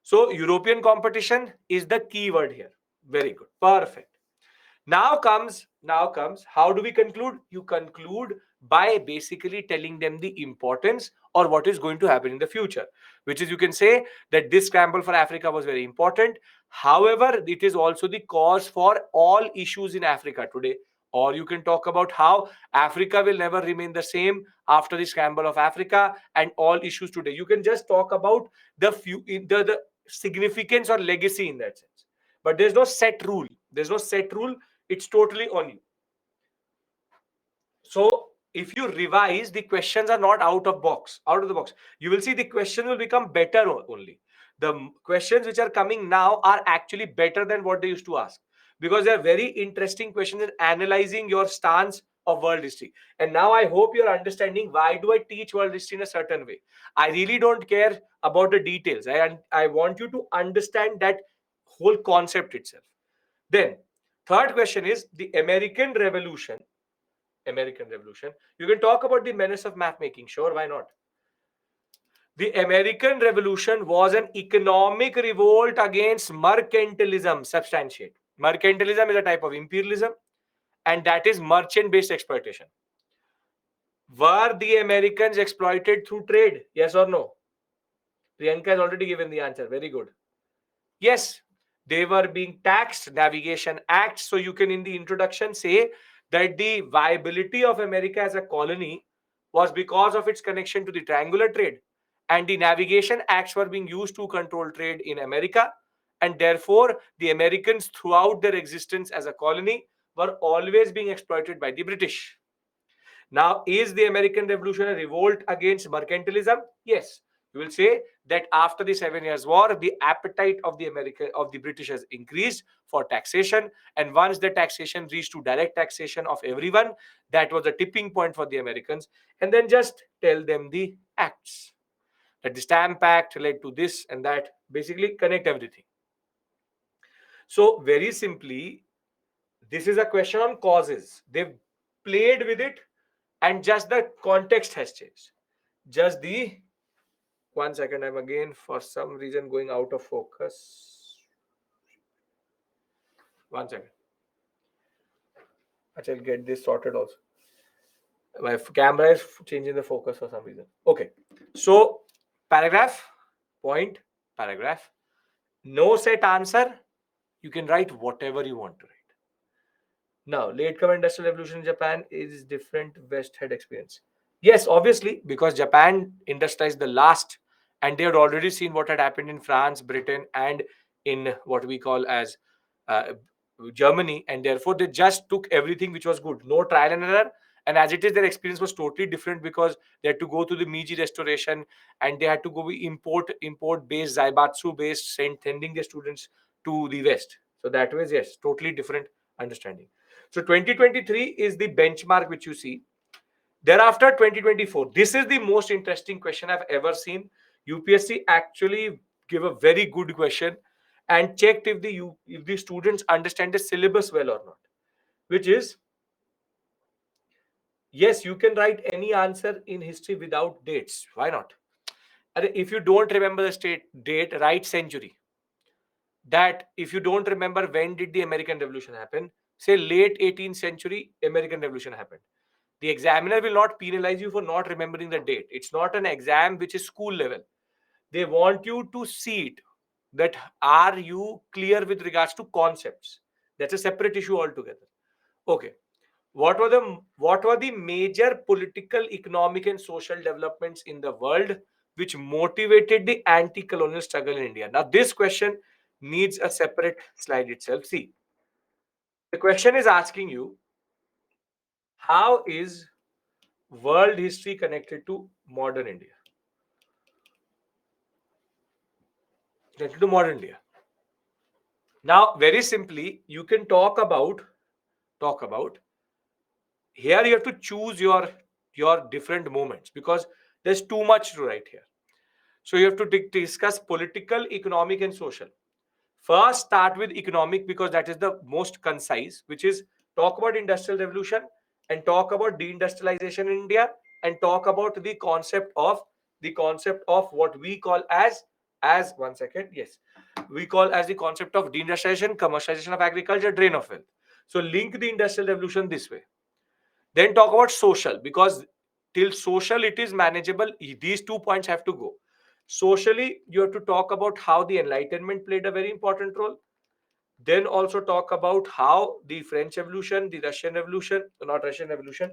So European competition is the key word here. Very good, perfect. Now comes how do we conclude? You conclude by basically telling them the importance, or what is going to happen in the future, which is, you can say that this scramble for Africa was very important. However, it is also the cause for all issues in Africa today. Or you can talk about how Africa will never remain the same after the scramble of Africa and all issues today. You can just talk about the significance or legacy in that sense. But there's no set rule. It's totally on you. So if you revise, the questions are not out of the box. You will see the question will become better only. The questions which are coming now are actually better than what they used to ask, because they are very interesting questions in analyzing your stance of world history. And now I hope you're understanding why do I teach world history in a certain way. I really don't care about the details. I want you to understand that whole concept itself. Then third question is the American Revolution. American Revolution. You can talk about the menace of map making. Sure, why not? The American Revolution was an economic revolt against mercantilism. Substantiate. Mercantilism is a type of imperialism, and that is merchant based exploitation. Were the Americans exploited through trade? Yes or no? Priyanka has already given the answer. Very good. Yes, they were being taxed, Navigation Act. So you can, in the introduction, say that the viability of America as a colony was because of its connection to the triangular trade. And the Navigation Acts were being used to control trade in America. And therefore, the Americans, throughout their existence as a colony, were always being exploited by the British. Now, is the American Revolution a revolt against mercantilism? Yes. You will say that after the 7 Years' War, the appetite of the British has increased for taxation, and once the taxation reached to direct taxation of everyone, that was a tipping point for the Americans. And then just tell them the acts. That the Stamp Act led to this and that. Basically, connect everything. So, very simply, this is a question on causes. They've played with it, and just the context has changed. Just the 1 second, I'm again for some reason going out of focus. 1 second. I'll get this sorted also. My camera is changing the focus for some reason. Okay. So, paragraph, point, paragraph. No set answer. You can write whatever you want to write. Now, late come industrial revolution in Japan is different West had experience. Yes, obviously, because Japan industrialized the last, and they had already seen what had happened in France, Britain, and in what we call as uh, Germany, and therefore they just took everything which was good, no trial and error. And as it is, their experience was totally different because they had to go through the Meiji Restoration, and they had to go import based, Zaibatsu based, sending their students to the West. So that was, yes, totally different understanding. So 2023 is the benchmark which you see. Thereafter, 2024. This is the most interesting question I've ever seen. UPSC actually give a very good question and checked if the students understand the syllabus well or not. Which is, yes, you can write any answer in history without dates. Why not? And if you don't remember the date, write century. That if you don't remember when did the American Revolution happen, say late 18th century, American Revolution happened. The examiner will not penalize you for not remembering the date. It's not an exam which is school level. They want you to see it. That are you clear with regards to concepts? That's a separate issue altogether. Okay. What were the major political, economic, and social developments in the world which motivated the anti-colonial struggle in India? Now, this question needs a separate slide itself. See, the question is asking you, how is world history connected to modern India? Connected to modern India. Now, very simply, you can talk about. Here you have to choose your different moments because there's too much to write here. So you have to discuss political, economic, and social. First, start with economic because that is the most concise, which is talk about industrial revolution and talk about deindustrialization in India and talk about the concept of what we call as 1 second, yes, we call as the concept of deindustrialization, commercialization of agriculture, drain of wealth. So link the industrial revolution this way. Then talk about social because till social it is manageable. These 2 points have to go. Socially, you have to talk about how the Enlightenment played a very important role. Then also talk about how the French Revolution, the Russian Revolution, not Russian Revolution,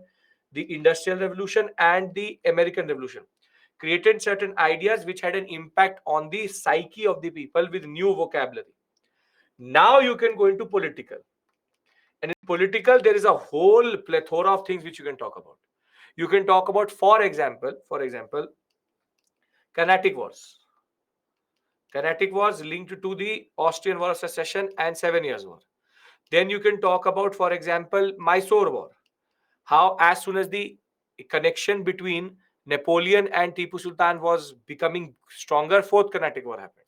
the Industrial Revolution, and the American Revolution created certain ideas which had an impact on the psyche of the people with new vocabulary. Now you can go into political. And in political, there is a whole plethora of things which you can talk about. You can talk about, for example, Carnatic Wars. Carnatic Wars linked to the Austrian War of Secession and Seven Years' War. Then you can talk about, for example, Mysore War. How, as soon as the connection between Napoleon and Tipu Sultan was becoming stronger, Fourth Carnatic War happened.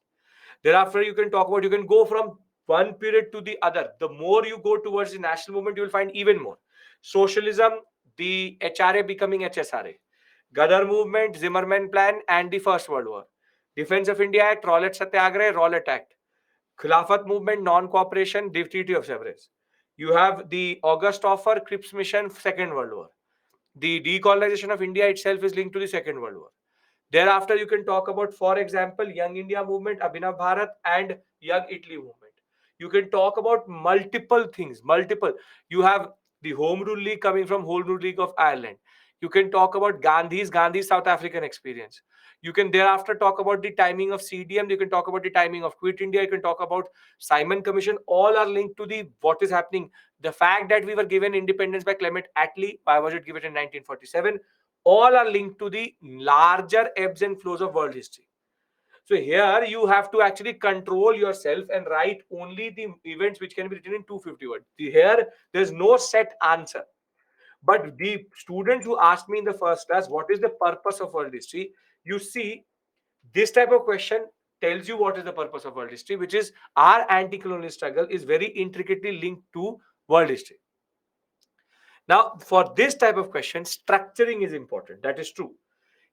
Thereafter, you can talk about, you can go from one period to the other. The more you go towards the national movement, you will find even more. Socialism, the HRA becoming HSRA. Gadar movement, Zimmerman plan, and the First World War. Defense of India Act, Rowlatt Satyagraha, Rowlatt Act. Khilafat movement, non-cooperation, the Treaty of Sevres. You have the August Offer, Cripps Mission, Second World War. The decolonization of India itself is linked to the Second World War. Thereafter, you can talk about, for example, Young India movement, Abhinav Bharat, and Young Italy movement. You can talk about multiple things, multiple. You have the Home Rule League coming from Home Rule League of Ireland. You can talk about Gandhi's South African experience. You can thereafter talk about the timing of CDM. You can talk about the timing of Quit India. You can talk about Simon Commission. All are linked to the what is happening. The fact that we were given independence by Clement Attlee. Why was it given in 1947? All are linked to the larger ebbs and flows of world history. So here you have to actually control yourself and write only the events which can be written in 250 words. Here, there's no set answer. But the students who asked me in the first class, what is the purpose of world history? You see, this type of question tells you what is the purpose of world history, which is our anti-colonial struggle is very intricately linked to world history. Now, for this type of question, structuring is important. That is true.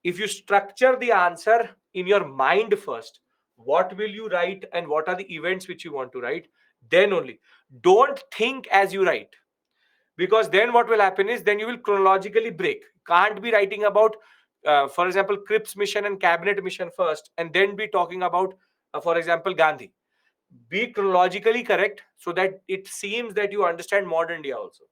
If you structure the answer in your mind first, what will you write and what are the events which you want to write, then only. Don't think as you write, because then what will happen is then you will chronologically break. Can't be writing about, for example, Cripps mission and cabinet mission first and then be talking about, for example, Gandhi. Be chronologically correct so that it seems that you understand modern India also.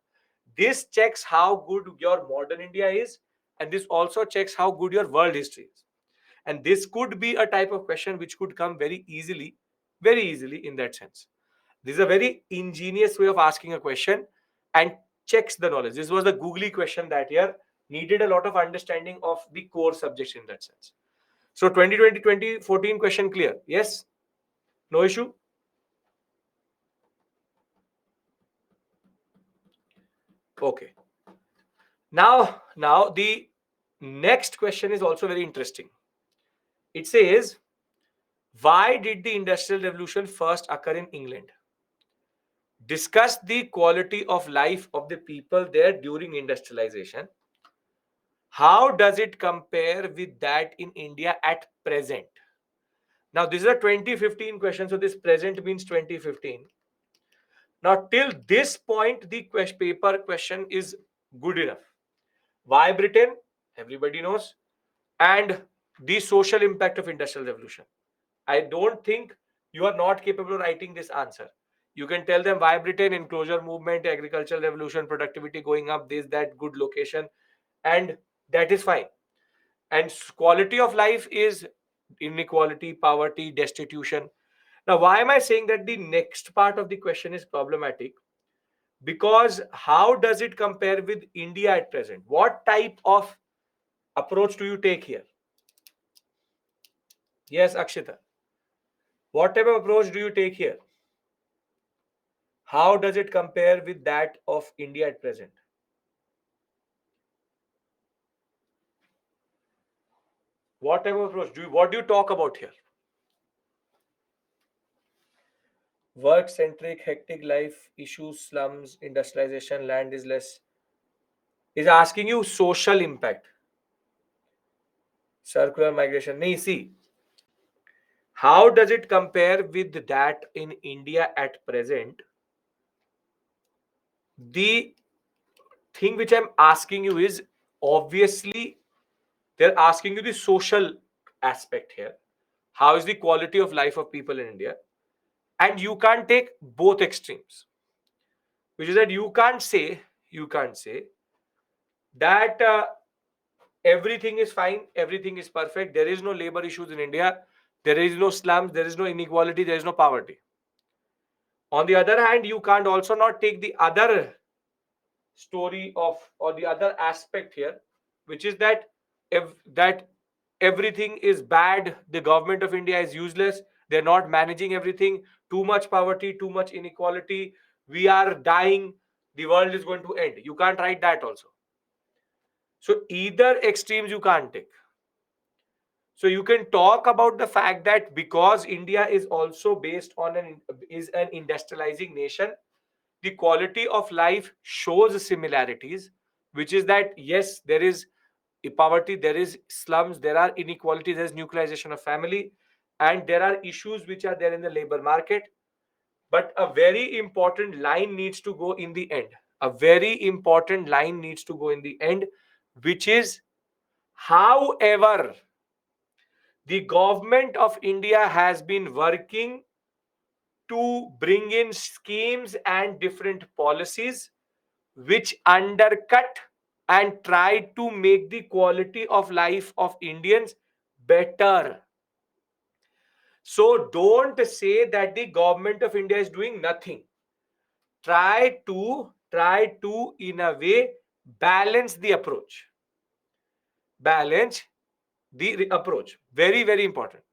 This checks how good your modern India is, and this also checks how good your world history is. And this could be a type of question which could come very easily in that sense. This is a very ingenious way of asking a question and checks the knowledge. This was the googly question that year, needed a lot of understanding of the core subjects in that sense. So 2020-2014 question clear? Yes? No issue? Okay. Now the next question is also very interesting. It says, why did the Industrial Revolution first occur in England? Discuss the quality of life of the people there during industrialization. How does it compare with that in India at present? Now, this is a 2015 question, so this present means 2015. Now, till this point, the paper question is good enough. Why Britain? Everybody knows. And the social impact of Industrial Revolution. I don't think you are not capable of writing this answer. You can tell them why Britain, enclosure movement, agricultural revolution, productivity going up, this, that, good location, and that is fine. And quality of life is inequality, poverty, destitution. Now, why am I saying that the next part of the question is problematic? Because how does it compare with India at present? What type of approach do you take here? Yes, Akshita. What type of approach do you take here? How does it compare with that of India at present? What type of approach what do you talk about here? Work centric, hectic life, issues, slums, industrialization, land is less. Is asking you social impact, circular migration. Nee, see, how does it compare with that in India at present? The thing which I'm asking you is, obviously they're asking you the social aspect here. How is the quality of life of people in India? And you can't take both extremes, which is that you can't say that everything is fine, everything is perfect, there is no labor issues in India, there is no slums, there is no inequality, there is no poverty. On the other hand, you can't also not take the other story of or the other aspect here, which is that that everything is bad, the government of India is useless, they're not managing everything, too much poverty, too much inequality, we are dying, the world is going to end. You can't write that also. So either extremes you can't take. So you can talk about the fact that because India is also based on an industrializing nation, the quality of life shows similarities, which is that yes, there is poverty, there is slums, there are inequality, there is nuclearization of family, and there are issues which are there in the labor market. But a very important line needs to go in the end. A very important line needs to go in the end, which is, however, the government of India has been working to bring in schemes and different policies which undercut and try to make the quality of life of Indians better. So don't say that the government of India is doing nothing. Try to in a way balance the approach. Balance the approach. Very, very important.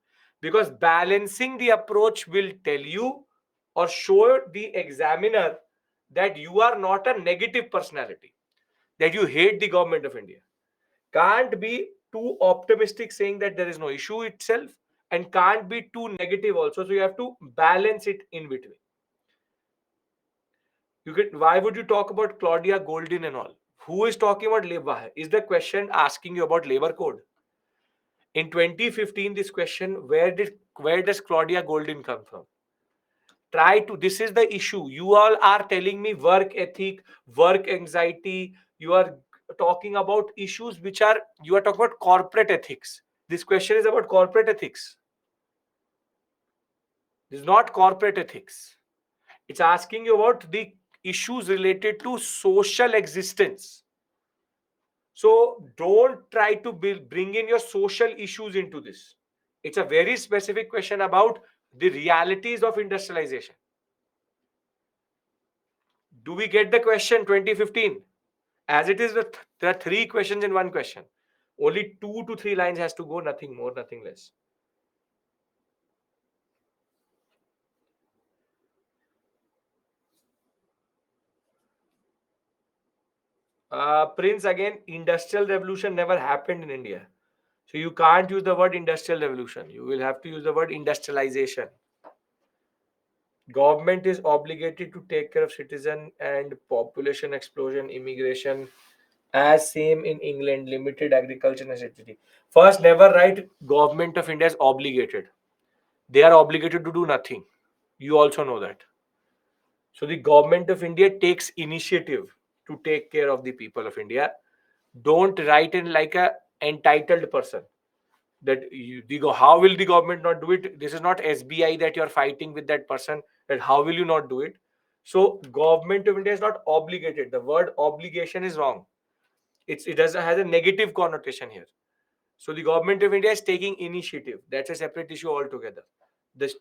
Because balancing the approach will tell you or show the examiner that you are not a negative personality, that you hate the government of India. Can't be too optimistic saying that there is no issue itself, and can't be too negative also. So you have to balance it in between. You can. Why would you talk about Claudia Goldin and all? Who is talking about labor? Is the question asking you about labor code? In 2015, this question, where does Claudia Goldin come from? Try to, this is the issue. You all are telling me work ethic, work anxiety. You are talking about issues which are, you are talking about corporate ethics. This question is about corporate ethics. This is not corporate ethics. It's asking you about the issues related to social existence. So don't try to bring in your social issues into this. It's a very specific question about the realities of industrialization. Do we get the question 2015? As it is, there are three questions in one question. Only 2 to 3 lines has to go, nothing more, nothing less. Prince, again, industrial revolution never happened in India. So you can't use the word industrial revolution. You will have to use the word industrialization. Government is obligated to take care of citizen and population explosion, immigration, as same in England, limited agriculture necessity. First, never write government of India is obligated. They are obligated to do nothing. You also know that. So the government of India takes initiative to take care of the people of India. Don't write in like a entitled person that how will the government not do it? This is not SBI that you're fighting with that person, that how will you not do it? So government of India is not obligated. The word obligation is wrong. Has a negative connotation here. So the government of India is taking initiative. That's a separate issue altogether.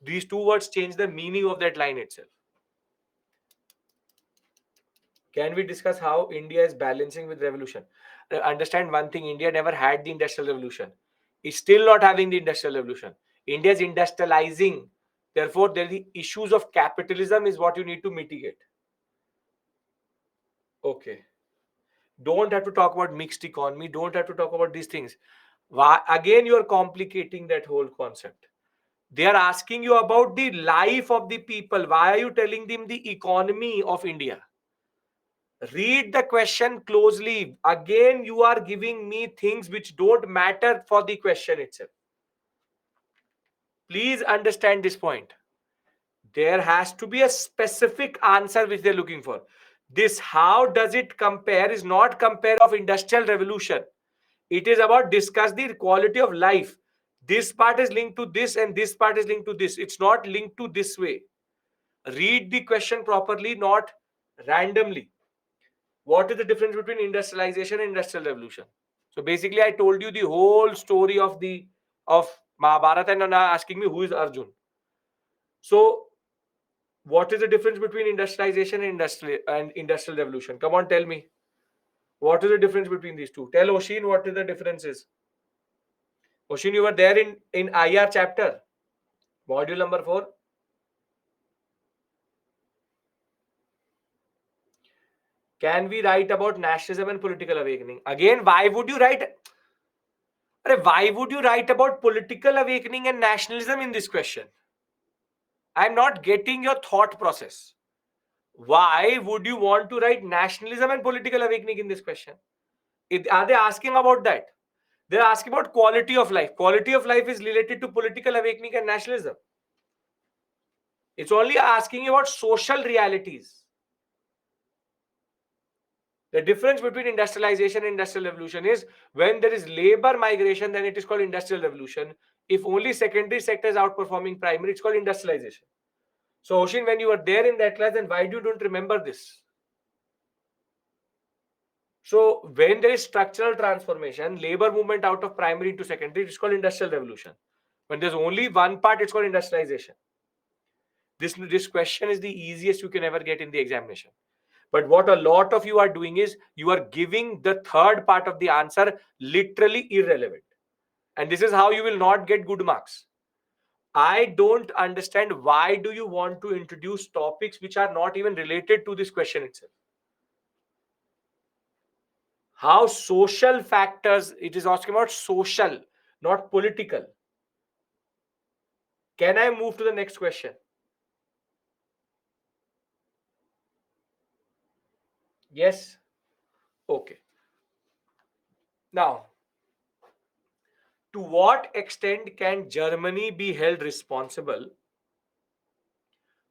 These two words change the meaning of that line itself. Can we discuss how India is balancing with revolution? Understand one thing, India never had the industrial revolution. It's still not having the industrial revolution. India is industrializing. Therefore, the issues of capitalism is what you need to mitigate. Okay. Don't have to talk about mixed economy. Don't have to talk about these things. Why, again, you are complicating that whole concept. They are asking you about the life of the people. Why are you telling them the economy of India? Read the question closely. Again, you are giving me things which don't matter for the question itself. Please understand this point. There has to be a specific answer which they're looking for. This how does it compare is not compare of industrial revolution. It is about discuss the quality of life. This part is linked to this and this part is linked to this. It's not linked to this way. Read the question properly, not randomly. What is the difference between industrialization and industrial revolution? So basically, I told you the whole story of Mahabharata, and now asking me who is Arjun. So what is the difference between industrialization and industrial revolution? Come on, tell me. What is the difference between these two? Tell Oshin what is the difference is. Oshin, you were there in IR chapter, module number 4. Can we write about nationalism and political awakening? Again, why would you write? Why would you write about political awakening and nationalism in this question? I'm not getting your thought process. Why would you want to write nationalism and political awakening in this question? Are they asking about that? They're asking about quality of life. Quality of life is related to political awakening and nationalism. It's only asking you about social realities. The difference between industrialization and industrial revolution is when there is labor migration, then it is called industrial revolution. If only secondary sector is outperforming primary, it's called industrialization. So, Oshin, when you were there in that class, then why do you don't remember this? So, when there is structural transformation, labor movement out of primary into secondary, it's called industrial revolution. When there's only one part, it's called industrialization. This question is the easiest you can ever get in the examination. But what a lot of you are doing is you are giving the third part of the answer literally irrelevant. And this is how you will not get good marks. I don't understand why do you want to introduce topics which are not even related to this question itself. How social factors, it is asking about social, not political. Can I move to the next question? Yes? Okay. Now, to what extent can Germany be held responsible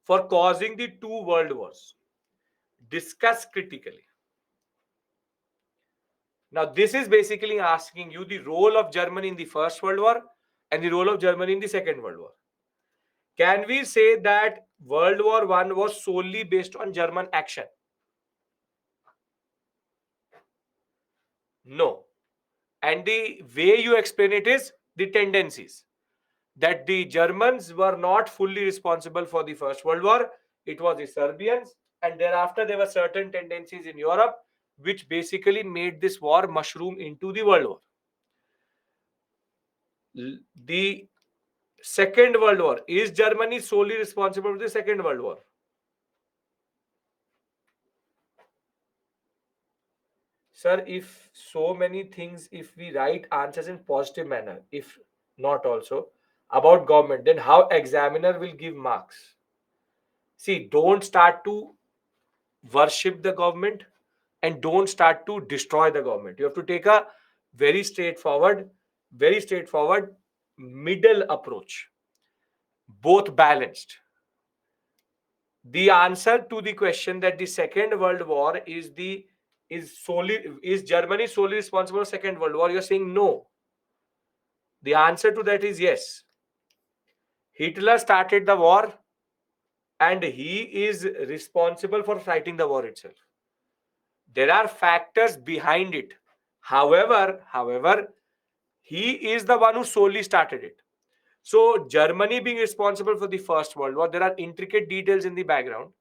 for causing the two world wars? Discuss critically. Now, this is basically asking you the role of Germany in the First World War and the role of Germany in the Second World War. Can we say that World War I was solely based on German action? No. And the way you explain it is the tendencies. That the Germans were not fully responsible for the First World War. It was the Serbians. And thereafter, there were certain tendencies in Europe which basically made this war mushroom into the World War. The Second World War. Is Germany solely responsible for the Second World War? Sir, if so many things, if we write answers in positive manner, if not also, about government, then how examiner will give marks? See, don't start to worship the government and don't start to destroy the government. You have to take a very straightforward middle approach, both balanced. The answer to the question that the Second World War is Germany solely responsible for Second World War, you're saying no. The answer to that is yes. Hitler started the war and he is responsible for fighting the war itself. There are factors behind it. However, he is the one who solely started it. So Germany being responsible for the First World War, there are intricate details in the background.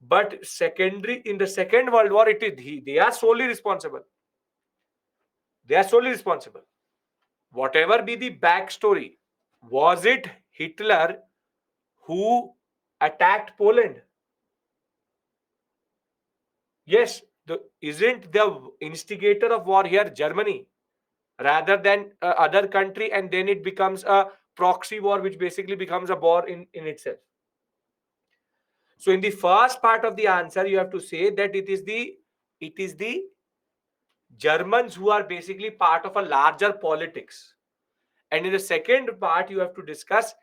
But secondary in the Second World War, they are solely responsible. They are solely responsible. Whatever be the backstory, was it Hitler who attacked Poland? Yes. Isn't the instigator of war here Germany rather than other country, and then it becomes a proxy war, which basically becomes a war in itself. So in the first part of the answer, you have to say that it is the Germans who are basically part of a larger politics. And in the second part, you have to discuss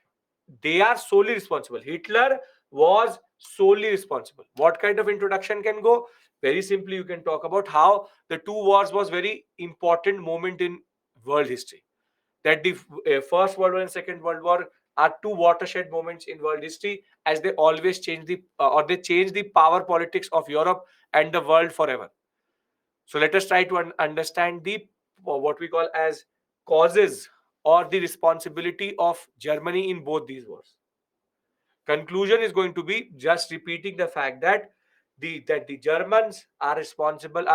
they are solely responsible. Hitler was solely responsible. What kind of introduction can go? Very simply, you can talk about how the two wars was very important moment in world history. That the First World War and Second World War are two watershed moments in world history, as they always change they change the power politics of Europe and the world forever. So let us try to understand the what we call as causes or the responsibility of Germany in both these wars. Conclusion is going to be just repeating the fact that that the Germans are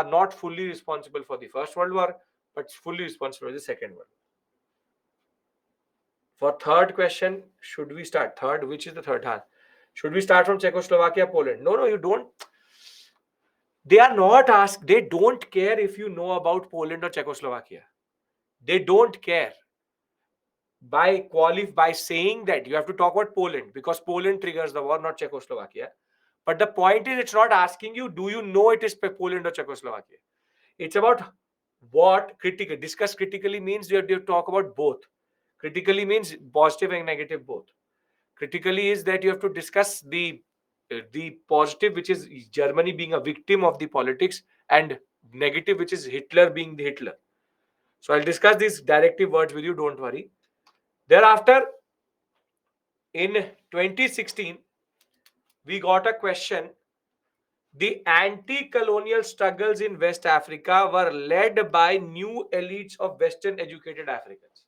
not fully responsible for the First World War, but fully responsible for the Second World War. For third question, should we start? Third, which is the third? Huh? Should we start from Czechoslovakia, Poland? No, you don't. They are not asked. They don't care if you know about Poland or Czechoslovakia. They don't care. By saying that you have to talk about Poland because Poland triggers the war, not Czechoslovakia. But the point is, it's not asking you, do you know it is Poland or Czechoslovakia? It's about what critical. Discuss critically means you have to talk about both. Critically means positive and negative both. Critically is that you have to discuss the positive, which is Germany being a victim of the politics, and negative, which is Hitler being the Hitler. So I'll discuss these directive words with you. Don't worry. Thereafter, in 2016, we got a question. The anti-colonial struggles in West Africa were led by new elites of Western educated Africans.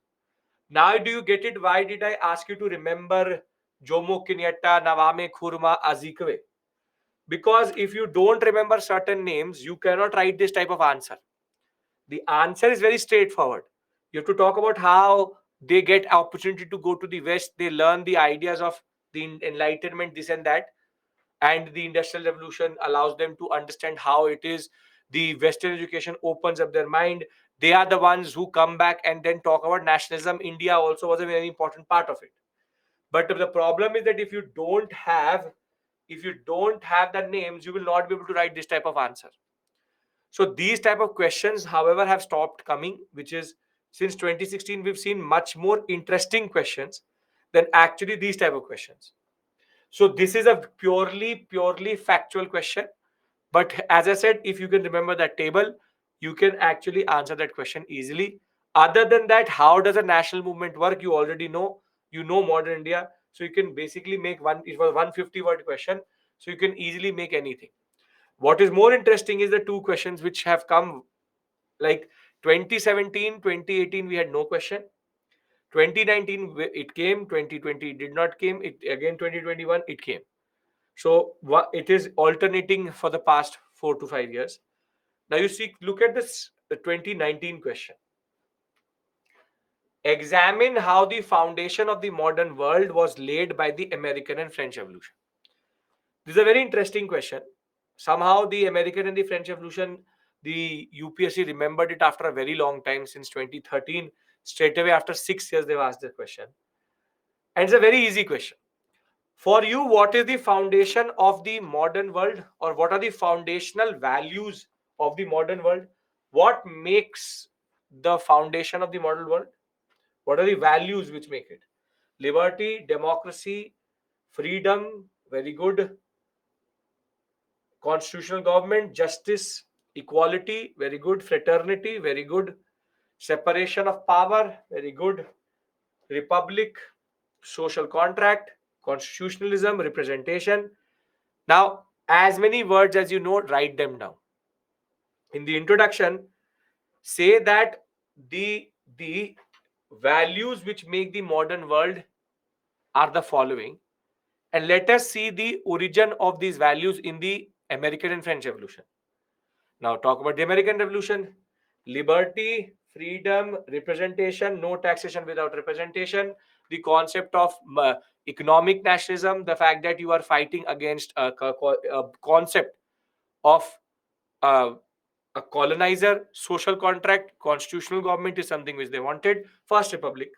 Now do you get it? Why did I ask you to remember Jomo Kenyatta, Nawame Nkrumah, Azikiwe? Because if you don't remember certain names, you cannot write this type of answer. The answer is very straightforward. You have to talk about how they get opportunity to go to the West. They learn the ideas of the Enlightenment, this and that, and the Industrial Revolution allows them to understand how it is. The Western education opens up their mind. They are the ones who come back and then talk about nationalism. India also was a very important part of it. But the problem is that if you don't have the names, you will not be able to write this type of answer. So these type of questions, however, have stopped coming, which is since 2016, we've seen much more interesting questions than actually these type of questions. So this is a purely factual question. But as I said, if you can remember that table, you can actually answer that question easily. Other than that, how does a national movement work? You already know. You know modern India. So you can basically make it was 150 word question. So you can easily make anything. What is more interesting is the two questions which have come like 2017, 2018, we had no question. 2019, it came. 2020 did not came. It again 2021, it came. So it is alternating for the past 4 to 5 years. Now you see, look at this, the 2019 question. Examine how the foundation of the modern world was laid by the American and French Revolution. This is a very interesting question. Somehow the American and the French Revolution, the UPSC remembered it after a very long time, since 2013. Straight away after 6 years, they've asked the question. And it's a very easy question. For you, what is the foundation of the modern world, or what are the foundational values of the modern world? What makes the foundation of the modern world? What are the values which make it? Liberty, democracy, freedom, very good. Constitutional government, justice, equality, very good. Fraternity, very good. Separation of power, very good. Republic, social contract, constitutionalism, representation. Now, as many words as you know, write them down. In the introduction, say that the values which make the modern world are the following, and let us see the origin of these values in the American and French Revolution. Now, talk about the American Revolution. Liberty, freedom, representation, no taxation without representation, the concept of economic nationalism, the fact that you are fighting against a concept of a colonizer, social contract, constitutional government is something which they wanted, First Republic.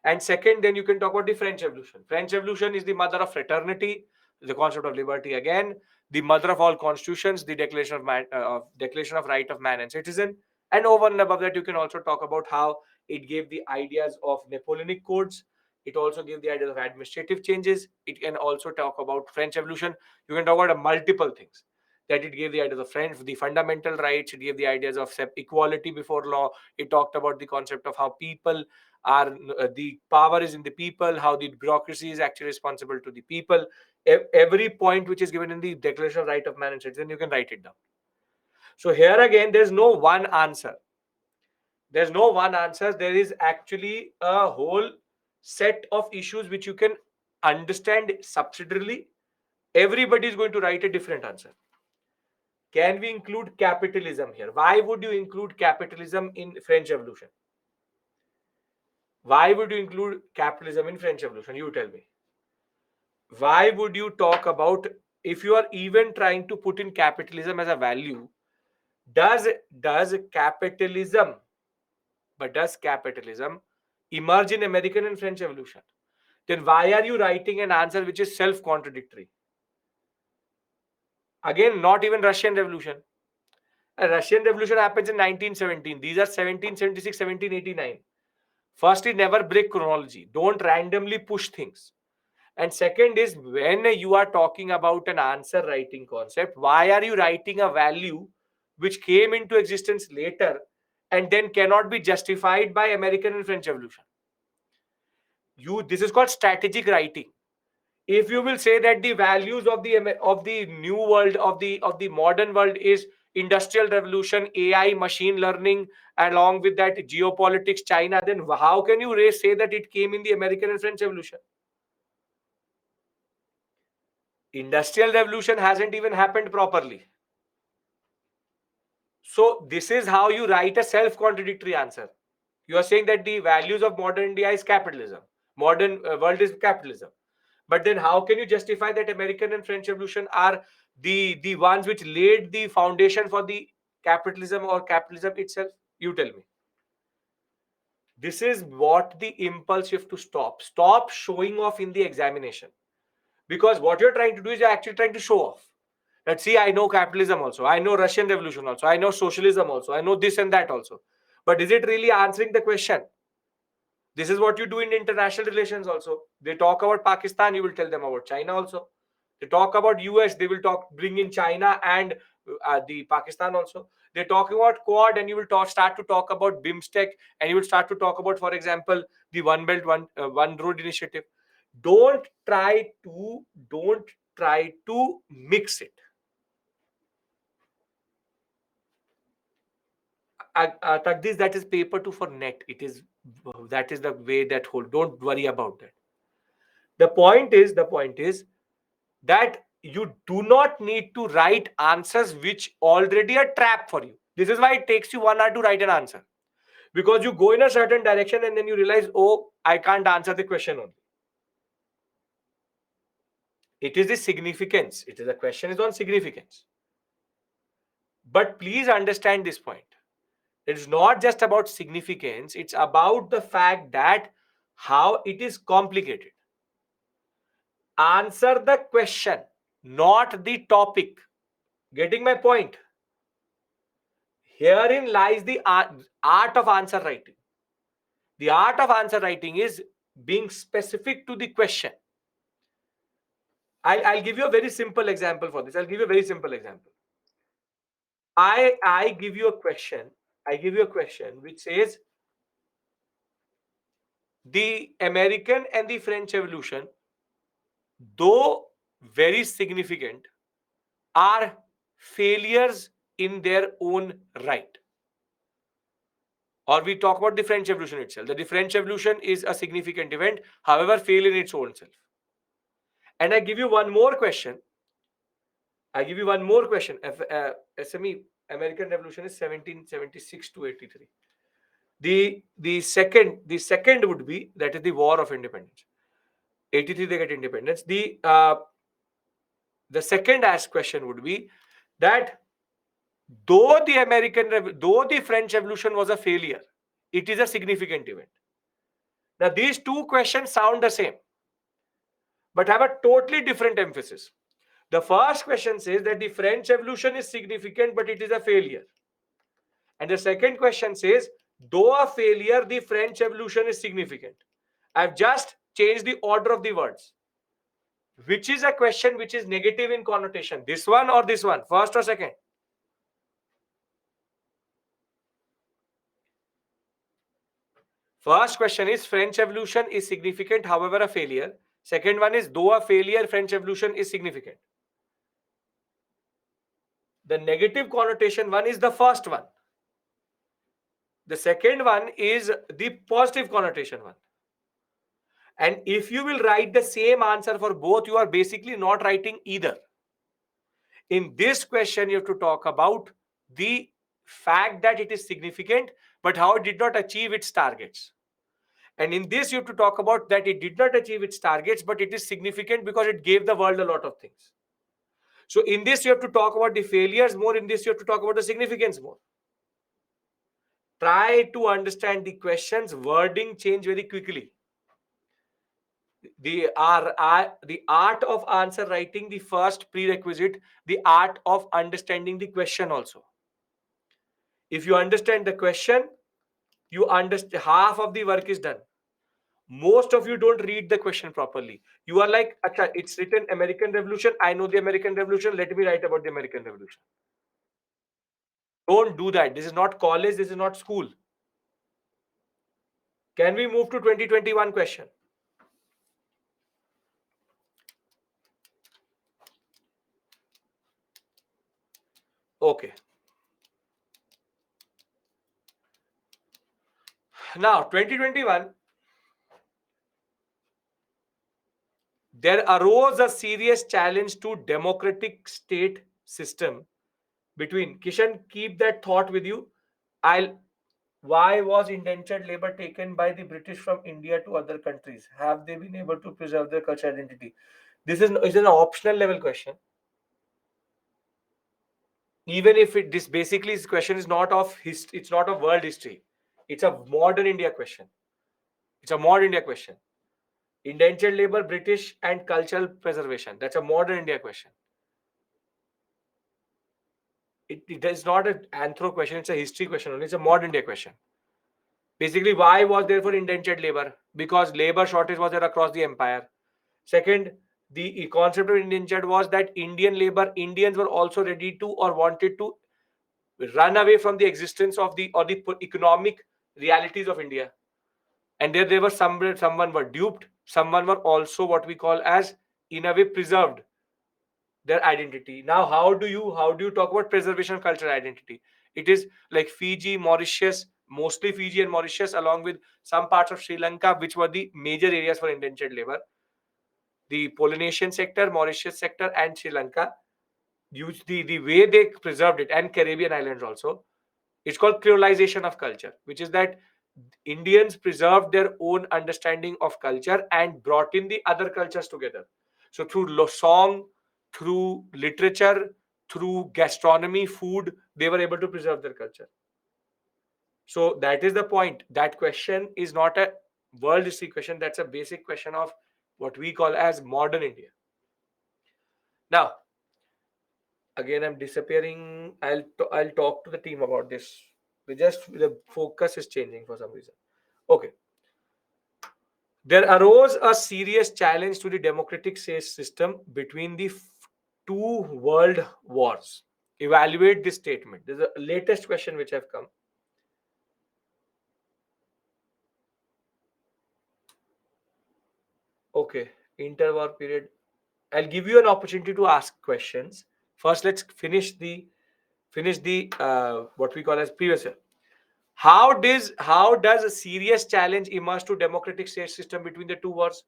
And second, then you can talk about the French Revolution. French Revolution is the mother of fraternity, the concept of liberty again, the mother of all constitutions, the Declaration of Right of Man and Citizen. And over and above that, you can also talk about how it gave the ideas of Napoleonic codes. It also gave the ideas of administrative changes. It can also talk about French Revolution. You can talk about multiple things. That it gave the ideas of French, the fundamental rights. It gave the ideas of equality before law. It talked about the concept of how people are the power is in the people, how the bureaucracy is actually responsible to the people. Every point which is given in the Declaration of Right of Man and Citizen, you can write it down. So here again, there's no one answer. There's no one answer. There is actually a whole set of issues which you can understand subsidiarily, Everybody is going to write a different answer. Can we include capitalism here? Why would you include capitalism in French Revolution? Why would you include capitalism in French Revolution? You tell me. Why would you talk about, if you are even trying to put in capitalism as a value, does does capitalism does capitalism emerge in American and French Revolution? Then why are you writing an answer which is self-contradictory? Again, not even Russian Revolution. A Russian Revolution happens in 1917. These are 1776, 1789. Firstly, never break chronology. Don't randomly push things. And second is, when you are talking about an answer writing concept, why are you writing a value which came into existence later and then cannot be justified by American and French Revolution? This is called strategic writing. If you will say that the values of the new world, of the modern world, is industrial revolution, AI, machine learning, along with that geopolitics, China, then how can you say that it came in the American and French Revolution? Industrial revolution hasn't even happened properly. So this is how you write a self-contradictory answer. You are saying that the values of modern India is capitalism, modern world is capitalism. But then how can you justify that American and French Revolution are the ones which laid the foundation for the capitalism or capitalism itself? You tell me. This is what the impulse you have to stop. Stop showing off in the examination. Because what you're trying to do is you're actually trying to show off. That, see, I know capitalism also. I know Russian Revolution also. I know socialism also. I know this and that also. But is it really answering the question? This is what you do in international relations also. They talk about Pakistan, you will tell them about China also. They talk about US, they will bring in China and the Pakistan also. They're talking about Quad, and you will start to talk about BIMSTEC, and you will start to talk about, for example, the One Belt, One Road initiative. Don't try to mix it. Tagdish, that is paper two for net. That is the way that whole. Don't worry about that. The point is that you do not need to write answers which already are trap for you. This is why it takes you 1 hour to write an answer, because you go in a certain direction and then you realize, oh, I can't answer the question only. It is the significance. It is the question is on significance. But please understand this point. It's not just about significance. It's about the fact that how it is complicated. Answer the question, not the topic. Getting my point? Herein lies the art of answer writing. The art of answer writing is being specific to the question. I'll give you a very simple example for this. I'll give you a very simple example. I give you a question. I give you a question which says the American and the French Revolution, though very significant, are failures in their own right. Or we talk about the French Revolution itself. That the French Revolution is a significant event, however, fail in its own self. And I give you one more question. SME American Revolution is 1776 to 83. The second would be, that is the War of Independence. 83 they get independence. The second asked question would be that though the French Revolution was a failure, it is a significant event. Now these two questions sound the same, but have a totally different emphasis. The first question says that the French Revolution is significant, but it is a failure. And the second question says, though a failure, the French Revolution is significant. I've just changed the order of the words. Which is a question which is negative in connotation? This one or this one? First or second? First question is French Revolution is significant, however a failure. Second one is though a failure, French Revolution is significant. The negative connotation one is the first one. The second one is the positive connotation one. And if you will write the same answer for both, you are basically not writing either. In this question, you have to talk about the fact that it is significant, but how it did not achieve its targets. And in this, you have to talk about that it did not achieve its targets, but it is significant because it gave the world a lot of things. So in this, you have to talk about the failures more. In this, you have to talk about the significance more. Try to understand the questions. Wording change very quickly. The art of answer writing, the first prerequisite, the art of understanding the question also. If you understand the question, you understand half of the work is done. Most of you don't read the question properly. You are like, Acha, it's written American Revolution. I know the American Revolution. Let me write about the American Revolution. Don't do that. This is not college. This is not school. Can we move to 2021 question? Okay. Now, 2021, there arose a serious challenge to democratic state system between. Kishan, keep that thought with you. I'll Why was indentured labor taken by the British from India to other countries? Have they been able to preserve their cultural identity? Is an optional level question. Even if this basically this question is not of history, it's not of world history. It's a modern India question. It's a modern India question. Indentured labor, British, and cultural preservation. That's a modern India question. It is not an anthro question. It's a history question only. It's a modern India question. Basically, why was there for indentured labor? Because labor shortage was there across the empire. Second, the concept of indentured was that Indians were also ready to or wanted to run away from the existence of the economic realities of India. And there were someone were duped, someone were also what we call as in a way preserved their identity. Now, how do you talk about preservation of cultural identity? It is like Fiji, Mauritius, mostly Fiji and Mauritius, along with some parts of Sri Lanka, which were the major areas for indentured labor. The Polynesian sector, Mauritius sector, and Sri Lanka use the way they preserved it, and Caribbean islands also. It's called creolization of culture, which is that Indians preserved their own understanding of culture and brought in the other cultures together. So through song, through literature, through gastronomy, food, they were able to preserve their culture. So that is the point. That question is not a world history question. That's a basic question of what we call as modern India. Now, again, I'm disappearing. I'll talk to the team about this. The focus is changing for some reason. Okay. There arose a serious challenge to the democratic system between the two world wars. Evaluate this statement. This is the latest question which have come. Okay, interwar period. I'll give you an opportunity to ask questions. First, let's finish the what we call as previous year. How does a serious challenge emerge to democratic state system between the two wars?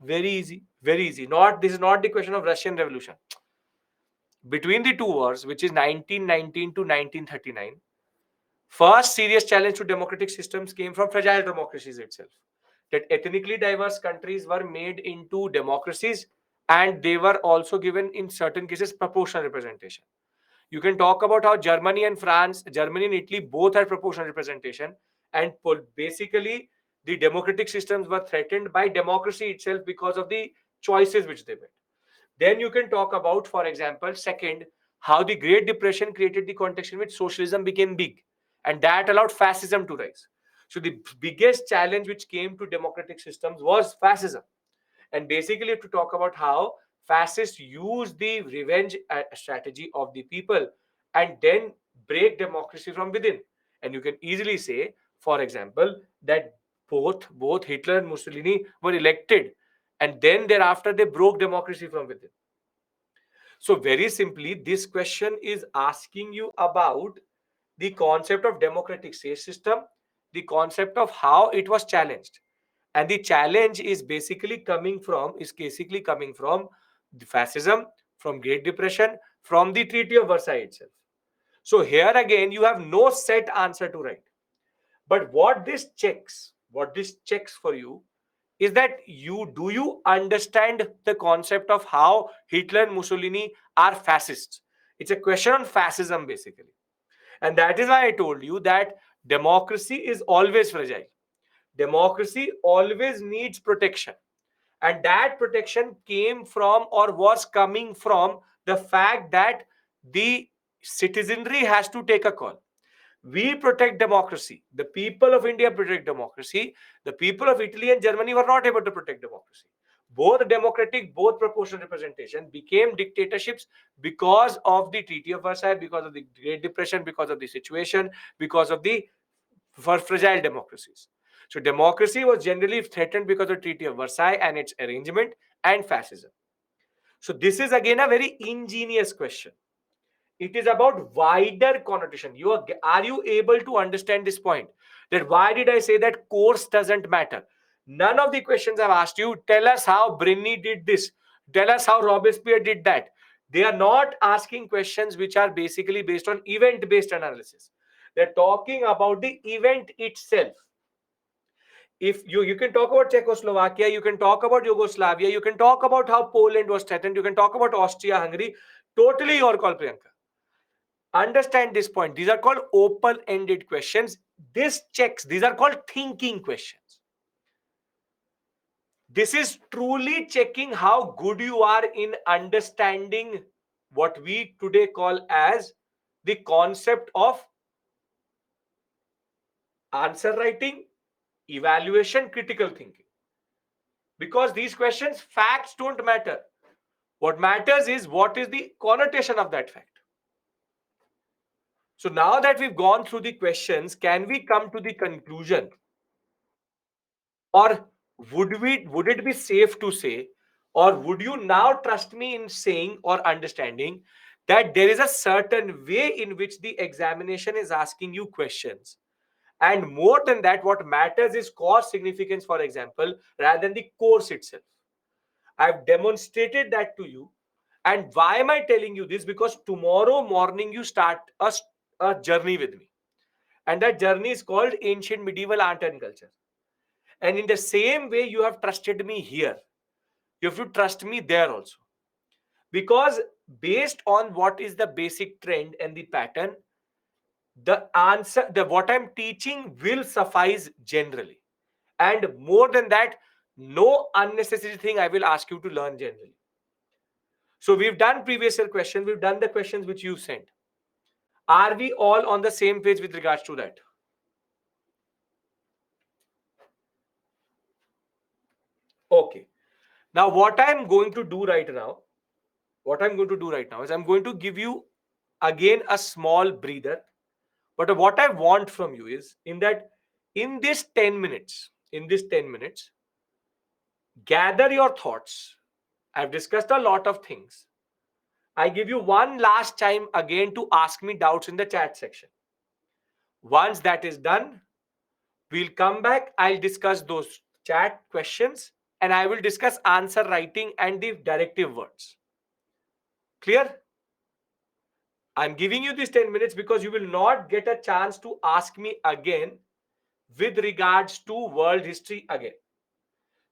Very easy, very easy. Not This is not the question of Russian Revolution. Between the two wars, which is 1919 to 1939, first serious challenge to democratic systems came from fragile democracies itself. That ethnically diverse countries were made into democracies, and they were also given, in certain cases, proportional representation. You can talk about how Germany and Italy both had proportional representation, and basically the democratic systems were threatened by democracy itself because of the choices which they made. Then you can talk about, for example, second, how the Great Depression created the context in which socialism became big, and that allowed fascism to rise. So the biggest challenge which came to democratic systems was fascism. And basically, to talk about how fascists use the revenge strategy of the people and then break democracy from within. And you can easily say, for example, that both Hitler and Mussolini were elected, and then thereafter they broke democracy from within. So very simply, this question is asking you about the concept of democratic state system, the concept of how it was challenged. And the challenge is basically coming from the fascism, from Great Depression, from the Treaty of Versailles itself. So here again, you have no set answer to write. But what this checks for you is that you understand the concept of how Hitler and Mussolini are fascists. It's a question on fascism basically. And that is why I told you that democracy is always fragile. Democracy always needs protection. And that protection came from or was coming from the fact that the citizenry has to take a call. We protect democracy. The people of India protect democracy. The people of Italy and Germany were not able to protect democracy. Both democratic, both proportional representation became dictatorships because of the Treaty of Versailles, because of the Great Depression, because of the situation, because of the for fragile democracies. So democracy was generally threatened because of Treaty of Versailles and its arrangement and fascism. So this is again a very ingenious question. It is about wider connotation. Are you able to understand this point? That why did I say that course doesn't matter? None of the questions I've asked you tell us how Brinny did this. Tell us how Robespierre did that. They are not asking questions which are basically based on event-based analysis. They're talking about the event itself. If you can talk about Czechoslovakia, you can talk about Yugoslavia, you can talk about how Poland was threatened, you can talk about Austria, Hungary. Totally your call, Priyanka. Understand this point. These are called open-ended questions. These are called thinking questions. This is truly checking how good you are in understanding what we today call as the concept of answer writing, evaluation, critical thinking. Because these questions, facts don't matter. What matters is what is the connotation of that fact. So now that we've gone through the questions, can we come to the conclusion, or would it be safe to say, or would you now trust me in saying or understanding that there is a certain way in which the examination is asking you questions, and more than that, what matters is cause significance, for example, rather than the course itself. I've demonstrated that to you. And why am I telling you this? Because tomorrow morning you start a journey with me, and that journey is called ancient medieval art and culture. And in the same way you have trusted me here, you have to trust me there also. Because based on what is the basic trend and the pattern, the answer, the what I'm teaching will suffice generally. And more than that, no unnecessary thing I will ask you to learn generally. So we've done previous year questions, we've done the questions which you sent. Are we all on the same page with regards to that? Okay. Now what I'm going to do right now, is I'm going to give you again a small breather. But what I want from you is in this 10 minutes, gather your thoughts. I've discussed a lot of things. I give you one last time again to ask me doubts in the chat section. Once that is done, we'll come back. I'll discuss those chat questions and I will discuss answer writing and the directive words. Clear? I'm giving you these 10 minutes because you will not get a chance to ask me again with regards to world history again.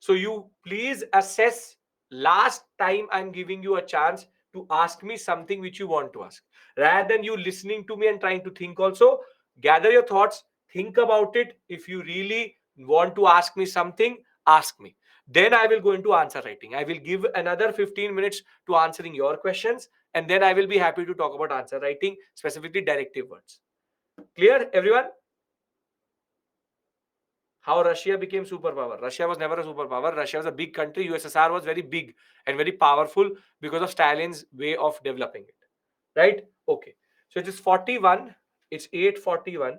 So you please assess. Last time I'm giving you a chance to ask me something which you want to ask. Rather than you listening to me and trying to think also, gather your thoughts, think about it. If you really want to ask me something, ask me. Then I will go into answer writing. I will give another 15 minutes to answering your questions. And then I will be happy to talk about answer writing, specifically directive words. Clear, everyone? How Russia became superpower. Russia was never a superpower. Russia was a big country. USSR was very big and very powerful because of Stalin's way of developing it. Right? Okay. So it is 41. It's 8:41.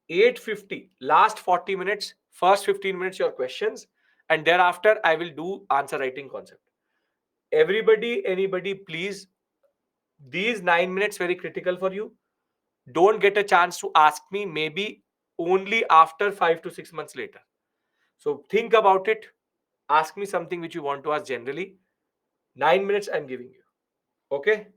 8:50. Last 40 minutes. First 15 minutes, your questions. And thereafter, I will do answer writing concept. Everybody, anybody, please. These 9 minutes very critical for you. Don't get a chance to ask me maybe only after 5 to 6 months later. So think about it. Ask me something which you want to ask generally. 9 minutes I'm giving you. Okay?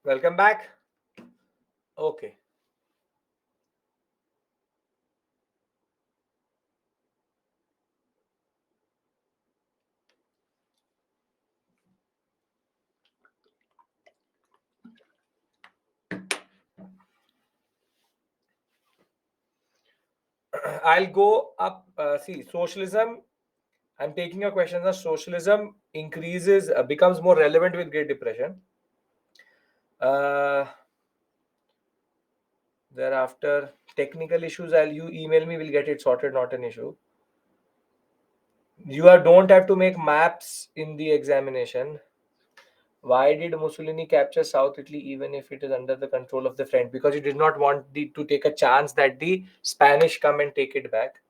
Welcome back. Okay. I'll go up. See, socialism. I'm taking your question as socialism increases, becomes more relevant with Great Depression. Uh, Thereafter, technical issues. You email me. We'll get it sorted. Not an issue. Don't have to make maps in the examination. Why did Mussolini capture South Italy even if it is under the control of the French? Because he did not want to take a chance that the Spanish come and take it back.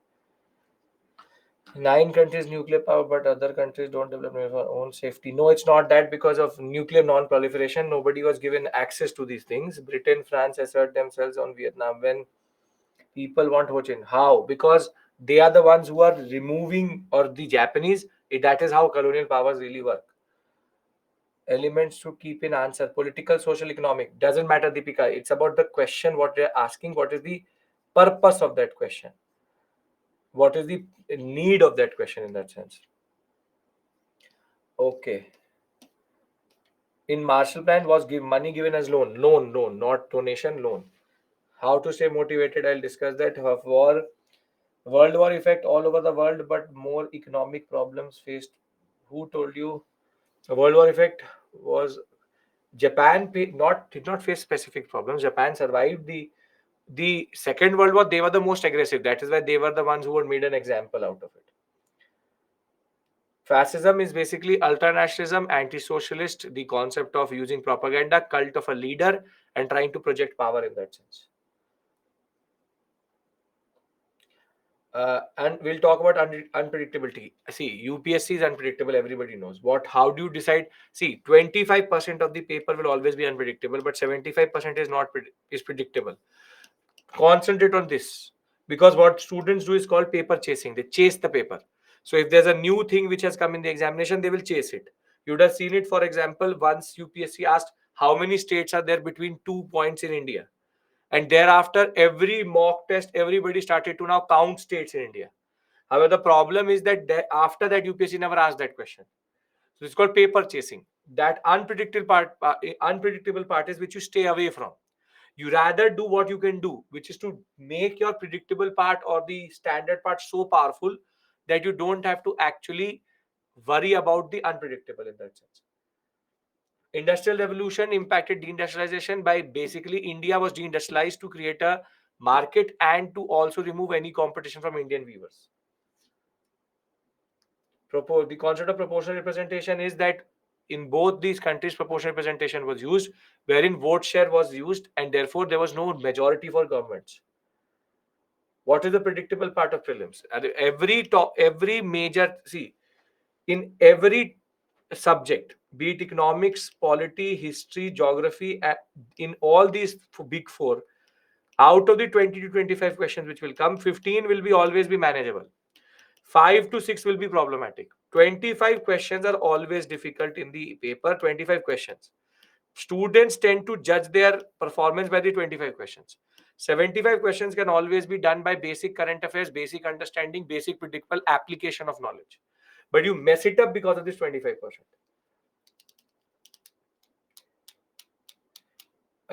9 countries nuclear power, but other countries don't develop for their own safety. No, it's not that because of nuclear non-proliferation. Nobody was given access to these things. Britain, France assert themselves on Vietnam when people want Ho Chi Minh. How? Because they are the ones who are removing, or the Japanese. That is how colonial powers really work. Elements to keep in answer: political, social, economic. Doesn't matter, Deepika. It's about the question what they're asking. What is the purpose of that question? What is the need of that question in that sense? Okay. In Marshall Plan was give money given as loan, not donation, loan. How to stay motivated? I'll discuss that. World War effect all over the world, but more economic problems faced. Who told you? The World War effect was Japan did not face specific problems. Japan survived the Second World War. They were the most aggressive. That is why they were the ones who were made an example out of it. Fascism is basically ultranationalism, anti-socialist, the concept of using propaganda, cult of a leader, and trying to project power in that sense. And we'll talk about unpredictability. See, UPSC is unpredictable. Everybody knows what. How do you decide? See, 25% of the paper will always be unpredictable, but 75% is not is predictable. Concentrate on this, because what students do is called paper chasing. They chase the paper. So if there's a new thing which has come in the examination, they will chase it. You would have seen it. For example, once UPSC asked how many states are there between 2 points in India, and thereafter every mock test everybody started to now count states in India. However, the problem is that after that UPSC never asked that question. So it's called paper chasing. That unpredictable part is which you stay away from. You rather do what you can do, which is to make your predictable part or the standard part so powerful that you don't have to actually worry about the unpredictable in that sense. Industrial revolution impacted deindustrialization by basically India was deindustrialized to create a market and to also remove any competition from Indian weavers. The concept of proportional representation is that in both these countries proportional representation was used, wherein vote share was used, and therefore there was no majority for governments. What is the predictable part of prelims? Every major, see, in every subject, be it economics, polity, history, geography, in all these big four, out of the 20 to 25 questions which will come, 15 will be always be manageable. 5 to 6 will be problematic. 25 questions are always difficult in the paper. 25 questions. Students tend to judge their performance by the 25 questions. 75 questions can always be done by basic current affairs, basic understanding, basic predictable application of knowledge. But you mess it up because of this 25%.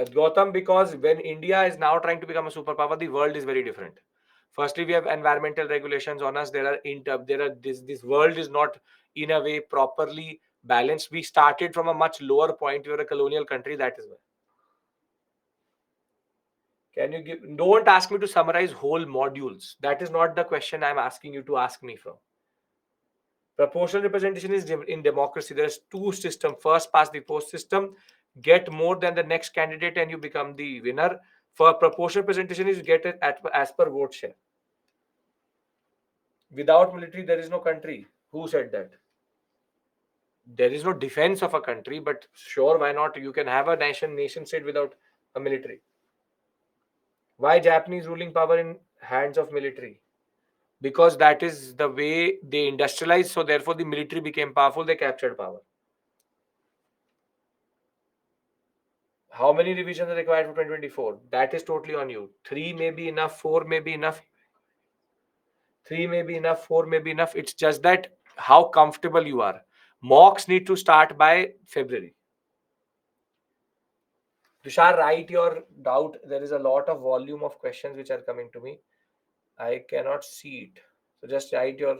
Gautam, because when India is now trying to become a superpower, the world is very different. Firstly, we have environmental regulations on us. This world is not in a way properly balanced. We started from a much lower point. We were a colonial country. That is why. Can you give? Don't ask me to summarize whole modules. That is not the question I'm asking you to ask me from. Proportional representation is in democracy. There's two systems. First past the post system. Get more than the next candidate and you become the winner. For proportional representation is you get it as per vote share. Without military, there is no country. Who said that? There is no defense of a country, but sure, why not? You can have a nation state without a military. Why Japanese ruling power in hands of military? Because that is the way they industrialized. So therefore, the military became powerful. They captured power. How many revisions are required for 2024? That is totally on you. 3 may be enough, 4 may be enough. 3 may be enough, 4 may be enough. It's just that how comfortable you are. Mocks need to start by February. Tushar, write your doubt. There is a lot of volume of questions which are coming to me. I cannot see it. So just write your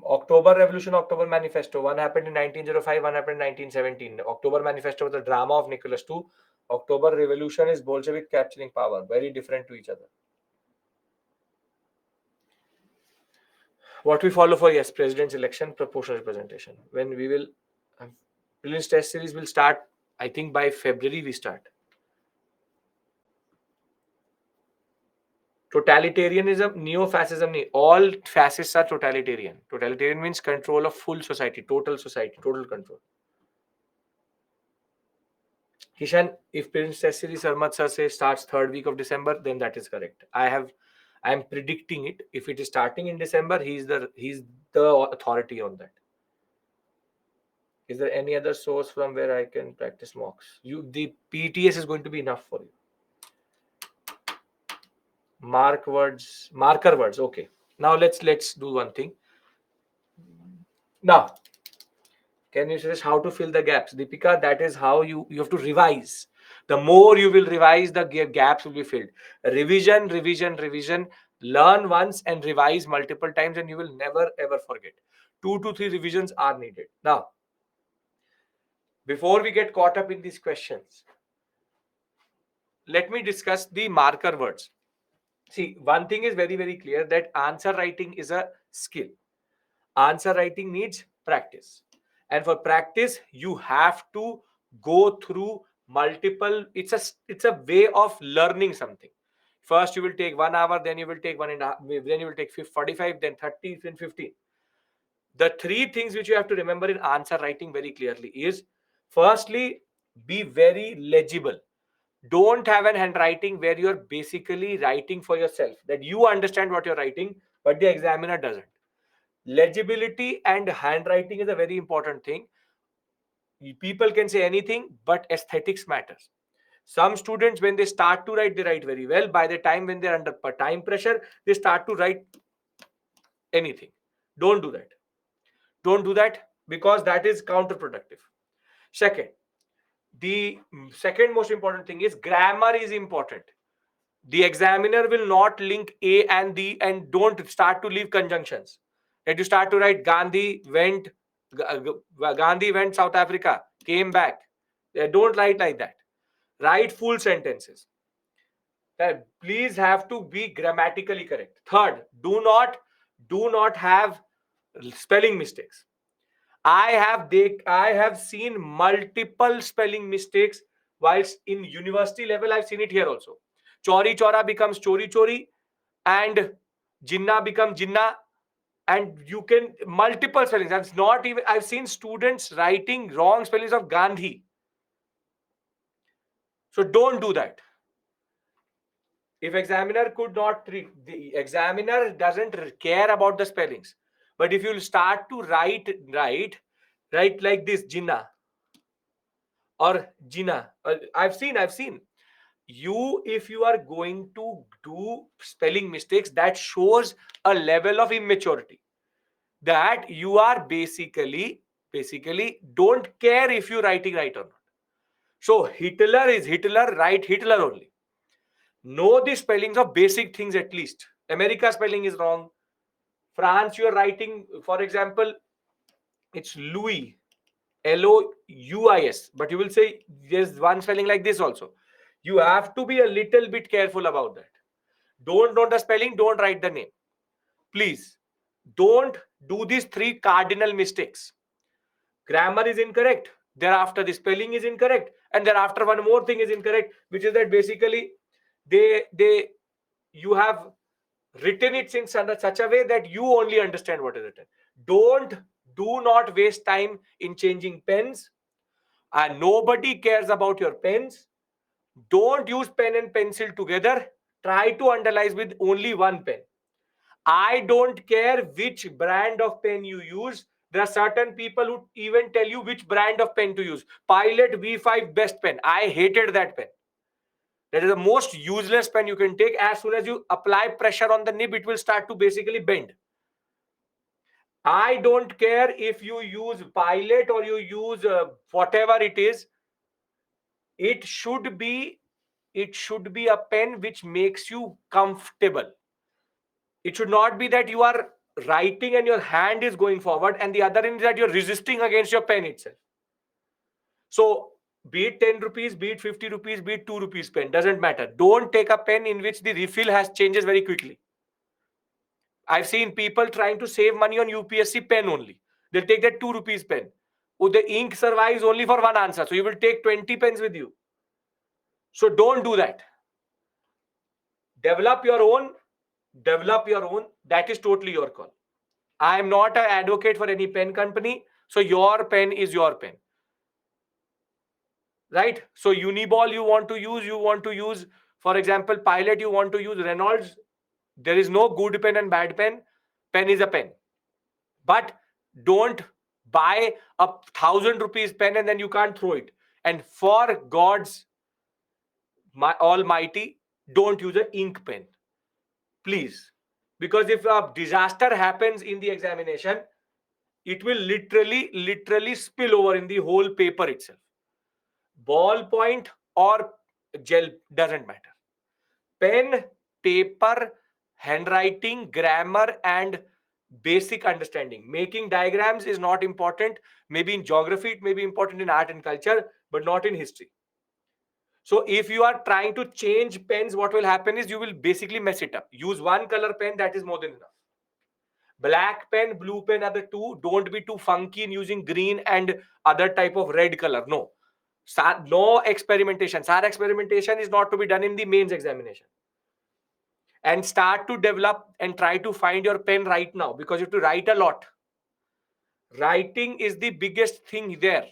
October Revolution, October Manifesto. One happened in 1905, one happened in 1917. October Manifesto was the drama of Nicholas II. October Revolution is Bolshevik capturing power. Very different to each other. What we follow for, yes, president's election, proportional representation. When we will, prelims test series will start, I think by February we start. Totalitarianism, neo-fascism, all fascists are totalitarian. Totalitarian means control of full society, total control. Kishan, if Princess Siri Sarmat sir says starts third week of December, then that is correct. I'm predicting it. If it is starting in December, he's the authority on that. Is there any other source from where I can practice mocks? The PTS is going to be enough for you. Marker words. Okay. Now let's do one thing. Now, can you suggest how to fill the gaps? Deepika, that is how you have to revise. The more you will revise, the gaps will be filled. Revision, revision, revision. Learn once and revise multiple times, and you will never ever forget. 2 to 3 revisions are needed. Now, before we get caught up in these questions, let me discuss the marker words. See, one thing is very, very clear that answer writing is a skill. Answer writing needs practice. And for practice, you have to go through multiple, it's a way of learning something. First, you will take 1 hour, then you will take 1.5, then you will take 45, then 30, then 15. The three things which you have to remember in answer writing very clearly is, firstly, be very legible. Don't have an handwriting where you're basically writing for yourself, that you understand what you're writing, but the examiner doesn't. Legibility and handwriting is a very important thing. People can say anything, but aesthetics matters. Some students, when they start to write, they write very well. By the time when they're under time pressure, they start to write anything. Don't do that. Don't do that, because that is counterproductive. Second, the second most important thing is grammar is important. The examiner will not link A and D, and don't start to leave conjunctions. That you start to write Gandhi went South Africa, came back. Don't write like that. Write full sentences. Please have to be grammatically correct. Third, do not have spelling mistakes. I have seen multiple spelling mistakes whilst in university level. I've seen it here also. Chori chora becomes chori chori, and jinnah becomes jinnah, and you can multiple spellings. I've seen students writing wrong spellings of Gandhi. So don't do that. If examiner could not treat, the examiner doesn't care about the spellings. But if you start to write like this, jinnah or jinnah. I've seen you, if you are going to do spelling mistakes, that shows a level of immaturity, that you are basically don't care if you're writing right or not. So Hitler is Hitler, write Hitler only. Know the spellings of basic things at least. America spelling is wrong. France, you are writing, for example, it's Louis, Louis, but you will say there's one spelling like this also. You have to be a little bit careful about that. Don't know the spelling, don't write the name. Please, don't do these three cardinal mistakes. Grammar is incorrect. Thereafter, the spelling is incorrect. And thereafter, one more thing is incorrect, which is that basically you have written it in such a way that you only understand what is written. Do not waste time in changing pens, and nobody cares about your pens. Don't use pen and pencil together. Try to underline with only one pen. I don't care which brand of pen you use, There are certain people who even tell you which brand of pen to use. Pilot V5 best pen. I hated that pen. That is the most useless pen you can take. As soon as you apply pressure on the nib, it will start to basically bend. I don't care if you use Pilot or you use whatever it is. It should be a pen which makes you comfortable. It should not be that you are writing and your hand is going forward and the other end is that you're resisting against your pen itself. So be it 10 rupees, be it 50 rupees, be it 2 rupees pen, doesn't matter. Don't take a pen in which the refill has changes very quickly. I've seen people trying to save money on UPSC pen only. They'll take that 2 rupees pen. Oh, the ink survives only for one answer. So you will take 20 pens with you. So don't do that. Develop your own. That is totally your call. I am not an advocate for any pen company. So your pen is your pen. Right? So Uniball you want to use, for example, Pilot you want to use, Reynolds. There is no good pen and bad pen. Pen is a pen. But don't buy a 1,000 rupees pen and then you can't throw it. And for God's almighty, don't use an ink pen. Please. Because if a disaster happens in the examination, it will literally spill over in the whole paper itself. Ballpoint or gel, doesn't matter. Pen, paper, handwriting, grammar, and basic understanding. Making diagrams is not important. Maybe in geography, it may be important in art and culture, but not in history. So if you are trying to change pens, what will happen is you will basically mess it up. Use one color pen, that is more than enough. Black pen, blue pen are the two. Don't be too funky in using green and other type of red color. No. No experimentation. SAR experimentation is not to be done in the mains examination. And start to develop and try to find your pen right now, because you have to write a lot. Writing is the biggest thing there.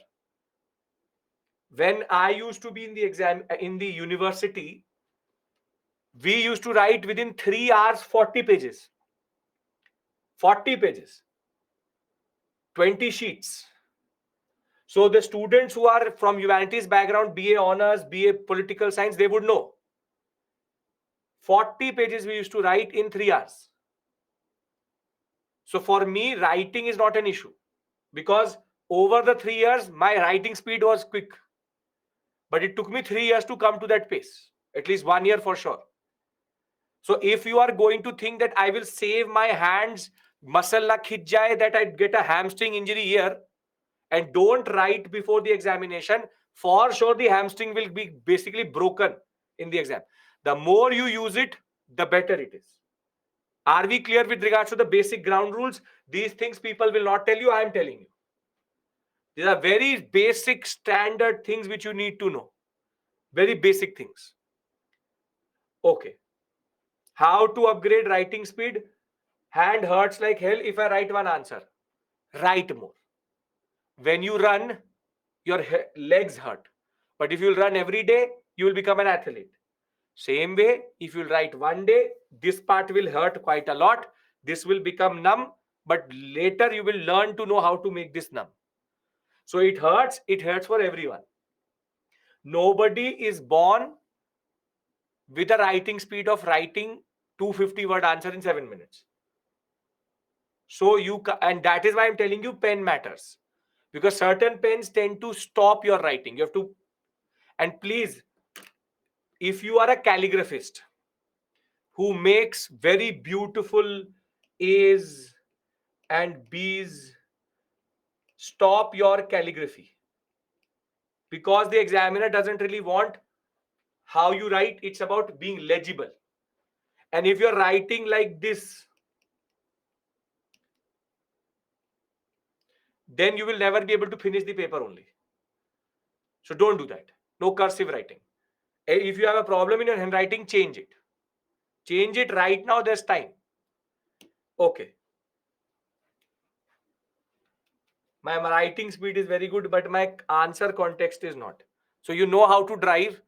When I used to be in the university, we used to write within 3 hours 40 pages. 40 pages. 20 sheets. So the students who are from humanities background, BA honors, BA political science, they would know. 40 pages we used to write in 3 hours. So for me, writing is not an issue, because over the 3 years, my writing speed was quick. But it took me 3 years to come to that pace, at least 1 year for sure. So if you are going to think that I will save my hands, muscle na khich jaye, that I get a hamstring injury here, and don't write before the examination, for sure the hamstring will be basically broken in the exam. The more you use it, the better it is. Are we clear with regards to the basic ground rules? These things people will not tell you, I am telling you. These are very basic standard things which you need to know. Very basic things. Okay. How to upgrade writing speed? Hand hurts like hell if I write one answer. Write more. When you run, your legs hurt. But if you'll run every day, you will become an athlete. Same way, if you'll write one day, this part will hurt quite a lot. This will become numb, but later you will learn to know how to make this numb. So it hurts for everyone. Nobody is born with a writing speed of writing 250 word answer in 7 minutes. So and that is why I'm telling you pen matters, because certain pens tend to stop your writing. You have to, and please, if you are a calligraphist who makes very beautiful A's and B's, stop your calligraphy, because the examiner doesn't really want how you write. It's about being legible. And if you're writing like this, then you will never be able to finish the paper only. So don't do that. No cursive writing. If you have a problem in your handwriting, change it. Change it right now. There's time. Okay. My writing speed is very good, but my answer context is not. So you know how to drive,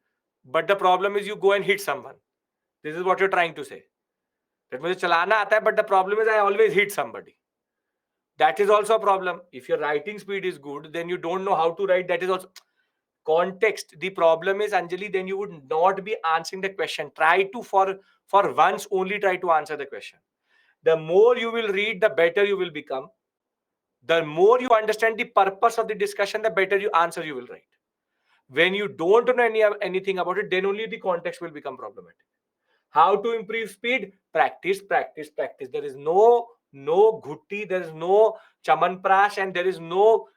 but the problem is you go and hit someone. This is what you're trying to say. That मुझे चलाना आता है, but the problem is I always hit somebody. That is also a problem. If your writing speed is good, then you don't know how to write. That is also context. The problem is, Anjali, then you would not be answering the question. Try to, for once only, try to answer the question. The more you will read, the better you will become. The more you understand the purpose of the discussion, the better you answer you will write. When you don't know anything about it, then only the context will become problematic. How to improve speed? Practice, practice, practice. There is no ghutti, there is no chamanprash, and there is no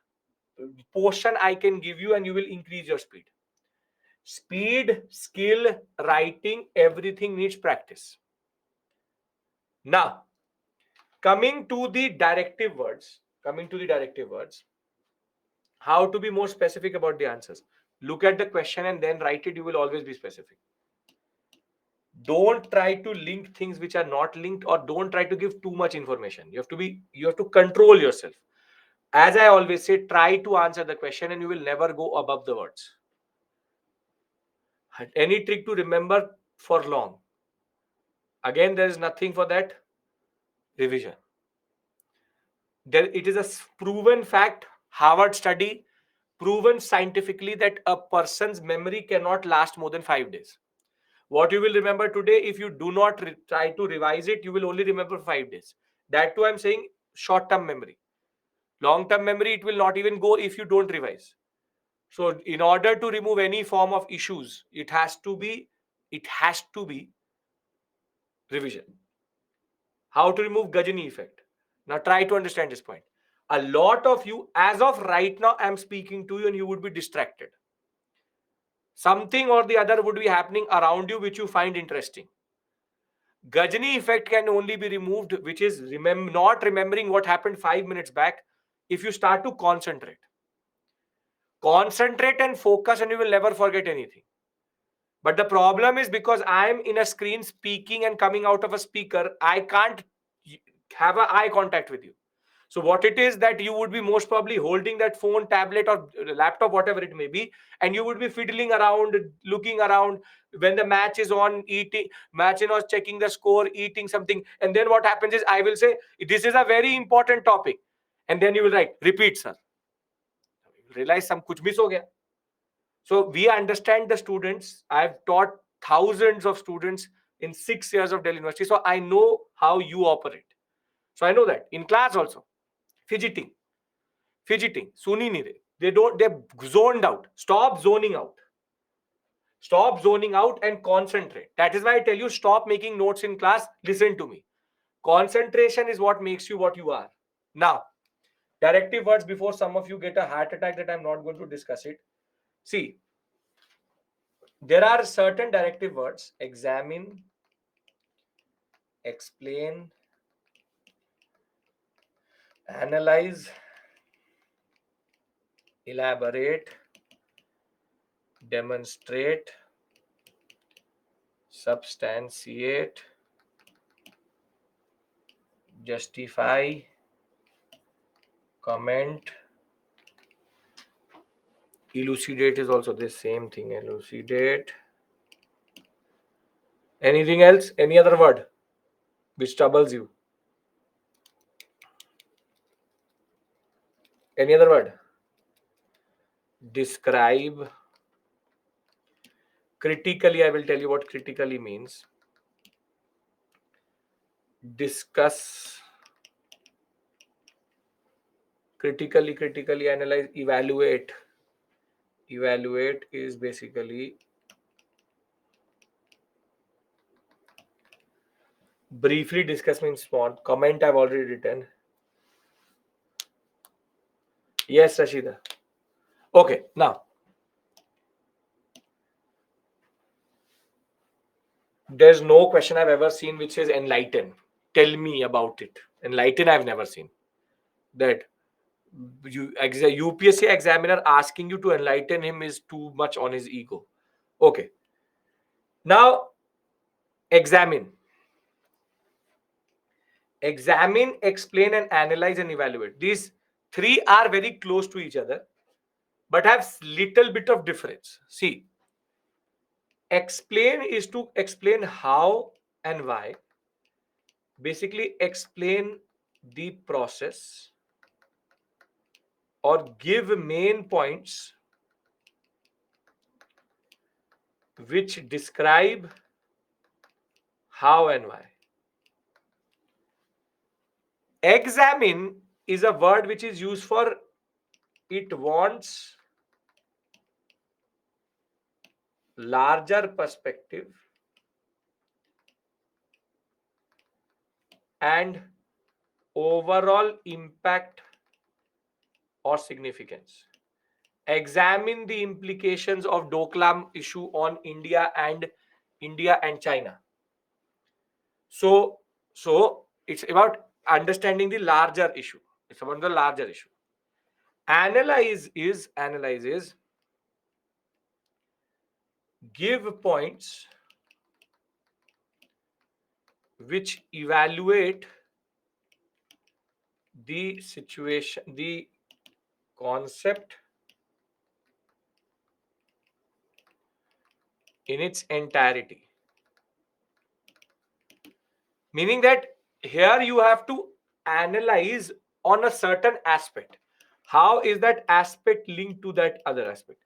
potion I can give you and you will increase your speed. Speed, skill, writing, everything needs practice. Now, coming to the directive words, how to be more specific about the answers. Look at the question and then write it. You will always be specific. Don't try to link things which are not linked, or don't try to give too much information. You have to control yourself. As I always say, try to answer the question and you will never go above the words. Any trick to remember for long? Again, there is nothing for that. Revision. It is a proven fact, Harvard study, proven scientifically, that a person's memory cannot last more than 5 days. What you will remember today, if you do not try to revise it, you will only remember 5 days. That too, I'm saying short-term memory. Long-term memory, it will not even go if you don't revise. So, in order to remove any form of issues, it has to be revision. How to remove Gajani effect? Now, try to understand this point. A lot of you, as of right now, I'm speaking to you, and you would be distracted. Something or the other would be happening around you, which you find interesting. Gajani effect can only be removed, which is not remembering what happened 5 minutes back, if you start to concentrate. Concentrate and focus, and you will never forget anything. But the problem is, because I'm in a screen speaking and coming out of a speaker, I can't have an eye contact with you. So what it is, that you would be most probably holding that phone, tablet, or laptop, whatever it may be, and you would be fiddling around, looking around when the match is on, eating match, checking the score, eating something. And then what happens is, I will say, this is a very important topic, and then you will write, repeat, sir. You realize some kuch miss ho gaya. So we understand the students. I've taught thousands of students in 6 years of Delhi University. So I know how you operate. So I know that in class also, fidgeting, suni nahi rahe. They're zoned out. Stop zoning out. Stop zoning out and concentrate. That is why I tell you, stop making notes in class. Listen to me. Concentration is what makes you what you are. Now, directive words, before some of you get a heart attack that I'm not going to discuss it. See, there are certain directive words: examine, explain, analyze, elaborate, demonstrate, substantiate, justify, comment. Elucidate is also the same thing. Elucidate. Anything else? Any other word which troubles you? Any other word? Describe. Critically, I will tell you what critically means. Discuss. Critically analyze, evaluate. Evaluate is basically briefly discuss, means small. Comment, I've already written. Yes, Rashida. Okay, now there's no question I've ever seen which says enlighten. Tell me about it. Enlighten, I've never seen. That UPSC examiner asking you to enlighten him is too much on his ego. Okay. Now, examine. Examine, explain, and analyze and evaluate. These three are very close to each other, but have little bit of difference. See, explain is to explain how and why. Basically, explain the process. or give main points which describe how and why. Examine is a word which is used for it wants larger perspective and overall impact or significance. Examine the implications of Doklam issue on India and China. So it's about understanding the larger issue. It's about the larger issue. Analyze is give points which evaluate the situation, the concept in its entirety. Meaning that here you have to analyze on a certain aspect. How is that aspect linked to that other aspect?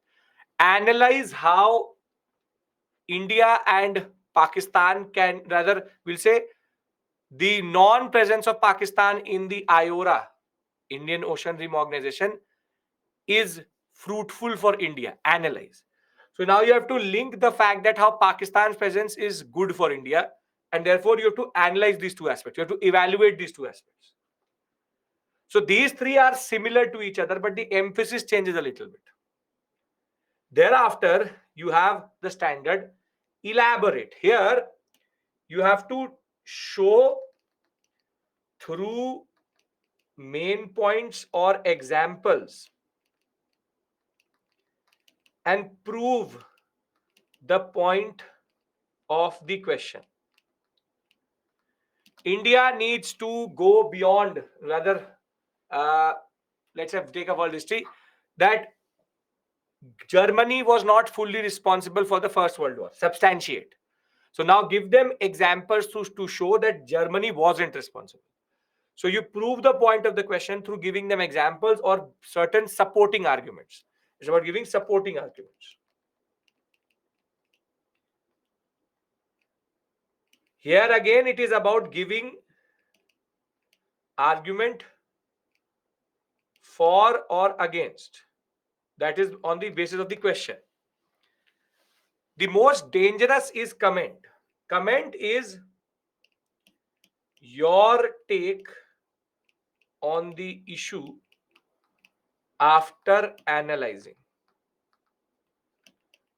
Analyze how India and Pakistan can, rather, we'll say the non-presence of Pakistan in the IORA, Indian Ocean Rim Organization, is fruitful for India. Analyze. So now you have to link the fact that how Pakistan's presence is good for India, and therefore you have to analyze these two aspects. You have to evaluate these two aspects. So these three are similar to each other, but the emphasis changes a little bit. Thereafter, you have the standard elaborate. Here, you have to show through main points or examples and prove the point of the question. India needs to go beyond, rather, let's have take a world history, that Germany was not fully responsible for the First World War. Substantiate. So now give them examples to show that Germany wasn't responsible. So you prove the point of the question through giving them examples or certain supporting arguments. It's about giving supporting arguments. Here again, it is about giving argument for or against. That is on the basis of the question. The most dangerous is comment. Comment is your take on the issue after analyzing.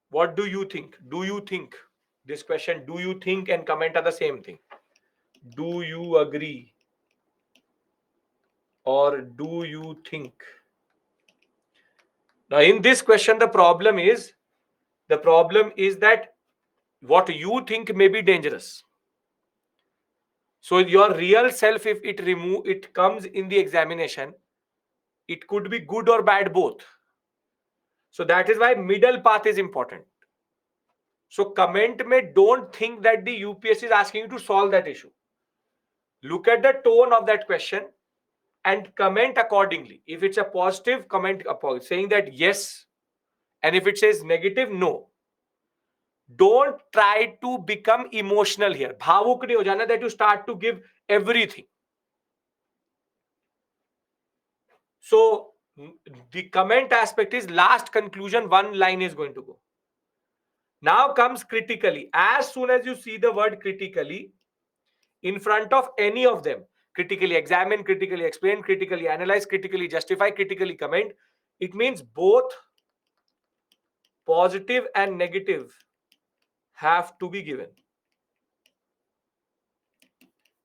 What do you think? Do you think? This question, do you think and comment are the same thing. Do you agree? Or do you think? Now, in this question, the problem is that what you think may be dangerous. So your real self, if it comes in the examination, it could be good or bad both. So that is why middle path is important. So comment may don't think that the UPS is asking you to solve that issue. Look at the tone of that question and comment accordingly. If it's a positive, comment saying that yes, and if it says negative, no. Don't try to become emotional here. Bhavuk nahi ho jana that you start to give everything. So the comment aspect is last conclusion, one line is going to go. Now comes critically. As soon as you see the word critically in front of any of them, critically examine, critically explain, critically analyze, critically justify, critically comment, it means both positive and negative have to be given.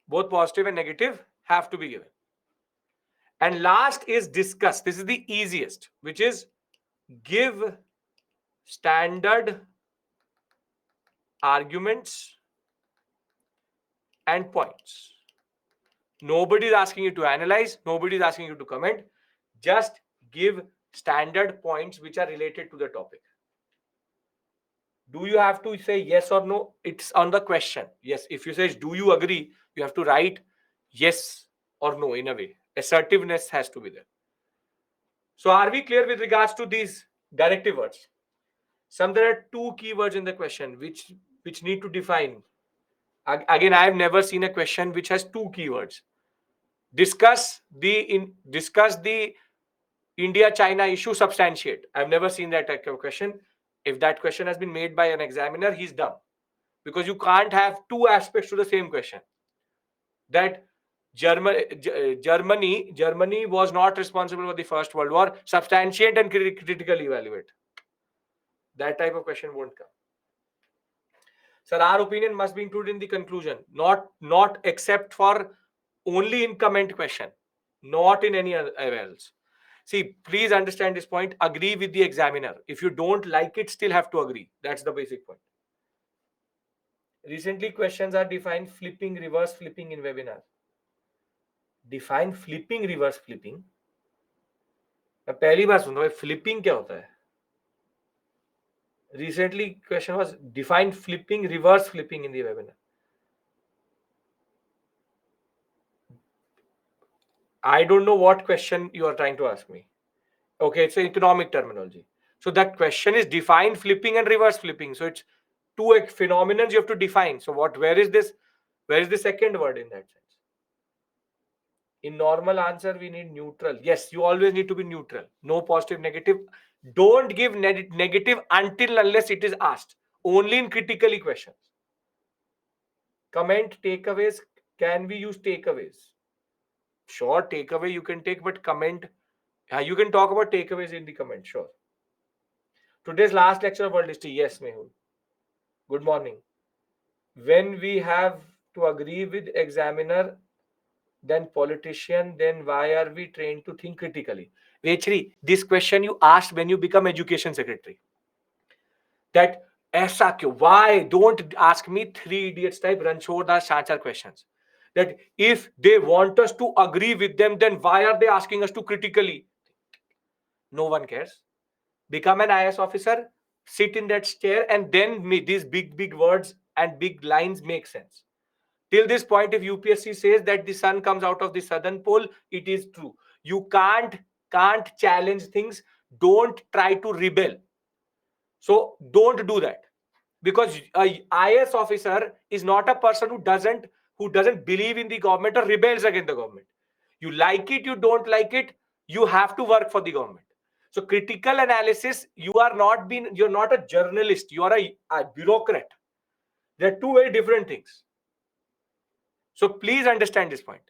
Both positive and negative have to be given. And last is discuss. This is the easiest, which is give standard arguments and points. Nobody is asking you to analyze. Nobody is asking you to comment. Just give standard points which are related to the topic. Do you have to say yes or no? It's on the question. Yes. If you say, do you agree? You have to write yes or no in a way. Assertiveness has to be there. So are we clear with regards to these directive words? Some there are two keywords in the question which need to define. Again, I have never seen a question which has two keywords. Discuss the India China issue, substantiate. I've never seen that type of question. If that question has been made by an examiner, he's dumb, because you can't have two aspects to the same question. That Germany was not responsible for the First World War. Substantiate and critically evaluate. That type of question won't come. Sir, our opinion must be included in the conclusion, not except for only in comment question, not in any other else. See, please understand this point. Agree with the examiner. If you don't like it, still have to agree. That's the basic point. Recently, questions are defined flipping, reverse flipping in webinar. Define flipping, reverse flipping. मैं पहली बार सुन रहा हूँ flipping क्या होता है. Recently, question was define flipping, reverse flipping in the webinar. I don't know what question you are trying to ask me. Okay, it's an economic terminology. So that question is define flipping and reverse flipping. So it's two phenomena you have to define. So where is this? Where is the second word in that sense? In normal answer, we need neutral. Yes, you always need to be neutral. No positive, negative. Don't give negative until unless it is asked. Only in critically questions. Comment takeaways. Can we use takeaways? Sure, takeaway you can take, but comment. You can talk about takeaways in the comment. Sure. Today's last lecture of world history. Yes, Mehul. Good morning. When we have to agree with examiner, then politician, then why are we trained to think critically? Vechri, this question you asked when you become education secretary. That ऐसा क्यों? Why? Don't ask me three idiots type Ranchordas Chanchar questions. That if they want us to agree with them, then why are they asking us to critically? No one cares. Become an IS officer, sit in that chair, and then these big words and big lines make sense. Till this point, if UPSC says that the sun comes out of the southern pole, it is true. You can't challenge things. Don't try to rebel. So don't do that, because a IS officer is not a person who doesn't believe in the government or rebels against the government. You like it, you don't like it, you have to work for the government. So critical analysis, you're not a journalist, you are a bureaucrat. They're two very different things. So please understand this point.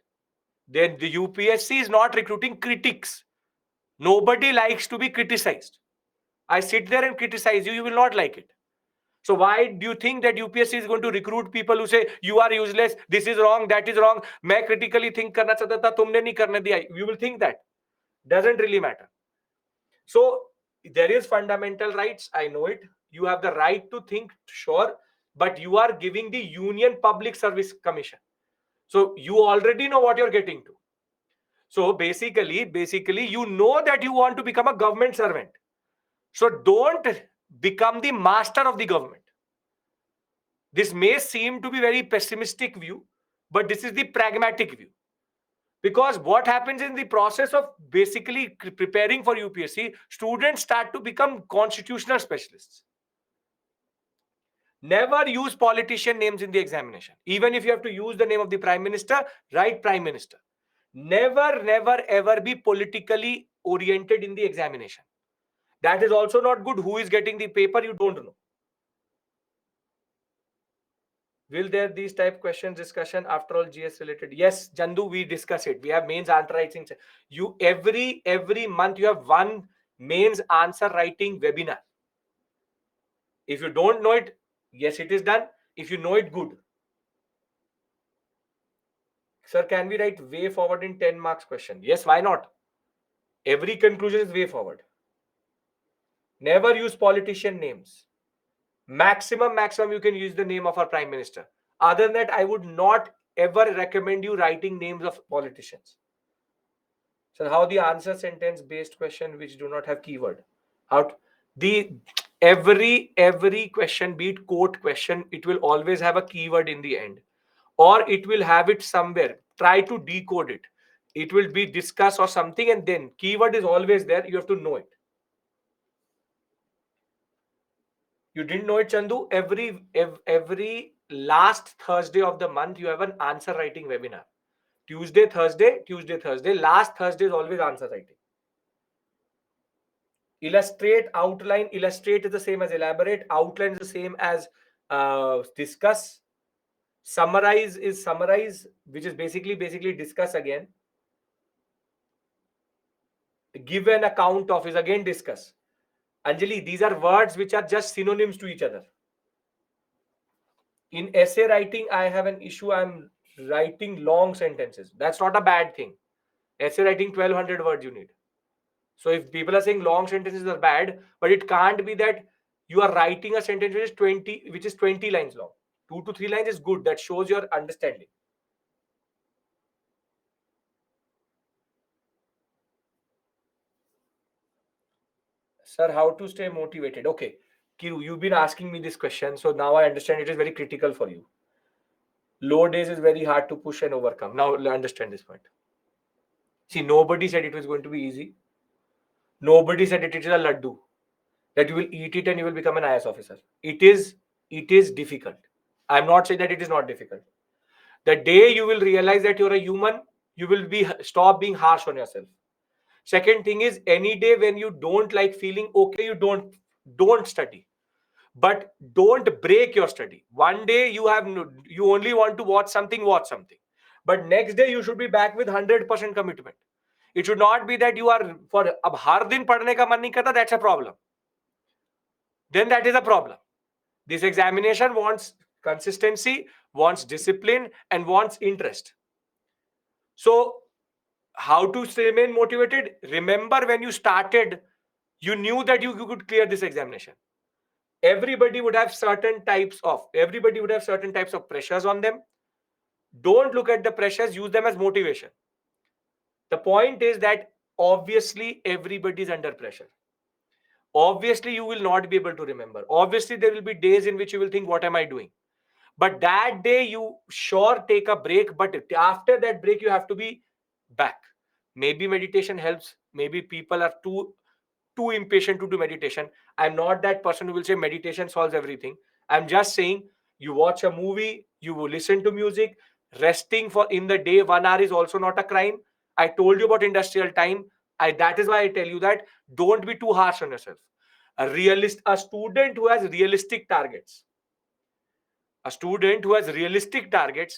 Then the UPSC is not recruiting critics. Nobody likes to be criticized. I sit there and criticize you, you will not like it. So why do you think that UPSC is going to recruit people who say you are useless, this is wrong, that is wrong, मैं critically think करना चाहता था, तुमने नहीं करने दिया? You will think that. Doesn't really matter. So there is fundamental rights, I know it. You have the right to think, sure, but you are giving the Union Public Service Commission. So you already know what you're getting to. So basically, you know that you want to become a government servant. So don't become the master of the government. This may seem to be very pessimistic view, but this is the pragmatic view. Because what happens in the process of basically preparing for UPSC, students start to become constitutional specialists. Never use politician names in the examination. Even if you have to use the name of the Prime Minister, write Prime Minister. Never, ever be politically oriented in the examination. That is also not good. Who is getting the paper, you don't know. Will there these type questions discussion after all GS related? Yes, Jandu, we discuss it. We have mains answer writing. You every month you have one mains answer writing webinar. If you don't know it, yes, it is done. If you know it, good. Sir, can we write way forward in 10 marks question? Yes, why not? Every conclusion is way forward. Never use politician names. Maximum you can use the name of our Prime Minister. Other than that, I would not ever recommend you writing names of politicians. So how the answer sentence based question which do not have keyword? How the every question, be it quote question, it will always have a keyword in the end, or it will have it somewhere. Try to decode it. It will be discuss or something, and then keyword is always there. You have to know it. You didn't know it, Chandu? Every last Thursday of the month, you have an answer writing webinar. Tuesday, Thursday, Tuesday, Thursday. Last Thursday is always answer writing. Illustrate, outline. Illustrate is the same as elaborate. Outline is the same as discuss. Summarize is summarize, which is basically discuss again. Give an account of is again discuss. Anjali, these are words which are just synonyms to each other. In essay writing, I have an issue. I'm writing long sentences. That's not a bad thing. Essay writing, 1200 words you need. So if people are saying long sentences are bad, but it can't be that you are writing a sentence which is 20 lines long. 2 to 3 lines is good. That shows your understanding. Sir, how to stay motivated? Okay. Kiru, you've been asking me this question. So now I understand it is very critical for you. Low days is very hard to push and overcome. Now understand this point. See, nobody said it was going to be easy. Nobody said it is a laddu that you will eat it and you will become an IS officer. It is difficult. I'm not saying that it is not difficult. The day you will realize that you're a human, you will be stop being harsh on yourself. Second thing is, any day when you don't like feeling okay, you don't study. But don't break your study. One day you only want to watch something, watch something. But next day you should be back with 100% commitment. It should not be that you are for ab har din padhne ka man nahi karta, that's a problem. Then that is a problem. This examination wants consistency, wants discipline, and wants interest. So how to remain motivated? Remember, when you started, you knew that you could clear this examination. Everybody would have certain types of pressures on them. Don't look at the pressures, use them as motivation. The point is that obviously everybody is under pressure. Obviously you will not be able to remember. Obviously there will be days in which you will think, what am I doing? But that day you sure take a break, but after that break you have to be back. Maybe meditation helps. Maybe people are too impatient to do meditation. I'm not that person who will say meditation solves everything. I'm just saying, you watch a movie, you will listen to music. Resting for in the day 1 hour is also not a crime. I told you about industrial time. That is why I tell you that don't be too harsh on yourself. A student who has realistic targets,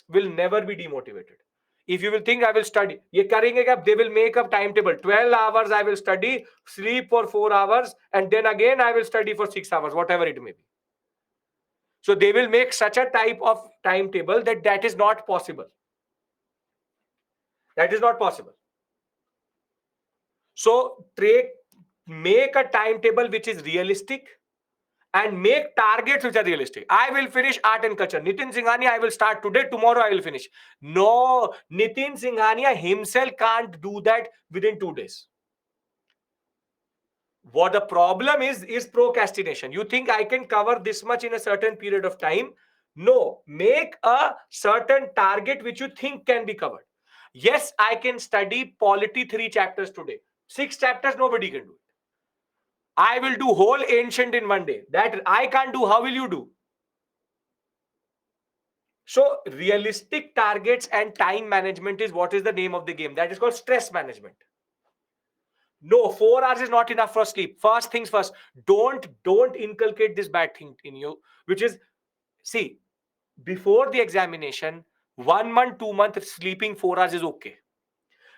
will never be demotivated. If you will think, I will study, ye karenge kya? They will make up timetable. 12 hours I will study, sleep for 4 hours, and then again I will study for 6 hours, whatever it may be. So they will make such a type of timetable that is not possible. That is not possible. So make a timetable which is realistic, and make targets which are realistic. I will finish art and culture. Nitin Singhania, I will start today, tomorrow I will finish. No, Nitin Singhania himself can't do that within 2 days. What the problem is procrastination. You think I can cover this much in a certain period of time? No, make a certain target which you think can be covered. Yes, I can study polity 3 chapters today. 6 chapters, nobody can do it. I will do whole ancient in 1 day. That I can't do. How will you do? So realistic targets and time management is what is the name of the game. That is called stress management. No, 4 hours is not enough for sleep. First things first. Don't inculcate this bad thing in you, which is, see, before the examination, 1 month, 2 month sleeping 4 hours is okay.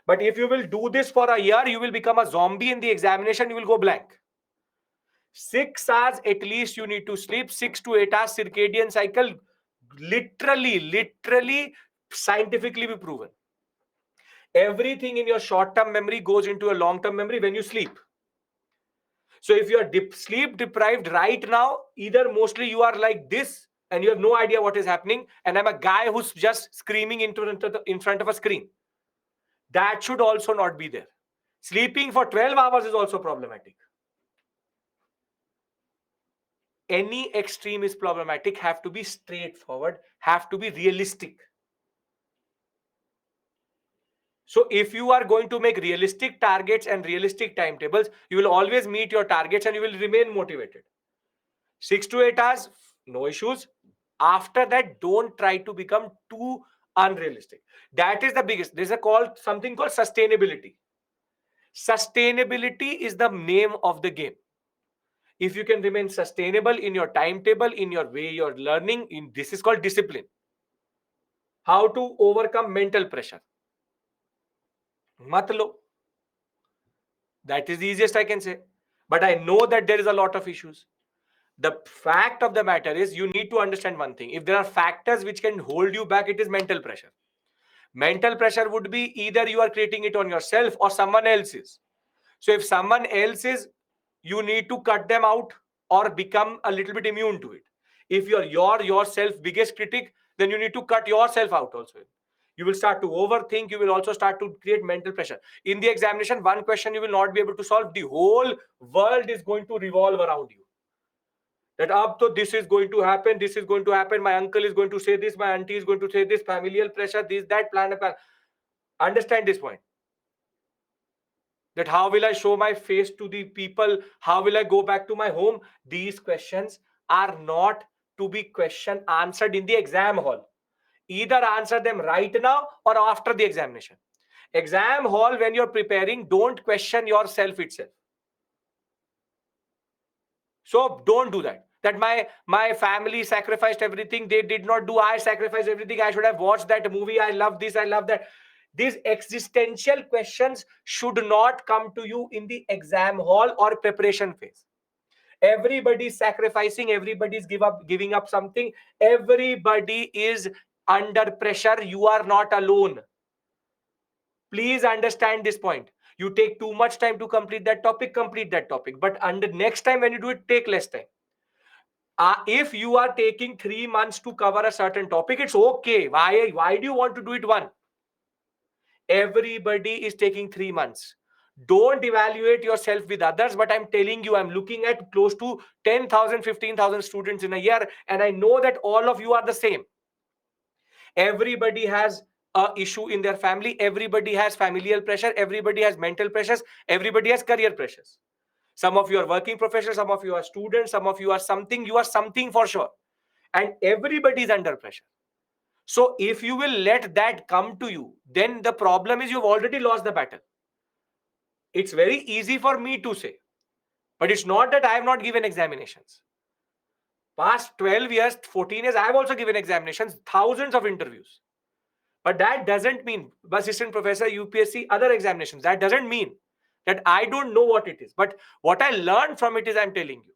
But if you will do this for a year, you will become a zombie in the examination. You will go blank. 6 hours at least you need to sleep. 6 to 8 hours circadian cycle, literally scientifically be proven. Everything in your short-term memory goes into a long-term memory when you sleep. So if you are sleep deprived right now, either mostly you are like this and you have no idea what is happening, and I'm a guy who's just screaming in front of a screen. That should also not be there. Sleeping for 12 hours is also problematic. Any extreme is problematic. Have to be straightforward, have to be realistic. So if you are going to make realistic targets and realistic timetables, you will always meet your targets and you will remain motivated. 6 to 8 hours, no issues. After that, don't try to become too unrealistic. That is the biggest. There's a called something called sustainability. Sustainability is the name of the game. If you can remain sustainable in your timetable, in your way you're learning, in this is called discipline. How to overcome mental pressure? mat lo. That is the easiest I can say. But I know that there is a lot of issues. The fact of the matter is you need to understand one thing. If there are factors which can hold you back, it is mental pressure. Mental pressure would be either you are creating it on yourself or someone else is. So if someone else is, you need to cut them out or become a little bit immune to it. If you're yourself biggest critic, then you need to cut yourself out also. You will start to overthink. You will also start to create mental pressure. In the examination, one question you will not be able to solve. The whole world is going to revolve around you. That up to this is going to happen, this is going to happen, my uncle is going to say this, my auntie is going to say this, familial pressure, this, that, plan. Understand this point. That how will I show my face to the people? How will I go back to my home? These questions are not to be question answered in the exam hall. Either answer them right now or after the examination. Exam hall, when you're preparing, don't question yourself itself. So don't do that. That my family sacrificed everything. They did not do. I sacrificed everything. I should have watched that movie. I love this. I love that. These existential questions should not come to you in the exam hall or preparation phase. Everybody is sacrificing. Everybody is giving up something. Everybody is under pressure. You are not alone. Please understand this point. You take too much time to complete that topic. But under next time when you do it, take less time. If you are taking 3 months to cover a certain topic, it's okay. Why do you want to do it one? Everybody is taking 3 months. Don't evaluate yourself with others, but I'm telling you, I'm looking at close to 10,000, 15,000 students in a year, and I know that all of you are the same. Everybody has a issue in their family. Everybody has familial pressure. Everybody has mental pressures. Everybody has career pressures. Some of you are working professionals, some of you are students, some of you are something for sure. And everybody is under pressure. So if you will let that come to you, then the problem is you've already lost the battle. It's very easy for me to say, but it's not that I have not given examinations. Past 12 years, 14 years, I have also given examinations, thousands of interviews. But that doesn't mean assistant professor, UPSC, other examinations. That doesn't mean that I don't know what it is. But what I learned from it is I'm telling you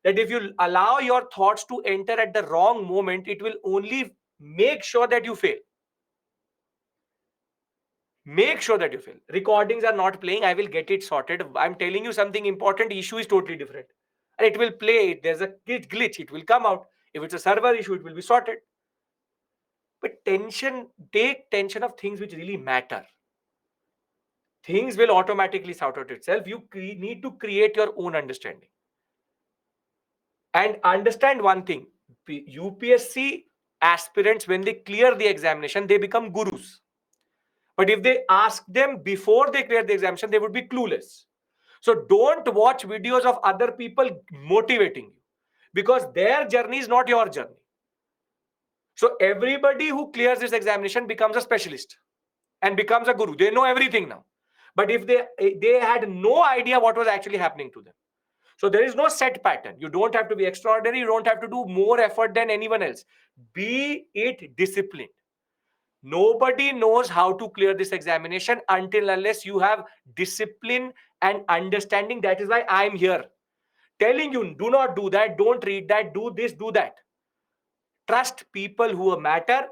that if you allow your thoughts to enter at the wrong moment, it will only make sure that you fail. Make sure that you fail. Recordings are not playing. I will get it sorted. I'm telling you something important. Issue is totally different. And it will play. There's a glitch. It will come out. If it's a server issue, it will be sorted. But take tension of things which really matter. Things will automatically sort out itself. You need to create your own understanding. And understand one thing. UPSC aspirants, when they clear the examination, they become gurus. But if they ask them before they clear the examination, they would be clueless. So don't watch videos of other people motivating you, because their journey is not your journey. So everybody who clears this examination becomes a specialist and becomes a guru. They know everything now. But if they had no idea what was actually happening to them. So there is no set pattern. You don't have to be extraordinary. You don't have to do more effort than anyone else. Be it disciplined. Nobody knows how to clear this examination until unless you have discipline and understanding. That is why I'm here telling you, do not do that, don't read that, do this, do that. Trust people who matter,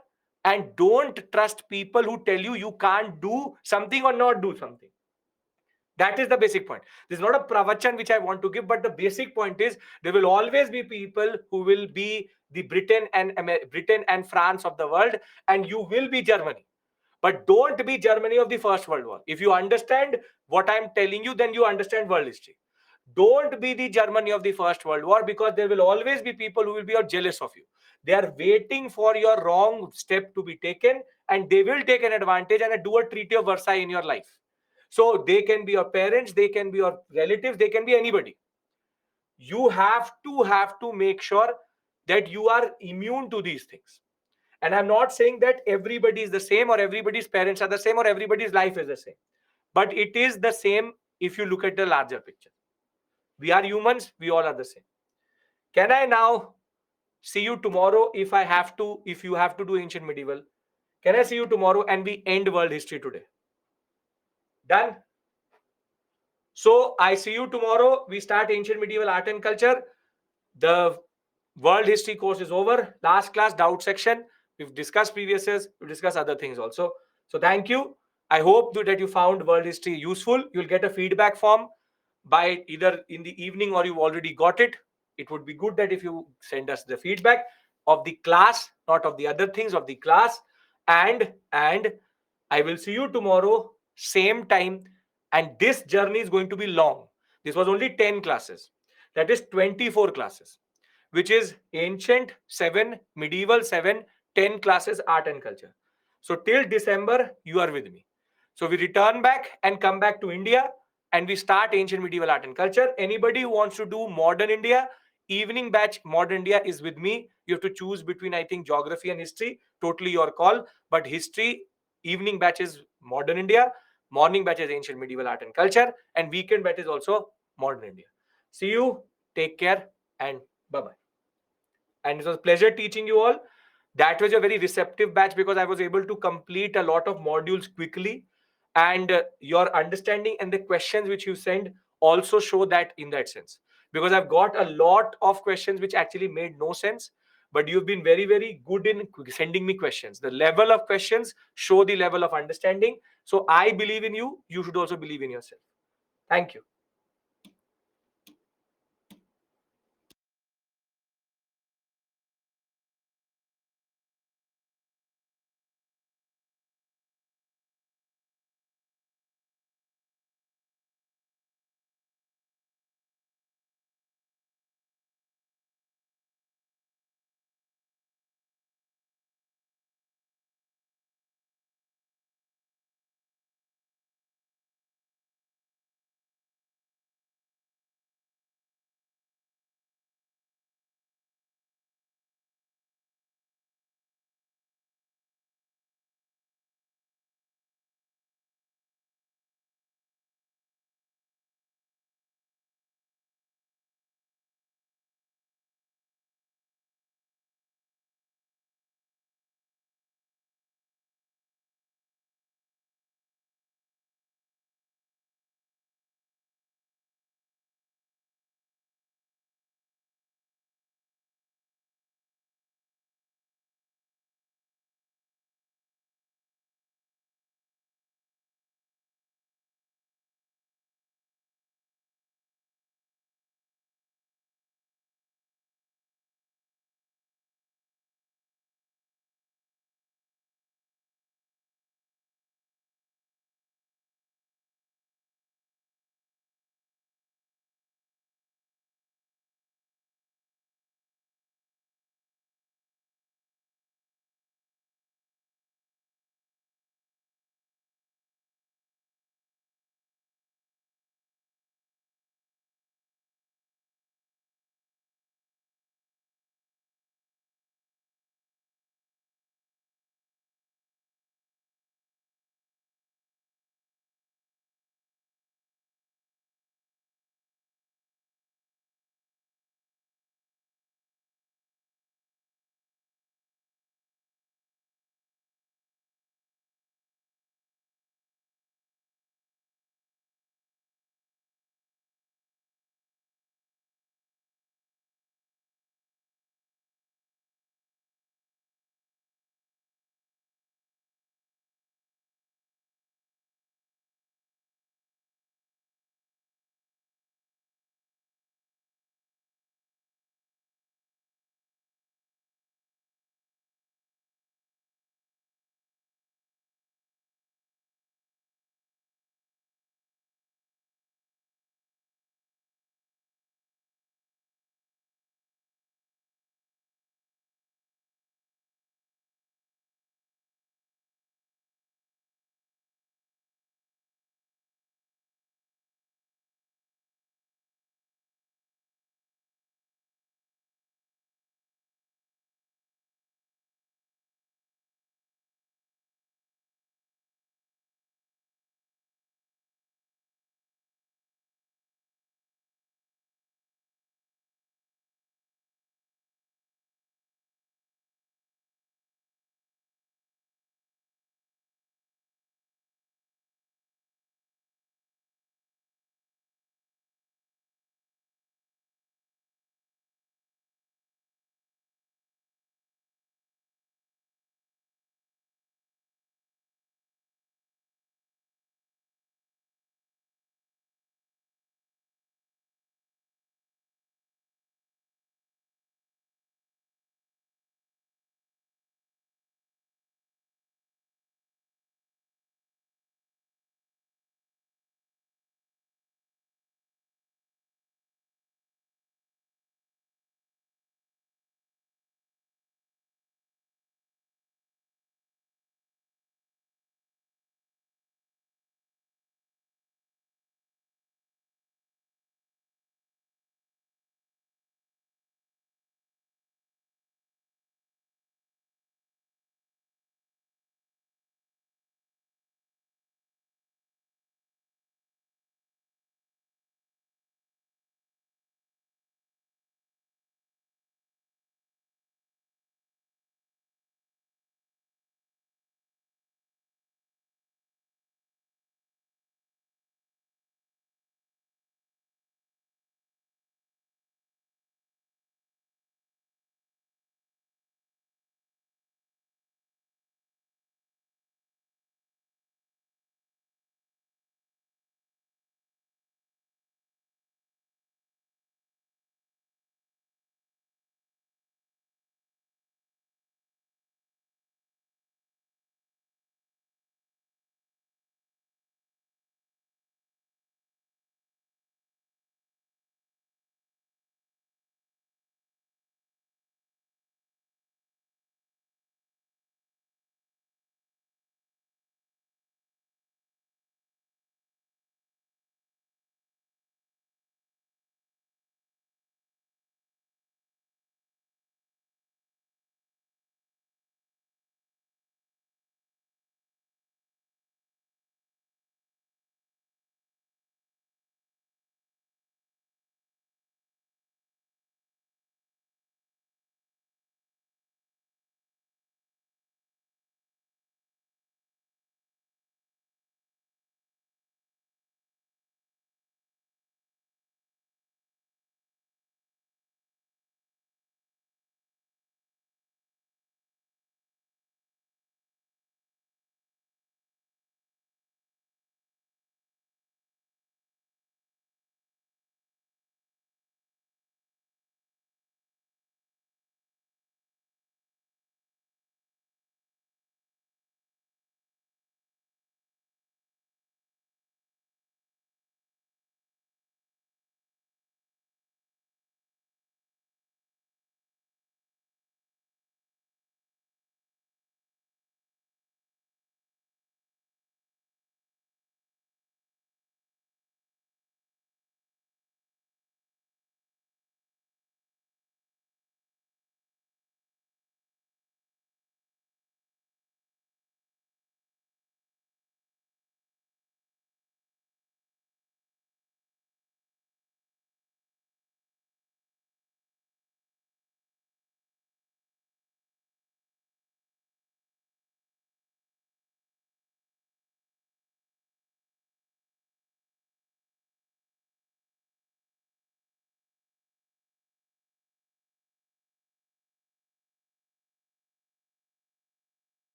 and don't trust people who tell you you can't do something or not do something. That is the basic point. This is not a pravachan which I want to give, but the basic point is there will always be people who will be the Britain and France of the world, and you will be Germany. But don't be Germany of the First World War. If you understand what I'm telling you, then you understand world history. Don't be the Germany of the First World War, because there will always be people who will be jealous of you. They are waiting for your wrong step to be taken, and they will take an advantage and do a treaty of Versailles in your life. So they can be your parents, they can be your relatives, they can be anybody. You have to make sure that you are immune to these things. And I'm not saying that everybody is the same, or everybody's parents are the same, or everybody's life is the same, but it is the same if you look at the larger picture. We are humans, we all are the same. Can I now see you tomorrow if you have to do ancient medieval? Can I see you tomorrow and we end world history today? Done. So I see you tomorrow. We start ancient medieval art and culture. The world history course is over. Last class, doubt section. We've discussed previous years. We've discussed other things also. So thank you. I hope that you found world history useful. You'll get a feedback form by either in the evening or you've already got it. It would be good that if you send us the feedback of the class, not of the other things, of the class. And I will see you tomorrow, same time. And this journey is going to be long. This was only 10 classes. That is 24 classes, which is ancient 7, medieval 7, 10 classes art and culture. So till December, you are with me. So we return back and come back to India and we start ancient medieval art and culture. Anybody who wants to do modern India, evening batch modern India is with me. You have to choose between, I think, geography and history. Totally your call. But history, evening batch is modern India. Morning batch is ancient medieval art and culture. And weekend batch is also modern India. See you. Take care and bye-bye. And it was a pleasure teaching you all. That was a very receptive batch because I was able to complete a lot of modules quickly. And your understanding and the questions which you send also show that in that sense. Because I've got a lot of questions which actually made no sense. But you've been very, very good in sending me questions. The level of questions show the level of understanding. So I believe in you. You should also believe in yourself. Thank you.